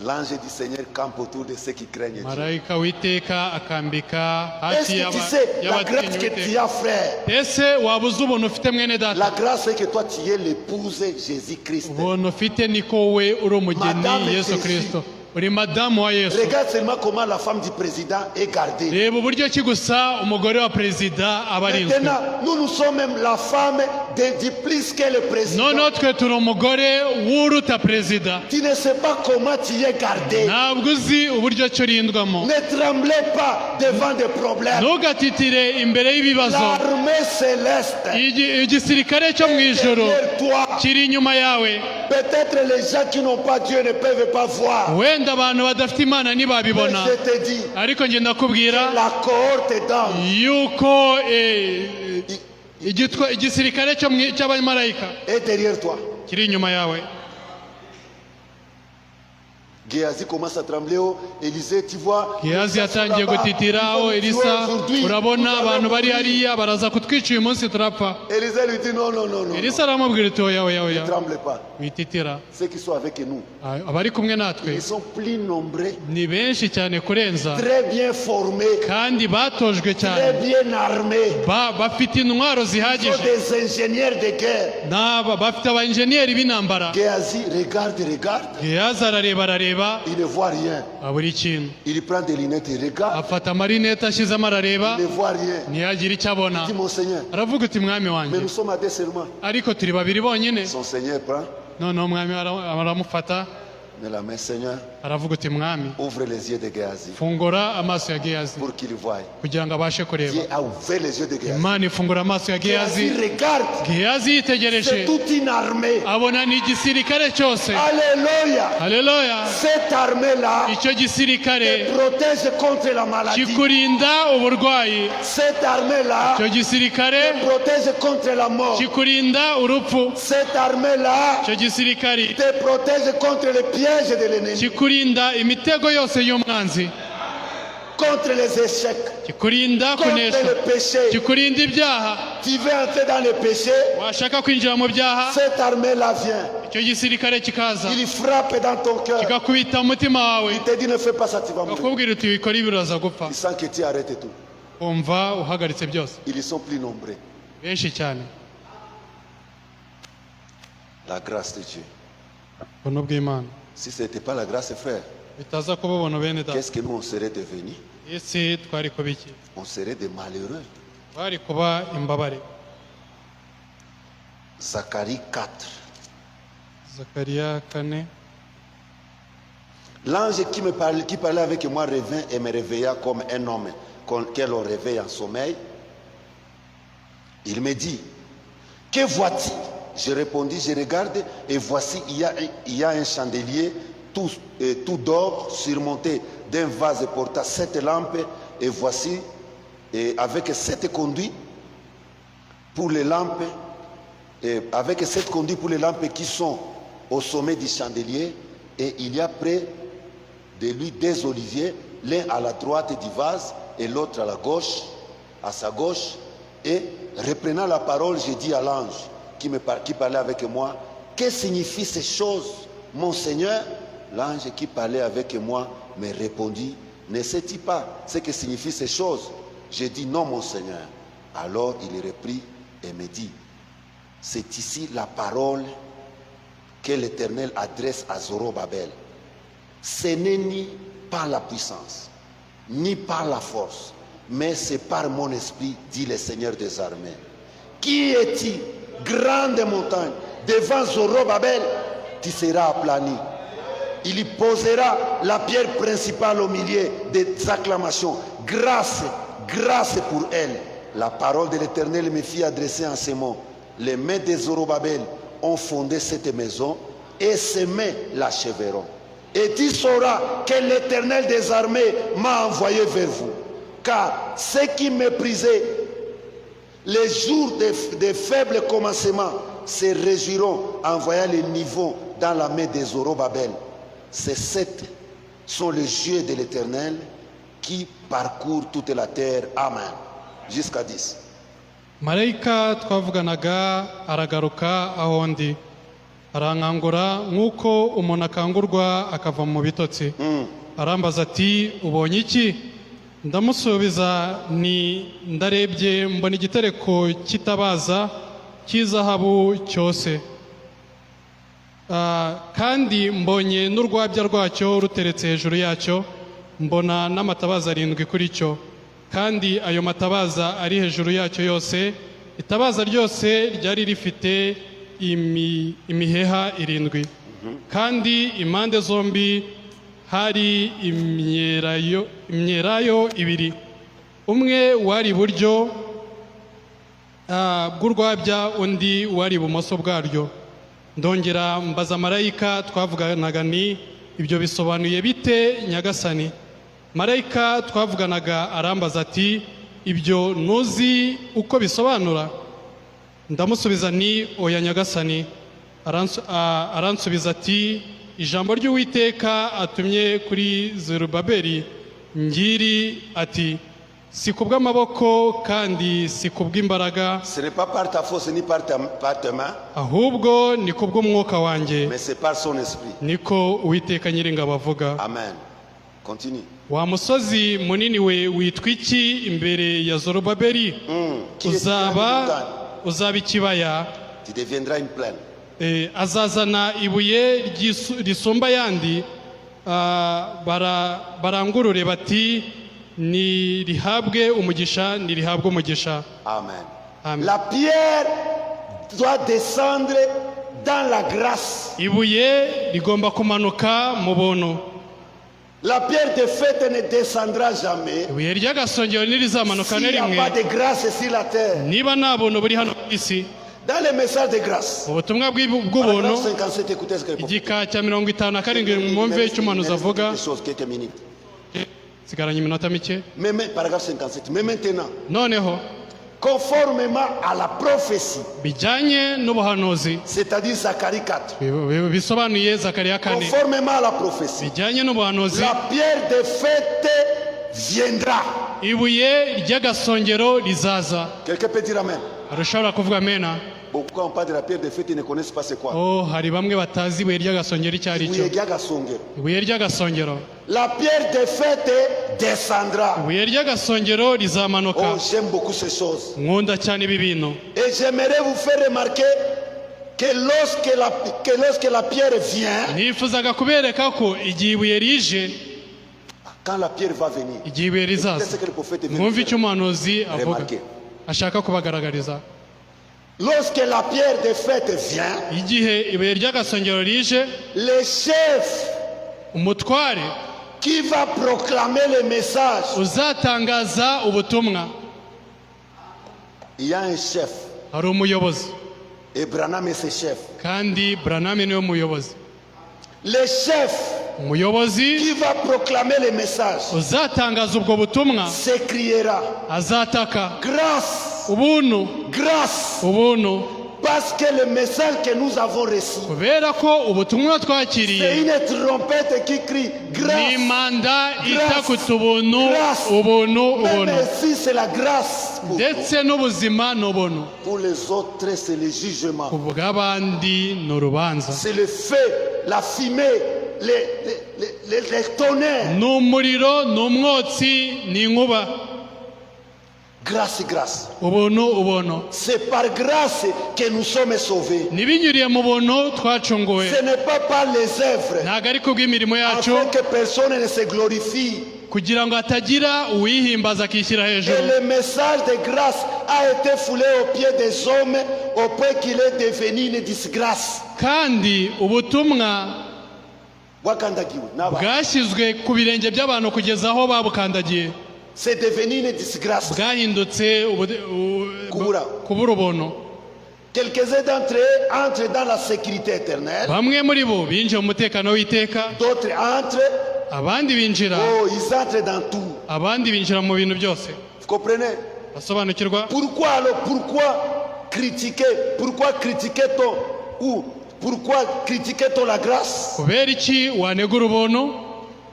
L'ange du Seigneur campe autour de ceux qui craignent Dieu. marayika w'iteka akambika Est-ce hafi que tu sais la grâce y'abatinya que tu uwiteka as, frère? ese waba uzi ubuntu ufite mwene data La grâce c'est que toi tu es l'épouse Jésus-Christ. ubuntu ufite niko wowe uri umugeni Madame yesu Jésus. kirisito uri madamu wa yesu Regarde seulement comment la femme du président est gardée. reba uburyo ki gusa umugore wa perezida aba arinzwe Maintenant, nous sommes même la femme du plus que le président. noneho twe turi umugore w'uruta perezida Tu ne sais pas comment tu es gardé. ntabwo uzi uburyo ki urindwamo Ne tremblez pas devant des problèmes. ntugatitire imbere y'ibibazo L'armée céleste igisirikare cyo mu est ijoro derrière toi. kiri inyuma yawe Peut-être les gens qui n'ont pas Dieu ne peuvent pas voir. wenda abantu badafite imana Mais ntibabibona je te dis, ariko njye ndakubwira la cohorte d'anges yuko igisirikare cy'abamarayika est derrière toi. kiri inyuma yawe Géasi commence à trembler. Oh, Élisée, tu vois. gehazi yatangiye gutitiraho elisa urabona abantu bari hariya baraza kutwica uyu munsi turapfa Élisée lui dit non, non, non, non. elisa aramubwira uti oya oya Ne oya tremble pas. wititira Ceux qui sont avec nous, abari kumwe natwe ils sont plus nombreux, ni benshi cyane kurenza très bien formés, kandi batojwe très cyane bien armés. bafite intwaro Ils sont zihagije des ingénieurs de guerre. bafite abainjeniyeri b'intambara Géasi regarde, regarde. gehazi arareba Il ne voit rien. abura ikintu Il prend des lunettes, il regarde. afata amarinete ashyizemo arareba Il ne voit rien. ntiyagire icyo abona Il dit mon Seigneur, aravuga uti mwami mais wanjye nous sommes à deux seulement. ariko turi babiri bonyine Son Seigneur prend, noneho umwami aramufata mais la main, Seigneur, aravuga uti mwami ouvre les yeux de Géasi fungura amaso ya gehazi pour qu'il voie. kugira ngo abashe kureba Dieu a ouvert les yeux de Géasi. imana ifungura amaso ya gehazi Géasi regarde, gehazi yitegereje c'est toute une armée. abona ni igisirikare cyose Alléluia. haleluya Cette armée-là icyo gisirikare te protège contre la maladie. kikurinda uburwayi Cette armée-là icyo gisirikare te protège contre la mort. kikurinda urupfu Cette armée-là icyo gisirikare te protège contre les pièges de l'ennemi, kikurinda imitego yose y'umwanzi contre les échecs, kikurinda contre kunesha le péché. kikurinda ibyaha Tu veux entrer dans le péché, washaka kwinjira mu byaha cette armée-là vient. icyo gisirikare kikaza Il frappe dans ton cœur. kikakubita mu mutima wawe Il te dit ne fais pas ça, tu vas mourir. bakubwira uti wikora ibi uraza gupfa Il sent que tu arrêtes tout. wumva uhagaritse byose Ils sont plus nombreux. benshi cyane La grâce de Dieu. ubuntu bw'imana Si ce n'était pas la grâce, frère, bitaza kuba ubuntu bene data qu'est-ce que nous on serait devenus? isi twari kuba iki On serait des malheureux. twari kuba imbabare Zacharie 4. zakariya 4 L'ange qui parlait avec moi revint et me réveilla comme un homme qu'elle réveille en sommeil. Il me dit, que vois-tu? Je répondis, je regarde et voici, il y a un chandelier tout d'or surmonté d'un vase portant 7 lampes et voici, avec 7 conduits pour les lampes, avec 7 conduits pour les lampes qui sont au sommet du chandelier, et il y a près de lui 2 oliviers, l'un à la droite du vase et l'autre à la gauche, à sa gauche. Et reprenant la parole, j'ai dit à l'ange qui parlait avec moi, que signifient ces choses, mon Seigneur? L'ange qui parlait avec moi me répondit, ne sais-tu pas ce que signifient ces choses? J'ai dit, non, mon Seigneur. Alors il reprit et me dit, c'est ici la parole que l'Éternel adresse à Zorobabel. Ce n'est ni par la puissance, ni par la force, mais c'est par mon esprit, dit le Seigneur des armées. Qui es-tu, grande montagne, devant Zorobabel? Tu seras aplani. il y posera la pierre principale au milieu des acclamations. Grâce, grâce pour elle. La parole de l'Éternel me fit adresser en ces mots. Les mains des Zorobabel ont fondé cette maison et ses mains l'achèveront. Et tu sauras que l'Éternel des armées m'a envoyé vers vous. Car ceux qui méprisaient les jours de faibles commencements se réjouiront en voyant les niveaux dans la main des Zorobabel. Ces sept sont les yeux de l'Éternel qui parcourent toute la terre. Amen. Jusqu'à 10. marayika twavuganaga aragaruka aho ndi arankangura nk'uko umuntu akangurwa akava mu bitotsi arambaza ati ubonye iki ndamusubiza ni ndarebye mbona igitereko cy'itabaza cy'izahabu cyose kandi mbonye n'urwabya rwacyo ruteretse hejuru yacyo mbona n'amatabaza 7 kuri cyo kandi ayo matabaza ari hejuru yacyo yose itabaza ryose ryari rifite imiheha 7 kandi impande zombi hari imyerayo 2 umwe wari iburyo bw'urwabya undi wari ibumoso bwaryo ndongera mbaza marayika twavuganaga ni ibyo bisobanuye bite nyagasani marayika twavuganaga arambaza ati ibyo nuzi uko bisobanura ndamusubiza ni oya nyagasani aransubiza ati ijambo ry'Uwiteka atumye kuri Zerubabeli ngiri ati si kubw'amaboko kandi si kubw'imbaraga Ce n'est pas par ta force ni par ta main, ahubwo ni kubw'umwuka wanjye mais c'est par son esprit. niko Uwiteka Nyiringabo avuga Amen. Continue. wa musozi munini we witwa iki imbere ya Zorobabeli Qui est une montagne, uzaba ikibaya tu deviendras une plaine. azazana ibuye risumba yandi barangurure bati nirihabwe umugisha nirihabwe umugisha. Amen. Amen. La pierre doit descendre dans la grâce. Ibuye rigomba kumanuka mu buntu. La pierre de fête ne descendra jamais Ibuye ry'agasongero nirizamanuka s'il n'y a rimwe pas de grâce sur la terre. niba nta buntu buri hano ku isi. Dans les messages de grâce, Ubutumwa paragraphe bw'ubuntu 57, écoutez ce que le prophète igika cya 57 mu mwumve icyo umuhanuzi avuga. quelque chose, quelques minutes. Sigaranye iminota mike. Paragraphe 57. Mais maintenant, Noneho conformément à la prophétie, bijyanye n'ubuhanuzi c'est-à-dire Zacharie 4, bisobanuye Zakariya 4 conformément à la prophétie, bijyanye n'ubuhanuzi la pierre de fête viendra. ibuye ry'agasongero rizaza. Quelqu'un peut dire Amen. Arashobora kuvuga amena. Pourquoi on parle de la pierre de fête, ils ne connaissent pas c'est quoi. Hari bamwe batazi ibuye ry'agasongero icyo ari cyo. Ibuye ry'agasongero. La pierre de fête descendra. Ibuye ry'agasongero rizamanuka. Oh, j'aime beaucoup ces choses. Nkunda cyane ibi bintu. Et j'aimerais vous faire remarquer que lorsque la pierre vient, Nifuzaga kubereka ko igihe ibuye rije, quand la pierre va venir, igihe ibuye c'est rizaza. ce que le prophète vient Mwumve de icyo faire. umuhanuzi avuga. Remarquez. Ashaka kubagaragariza. Lorsque la pierre de fête vient, Igihe ibuye ry'agasongero rije, le chef umutware qui va proclamer le message, uzatangaza ubutumwa. il y a un chef, Hari umuyobozi et Branham est ce chef. kandi Branham niwe muyobozi. Le chef Umuyobozi qui va proclamer le message uzatangaza ubwo butumwa s'écriera azataka grâce, ubuntu grâce, ubuntu parce que le message que nous avons reçu, kubera ko ubutumwa c'est twakiriye une trompette qui crie ni grâce. impanda itakuta ubuntu Grâce. ubuntu Même ubuntu ici, c'est la grâce. ndetse n'ubuzima n'ubuntu. Pour les autres, c'est le jugement. ku bw'abandi ni urubanza, C'est le feu, la fumée, les tonnerres. ni umuriro ni umwotsi ni inkuba. Grâce, grâce. Ubuntu ubuntu C'est par grâce que nous sommes sauvés. ntibinyuriye mu buntu twacunguwe, Ce n'est pas par les œuvres, ntabwo ari kubw'imirimo yacu afin que personne ne se glorifie. kugira ngo hatagira uwihimbaza akishyira Et hejuru. le message de grâce a été foulé aux pieds des hommes au point qu'il est devenu une disgrâce. Kandi ubutumwa Bwakandagiwe n'aba. bwashyizwe ku birenge by'abantu kugeza aho babukandagiye, C'est devenu une disgrâce. bwahindutse Kubura. kubura ubuntu. Quelques-uns d'entre eux entrent dans la sécurité éternelle. Bamwe muri bo binjiye mu mutekano w'iteka, D'autres entrent. abandi binjira Oh, ils entrent dans tout. abandi binjira mu bintu byose. Vous comprenez? Basobanukirwa? Pourquoi alors, pourquoi critiquer-t-on ou pourquoi critiquer-t-on la grâce? Kubera iki wanegura ubuntu?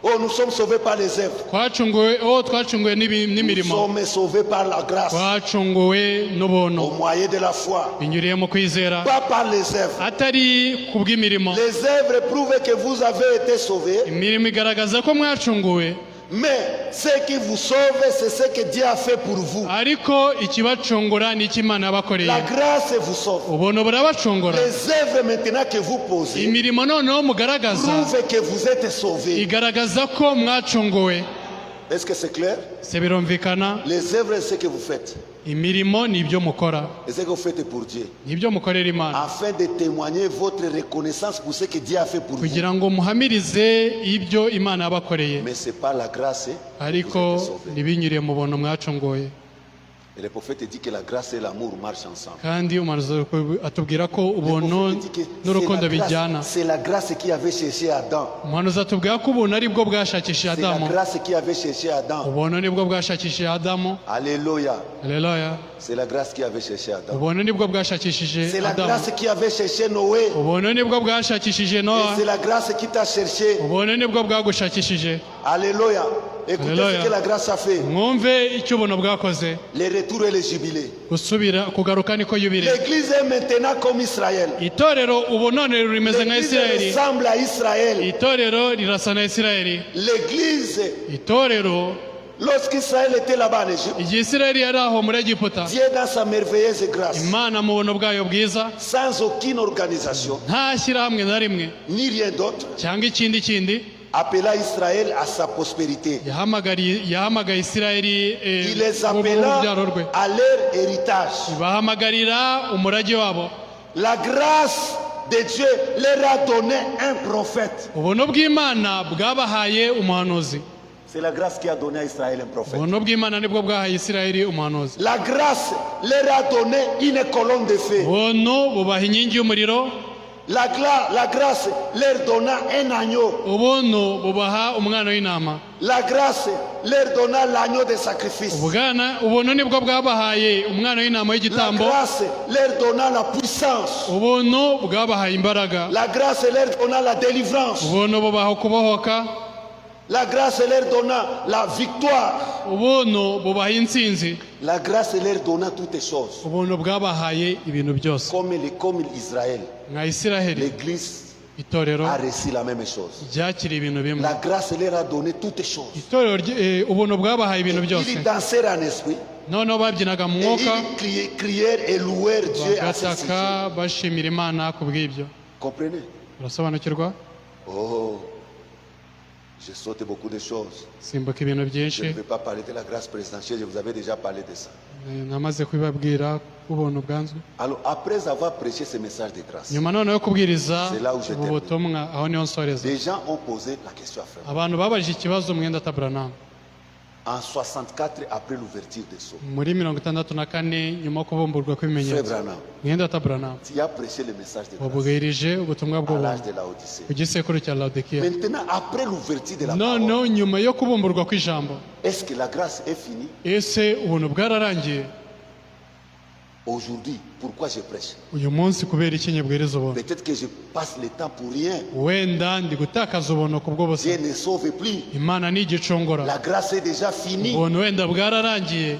Oh, nous sommes sauvés par les œuvres. twacunguwe Nous n'imirimo, sommes sauvés par la grâce twacunguwe au n'ubuntu moyen de la foi, binyuriye mu kwizera, pas par les œuvres. atari ku bw'imirimo. Les œuvres prouvent que vous avez été sauvés, Imirimo igaragaza ko mwacunguwe, mais ce qui vous sauve, c'est ce que Dieu a fait pour vous. ariko ikibacungura ni icyo Imana yabakoreye. La grâce vous sauve. Ubuntu burabacungura. Les œuvres maintenant que vous posez Imirimo noneho mugaragaza prouvent que vous êtes sauvés. igaragaza ko mwacunguwe. Est-ce que c'est clair? Se birumvikana? Les œuvres, c'est ce que vous faites. Imirimo ni ibyo mukora, Et ce que vous faites pour Dieu. ni ibyo mukorera Imana, Afin de témoigner votre reconnaissance pour ce que Dieu a fait pour vous. kugira ngo muhamirize ibyo Imana yabakoreye, Mais c'est pas la grâce que vous ariko êtes sauvés. ntibinyuriye mu buntu mwacunguwe. Et le prophète dit que la grâce et l'amour marchent ensemble. Kandi umuhanuzi atubwira ko Le ubuntu prophète dit que n'urukundo bijyana. c'est la grâce qui avait cherché Adam. Umuhanuzi atubwira ko ubuntu ari bwo bwashakishije C'est la Adamu. grâce qui avait cherché Adam. Ubuntu ni bwo bwashakishije Adamu. Alléluia. Haleluya. C'est la grâce qui avait cherché Adam. Ubuntu ni bwo bwashakishije C'est la Adamu. grâce qui avait cherché Noé. Ubuntu ni bwo bwashakishije Et Nowa. c'est la grâce qui t'a cherché. Ubuntu ni bwo bwagushakishije. Alléluia. Écoutez Alléluia. ce que la grâce a fait. Mwumve icyo ubuntu bwakoze. Les retours et les jubilés. Gusubira kugaruka niko yubire. L'église est maintenant comme Israël. Itorero ubu none rimeze nka L'église Isirayeli. ressemble à Israël. Itorero rirasa na Isirayeli. L'église, Itorero lorsqu'Israël était là-bas en Égypte, igihe Isirayeli yari aho muri Egiputa, Dieu dans sa merveilleuse grâce, Imana mu buntu bwayo bwiza, sans aucune organisation, nta shyirahamwe na rimwe ni rien d'autre, cyangwa ikindi appela Israël à sa prospérité. yahamagaye Isirayeli Il les urubyaro appela rwe, à leur héritage. bahamagarira umurage wabo. La grâce de Dieu leur a donné un prophète. Ubuntu bw'Imana bwabahaye umuhanuzi. C'est la grâce qui a donné à Israël un prophète. Ubuntu bw'Imana nibwo bwahaye Isirayeli umuhanuzi. La grâce leur a donné une colonne de feu. Ubuntu bubaha inkingi y'umuriro. La grâce leur donna un agneau. Ubuntu bubaha umwana w'intama. La grâce leur donna l'agneau de sacrifice. Ubuntu nibwo bwabahaye umwana w'intama La w'igitambo. grâce leur donna la puissance. Ubuntu bwabahaye imbaraga. La grâce leur donna la délivrance. Ubuntu bubaha ukubohoka. La grâce leur donna la victoire. Ubuntu bubaha intsinzi. La grâce leur donna toutes choses. Ubuntu bwabahaye ibintu byose. Comme Israël, Nka Isiraheli, l'Église itorero a reçu la même chose. ryakiriye ibintu bimwe. La grâce leur a donné toutes choses. Itorero ubuntu bwabahaye ibintu byose. Ils dansèrent en esprit. Noneho babyinaga mu Et mwuka, ils crièrent et louèrent Dieu à ce sujet. bagataka bashimira Imana ku bw'ibyo. Comprenez? Urasobanukirwa? Oh, je saute beaucoup de choses. Simbuka ibintu Je byinshi. ne vais pas parler de la grâce présidentielle, je vous avais déjà parlé de ça. Namaze kubibabwira ubuntu bwanzwe. Alors, après avoir prêché ce message de grâce, Nyuma noneho yo kubwiriza C'est là où je ubu termine. butumwa, aho niho nsoreza. des gens ont posé la question à Frère. Abantu babajije ikibazo Mwenda Tabranam En 64, après l'ouverture des sceaux, muri 64 nyuma yo kubumburwa Frère kw'ibimenyetso. Branham, Mwenda Tabranam tu as prêché le message de grâce wabwirije ubutumwa à bw'ubuntu l'âge de la Odyssée. ku gisekuru cya Laodikiya. Maintenant, après l'ouverture de la parole, Noneho nyuma yo kubumburwa kw'ijambo, est-ce que la grâce est finie? ese ubuntu bwararangiye? Aujourd'hui, pourquoi je prêche? Uyu munsi kubera iki nyabwiriza ubuntu? Peut-être que je passe le temps pour rien. Wenda ndi gutakaza ubuntu ku bw'ubusa. Dieu ne sauve plus. Imana ni igicungura. La grâce est déjà finie. Ubuntu wenda bwararangiye.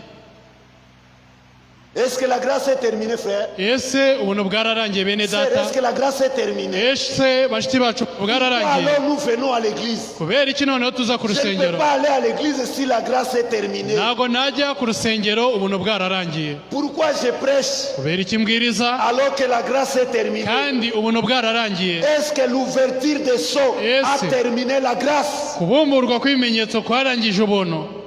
Est-ce que la grâce est terminée, frère? Ese ubuntu bwararangiye bene Sœur, data? est-ce que la grâce est terminée? Ese bashiki bacu bwararangiye? Alors nous venons à l'église. Kubera iki noneho tuza ku Je ne peux rusengero? pas aller à l'église si la grâce est terminée. Ntabwo najya ku rusengero ubuntu bwararangiye. Pourquoi je prêche Kubera iki mbwiriza alors que la grâce est terminée? kandi ubuntu bwararangiye? Est-ce que l'ouverture des sceaux Yes. a terminé la grâce? Kubumburwa kw'ibimenyetso kwarangije ubuntu.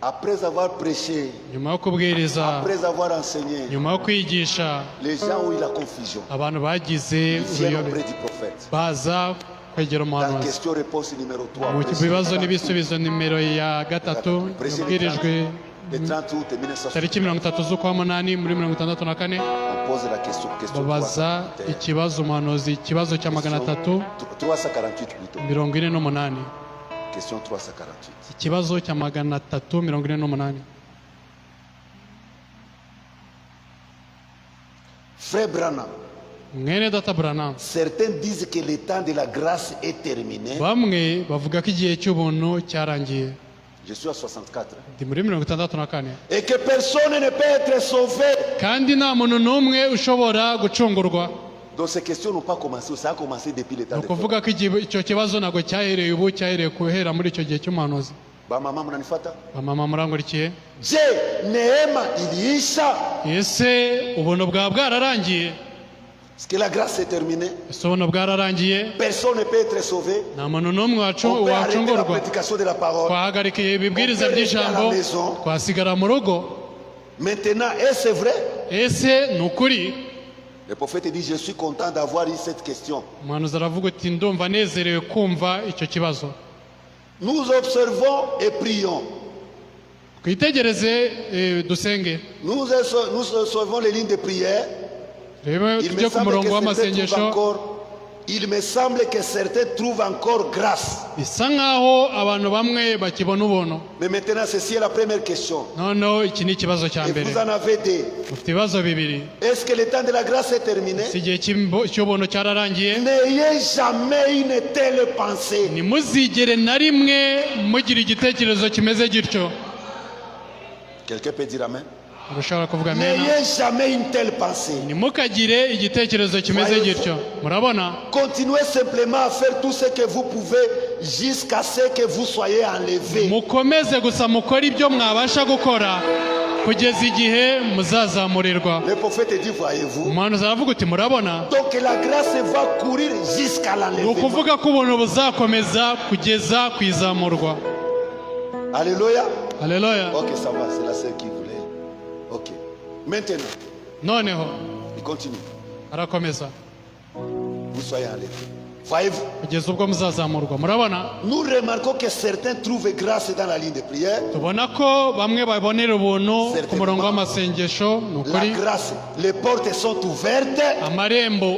Après avoir prêché, Nyuma yo kubwiriza, après avoir enseigné, nyuma yo kwigisha, les gens ont eu la confusion. abantu bagize Ils viennent uruyobe, auprès du prophète. baza kwegera Dans umuhanuzi. question-réponse numéro 3. Mu bibazo n'ibisubizo nimero ya gatatu yabwirijwe Le 30 août 1960. tariki 30 z'ukwa munani muri 1964 On pose la question babaza 348. ikibazo umuhanuzi, ikibazo cya 348. 348 plutôt. Question 348. Ikibazo cya 348. Frère Branham, Mwene data Branham, certains disent que le temps de la grâce est terminé. bamwe bavuga ko igihe cy'ubuntu cyarangiye. Je suis à 64. Ndi muri 64 Et que personne ne peut être sauvé. kandi nta muntu n'umwe ushobora gucungurwa. Donc ces questions n'ont pas commencé, ça a commencé depuis le temps Ni de ukuvuga ko icyo kibazo ntabwo cyahereye ubu, cyahereye guhera muri icyo gihe cy'umuhanuzi. Ba mama mnanifata? Bamama murangurikiye? Je, neema iliisha. Ese ubuntu bwaba bwararangiye? Est-ce que la grâce est terminée? Ese ubuntu bwararangiye? Personne ne peut être sauvé. Nta muntu n'umwe On peut arrêter la wacungurwa. prédication de la parole. Twahagarika ibibwiriza by'ijambo, twasigara mu rugo. Maintenant, est-ce vrai? Ese ni ukuri? Le prophète dit, je suis content d'avoir eu cette question. Umuhanuzi aravuga ati ndumva nezerewe kumva icyo kibazo. Nous observons et prions. Twitegereze dusenge. Nous observons les lignes de prière. Reba tujye ku murongo w'amasengesho. Il me semble que certains trouvent encore grâce. Bisa nkaho abantu bamwe bakibona ubuntu. Mais maintenant, ceci est la première question. Noneho iki ni ikibazo cya Et mbere. vous en avez deux. Ufite ibibazo bibiri. Est-ce que le temps de la grâce est terminé? Si igihe cy'ubuntu cyararangiye? N'ayez jamais une telle pensée. Ntimuzigere na rimwe mugira igitekerezo kimeze gityo. Quelqu'un peut dire amen? Urashobora kuvuga amena? N'ayez jamais une telle pensée. Ntimukagire igitekerezo kimeze gityo. Murabona? Continuez simplement à faire tout ce que vous pouvez jusqu'à ce que vous soyez enlevés. Mukomeze gusa mukora ibyo mwabasha gukora kugeza igihe muzazamurirwa. Le prophète dit, voyez-vous. Umuhanuzi aravuga uti murabona? Donc la grâce va courir jusqu'à Ni l'enlèvement. ukuvuga ko ubuntu buzakomeza kugeza ku izamurwa. Alléluia. Haleluya. Ok, ça va, c'est la sœur qui voulait. Ok. Maintenant, Noneho il continue. arakomeza Vous soyez enlevés. Voyez-vous. kugeza ubwo muzazamurwa. Murabona? Nous remarquons que certains trouvent grâce dans la ligne de prière. Tubona ko bamwe babonera ubuntu ku murongo w'amasengesho. Ni La ukuri grâce, les portes sont ouvertes. amarembo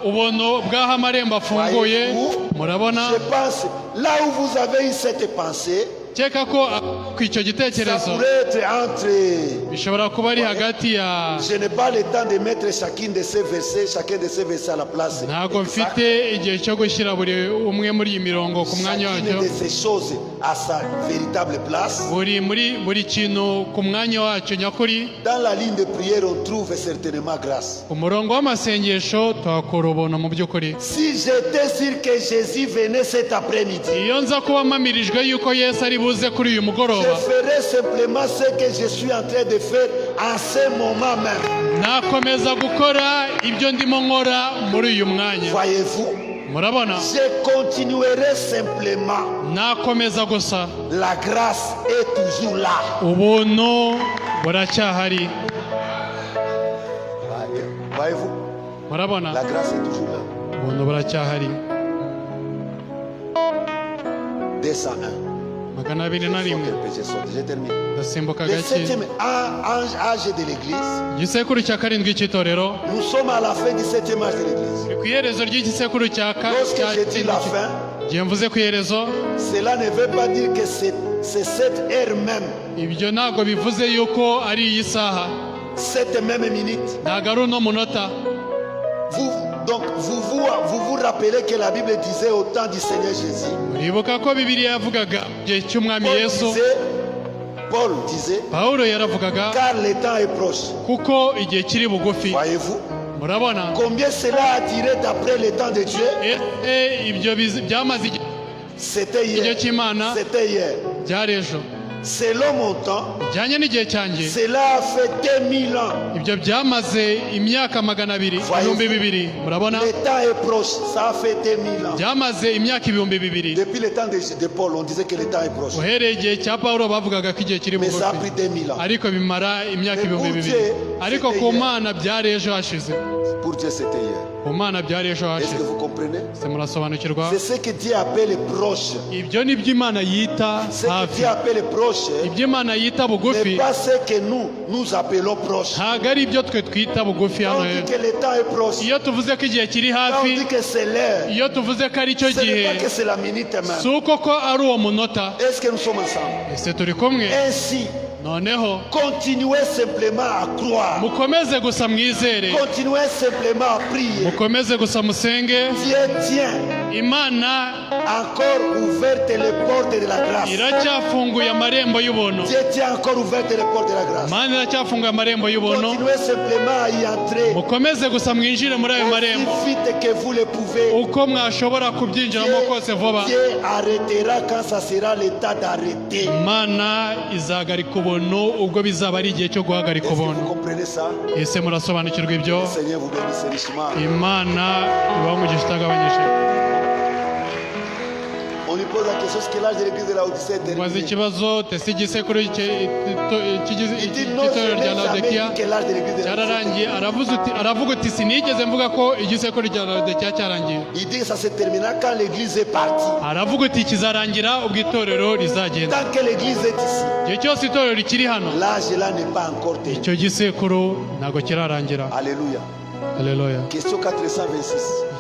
ubuntu bw'aho amarembo afunguye. Murabona? Je pense, là où vous avez eu cette pensée, Keka ko ku icyo ça gitekerezo pourrait être entre... bishobora kuba ari hagati ya Je n'ai pas le temps de mettre chacun de ces versets à la place. ntabwo exacte. mfite igihe cyo gushyira buri umwe muri iyi mirongo ku mwanya Chacune wacyo. de ces choses à sa véritable place. Buri kintu ku mwanya wacyo nyakuri. Dans la ligne de prière, on trouve certainement grâce. Ku murongo w'amasengesho tuhakura ubuntu mu by'ukuri. Si j'étais sûr que Jésus venait cet après-midi, Iyo nza kuba mpamirijwe yuko Yesu ari buze kuri uyu je mugoroba, ferais simplement ce que je suis en train de faire en ce moment même. nakomeza gukora ibyo ndimo nkora muri uyu mwanya. Voyez-vous, Murabona? je continuerai simplement. Nakomeza gusa. La grâce est toujours là. Ubuntu buracyahari. Voyez-vous, Murabona? la grâce est toujours là. Ubuntu buracyahari. 201. 201. Je termine. Ndasimbuka Le gake. septième âge de l'église. Igisekuru cya karindwi cy'itorero. Nous sommes à la fin du septième âge de l'église. Ni ku iherezo ry'igisekuru cya Lorsque je dis la fin, igihe mvuze ku iherezo, cela ne veut pas dire que c'est cette heure même, ibyo ntabwo bivuze yuko ari iyi saha, cette même minute. ntabwo ari uno munota. Donc vous rappelez que la Bible disait au temps du Seigneur Jésus. Muribuka ko Bibiliya yavugaga igihe cy'umwami Yesu. Paul disait, Pawulo yaravugaga car le temps est proche. kuko igihe kiri bugufi. Voyez-vous Murabona? combien cela a duré d'après le temps de Dieu? Ibyo byamaze igihe. C'était Igihe hier. cy'Imana C'était hier. byari ejo. Selon mon temps, bijyanye n'igihe cyanjye, cela a fait 2000 ans. ibyo byamaze imyaka 200, ibihumbi 2000. Murabona? Le temps est proche, ça a fait 2000 ans. byamaze imyaka ibihumbi 2000. Depuis le temps de Paul, on disait que le temps est proche. uhereye igihe cya Pawulo bavugaga ko igihe kiri Mais ça a pris bugufi, 2000 ans. ariko bimara imyaka Mais pour ibihumbi 2000. Dieu, ariko c'était ku hier. Mana byari ejo hashize. pour Dieu c'était hier. ku Mana byari ejo Est-ce que hashize. vous comprenez? Se murasobanukirwa? C'est ce que Dieu appelle proche. Ibyo ni byo Imana yita Ce que hafi. Dieu appelle proche Ibyo Imana yita n'est bugufi pas ce que nous appelons proche. ntabwo ari ibyo twe twita bugufi Quand hano on dit hejuru. que le temps est proche, Iyo tuvuze ko igihe kiri quand on hafi, dit que c'est l'heure, iyo tuvuze ko ari cyo ce n'est gihe, pas que c'est la minute même. si uko ko ari uwo munota. Est-ce que nous sommes ensemble? Ese turi kumwe? Ainsi, Noneho continuez simplement à croire. mukomeze gusa mwizere, Continuez simplement à prier. mukomeze gusa musenge. Dieu tient Imana encore ouverte les portes de la grâce. iracyafunguye amarembo y'ubuntu. Dieu tient encore ouverte les portes de la grâce. Imana iracyafunguye amarembo y'ubuntu. Continuez simplement à y entrer Mukomeze gusa mwinjire muri ayo marembo aussi vite que vous le pouvez. uko mwashobora kubyinjiramo kose vuba. Dieu arrêtera quand ça sera le temps d'arrêter. Imana izahagarika ubuntu ubwo bizaba ari igihe cyo guhagarika Est-ce que ubuntu. vous comprenez ça? Ese murasobanukirwa ibyo? Le Seigneur vous bénisse richement. Imana ibaha umugisha utagabanyije. On lui pose la question, est-ce que l'âge de l'église de la Odyssée est Mubaze terminé? ikibazo tese igisekuru Il dit non, je cy'itorero n'ai rya jamais Laodikiya dit que l'âge de l'église de la Odyssée. cyararangiye. Aravuga uti sinigeze mvuga ko igisekuru rya Laodikiya cyarangiye. Il dit que ça se terminera quand l'église est partie. Aravuga uti kizarangira ubwo itorero rizagenda. Tant que l'église est ici, Igihe cyose itorero rikiri hano, l'âge là n'est pas encore terminé. icyo gisekuru ntabwo kirarangira. Alléluia. Haleluya. Question 426.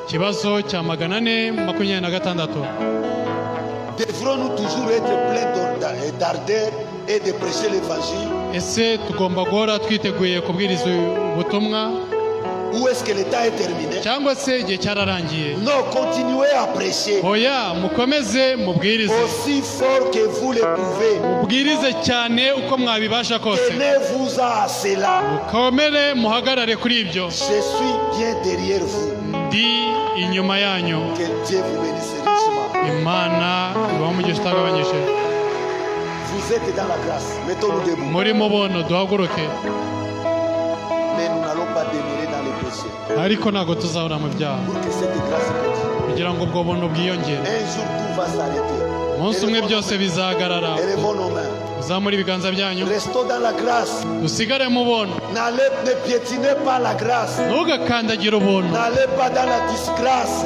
Ikibazo cya 426. Devrons-nous toujours être pleins d'ardeur et de prêcher l'évangile? Ese tugomba guhora twiteguye kubwiriza ubutumwa Ou est-ce que le temps est terminé? cyangwa se igihe cyararangiye? Non, continuez à prêcher Oya, mukomeze mubwirize. aussi fort que vous le pouvez. Mubwirize cyane uko mwabibasha kose. Tenez-vous à cela. Mukomere muhagarare kuri ibyo. Je suis bien derrière vous. Ndi inyuma yanyu. Que Dieu vous bénisse richement. Imana ibaha umugisha utagabanyije. Vous êtes dans la grâce. Mettons-nous debout. Muri mu bono duhaguruke, Mais nous n'allons pas demeurer dans les péchés. ariko ntabwo tuzahora mu byaha Pour que cette grâce continue. kugira ngo ubwo buntu bwiyongere. Un jour tout va s'arrêter. Umunsi umwe byose bizahagarara. Élevons nos mains. Uzamure ibiganza byanyu, Restons dans la grâce. dusigare mu bono. Ne piétinez pas la grâce. Ntugakandagire ubuntu, N'allez pas dans la disgrâce.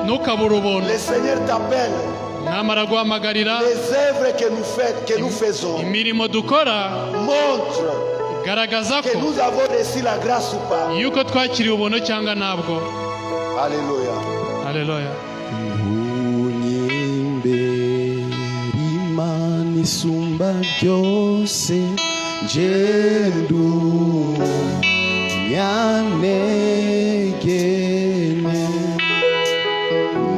ntukabure ubuntu. Le Seigneur t'appelle. Namara guhamagarira, Les œuvres que nous faisons imirimo dukora montrent igaragaza que ko nous avons reçu la grâce ou pas. yuko twakiriye ubuntu cyangwa ntabwo. Alléluia. Haleluya. Unyimbe imana isumba byose njendu nyanegene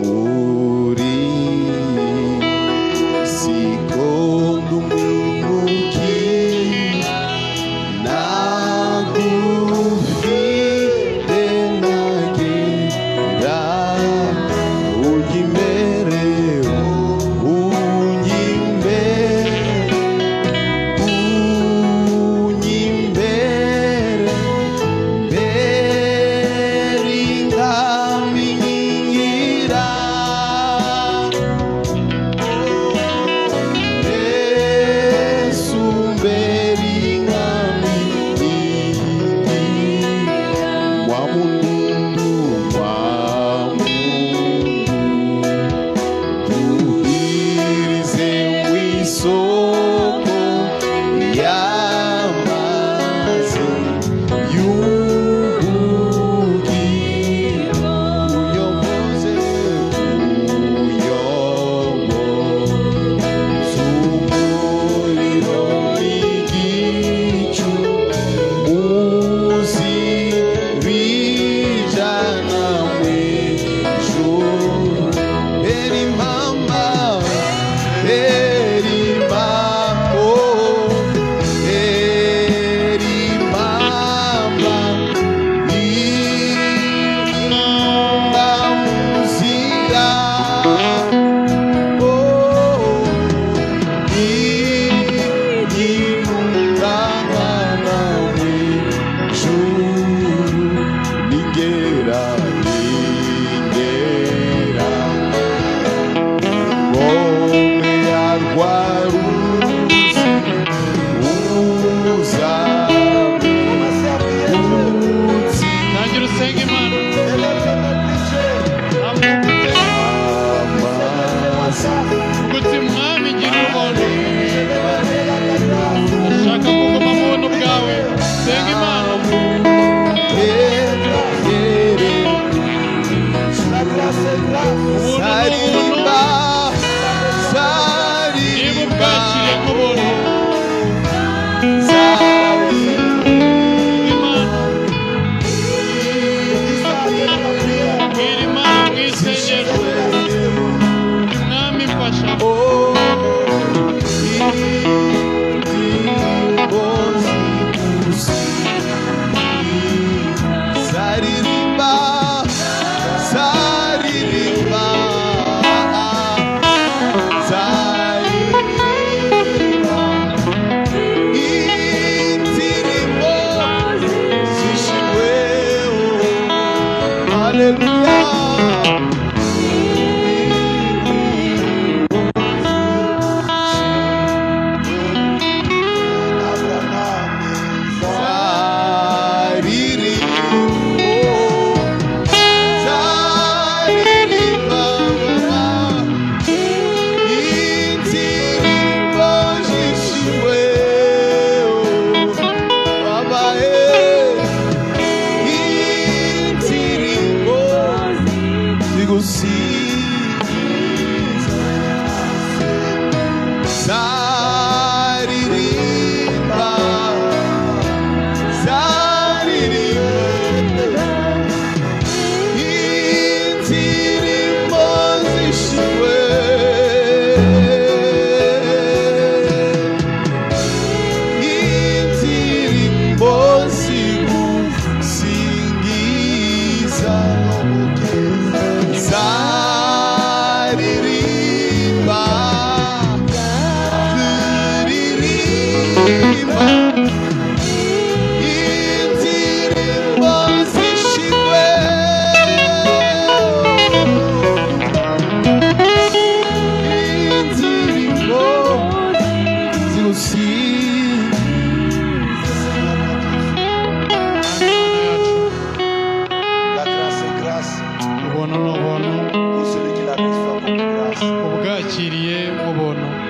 muri sikondu umuki nagufite nagera unyimbere unyimbere mbere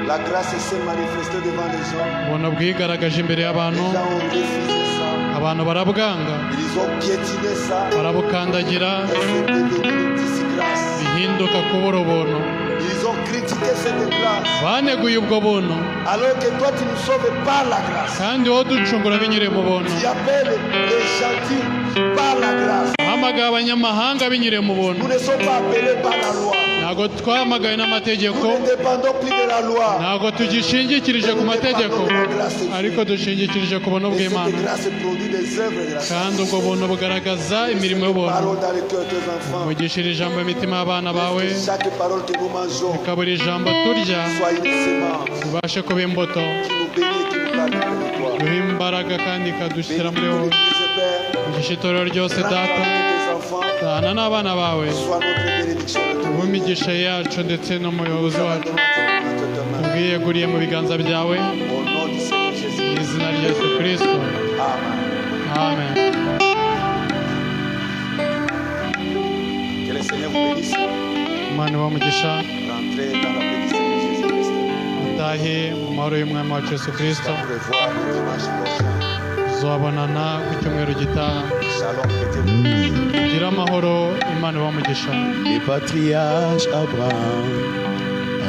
La grâce s'est manifestée devant les gens. ubuntu bwigaragaje imbere y'abantu, Les gens ont refusé ça. abantu barabwanga, Ils ont piétiné ça. barabukandagira, Et c'est devenu une disgrâce. bihinduka kubura ubuntu. Ils ont critiqué cette grâce. Baneguye ubwo buntu, Alors que toi, tu nous sauves par la grâce. kandi wowe ducungura binyuriye mu buntu. Tu appelles les gentils par la grâce. Wahamagaye abanyamahanga binyuriye mu buntu. Nous ne sommes pas appelés par la loi. Ntabwo twahamagaye n'amategeko, Nous ne dépendons plus de la loi. ntabwo tugishingikirije ku mategeko, ariko dushingikirije ku buntu Et bw'Imana. cette grâce produit des œuvres de la grâce. kandi ubwo buntu bugaragaza imirimo y'ubuntu. Parole dans le cœur de tes enfants. Mugishira ijambo imitima y'abana bawe, Chaque parole que nous mangeons bikaba buri jambo turya soit une sémence bibashe kuba imbuto, qui nous bénit, qui nous garde de toi. duha imbaraga kandi ikadushyira muri wowe. L'église, Père, Mugisha itorero ryose grande data, famille des enfants, dana n'abana bawe, soit notre bénédiction de ton uba imigisha yacu ndetse n'umuyobozi wacu, ubwiyeguriye mu biganza byawe, Au nom du Seigneur mu Jésus. izina rya Yesu Kristo. Amen. Amen. Que le Seigneur vous bénisse. Imana ibahe umugisha, Rentrez dans la paix du Seigneur Jésus-Christ. mutahe mu mahoro y'umwami wacu Yesu Kristo. Pour revoir le dimanche prochain. Tuzabonana ku cyumweru gitaha. Shalom, que Dieu vous bénisse. Gira amahoro, Imana ibahe umugisha. Le patriarche Abraham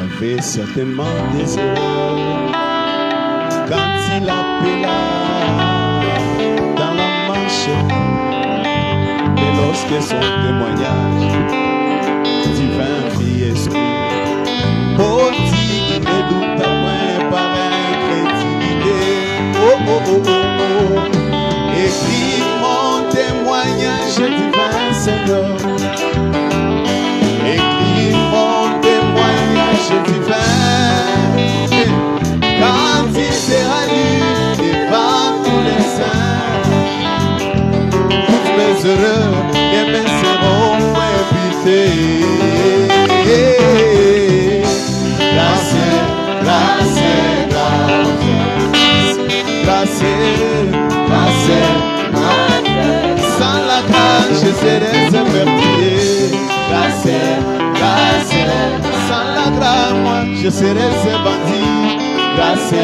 avait certainement des erreurs quand il appela dans la marche, mais lorsque son témoignage divin fit esprit, oh, il ne douta point par incrédulité. Oh, oh, oh, oh, oh. Écris mon témoignage divin, Seigneur. Écris mon témoignage divin. Quand il sera lu devant tous les saints, toutes mes erreurs et mes seront imputés. Grâce, grâce, grâce, grâce, grâce. Sans la grâce, je serais émerveillé. Grâce, grâce. Sans la grâce, moi, je serais un bandit. Grâce.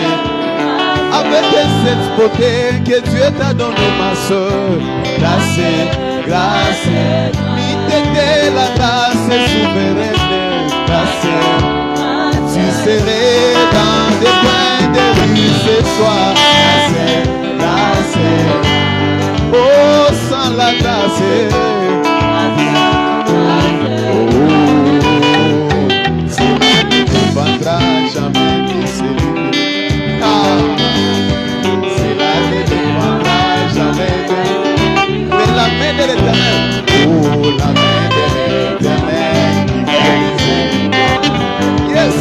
Avec cette beauté que Dieu t'a donné, ma soeur. Grâce, grâce. M'était la grâce souveraine. Grâce. Tu serais dans des coins de rue ce soir. Grâce, grâce. Oh, sans la grâce. Oh, si tu ne vendras jamais tes cellules. Ah, si la ne dépendra jamais de. Mais la main de l'Éternel. Oh, la main de l'Éternel qui fait les œuvres. Yes,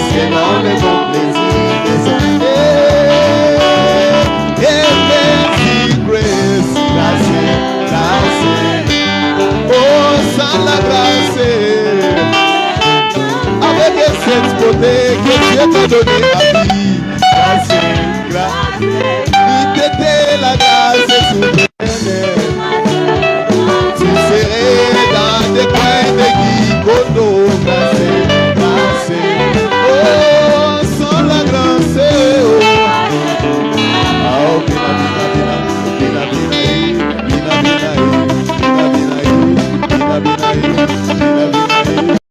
c'est dans le bon plaisir des hommes. t'a donné à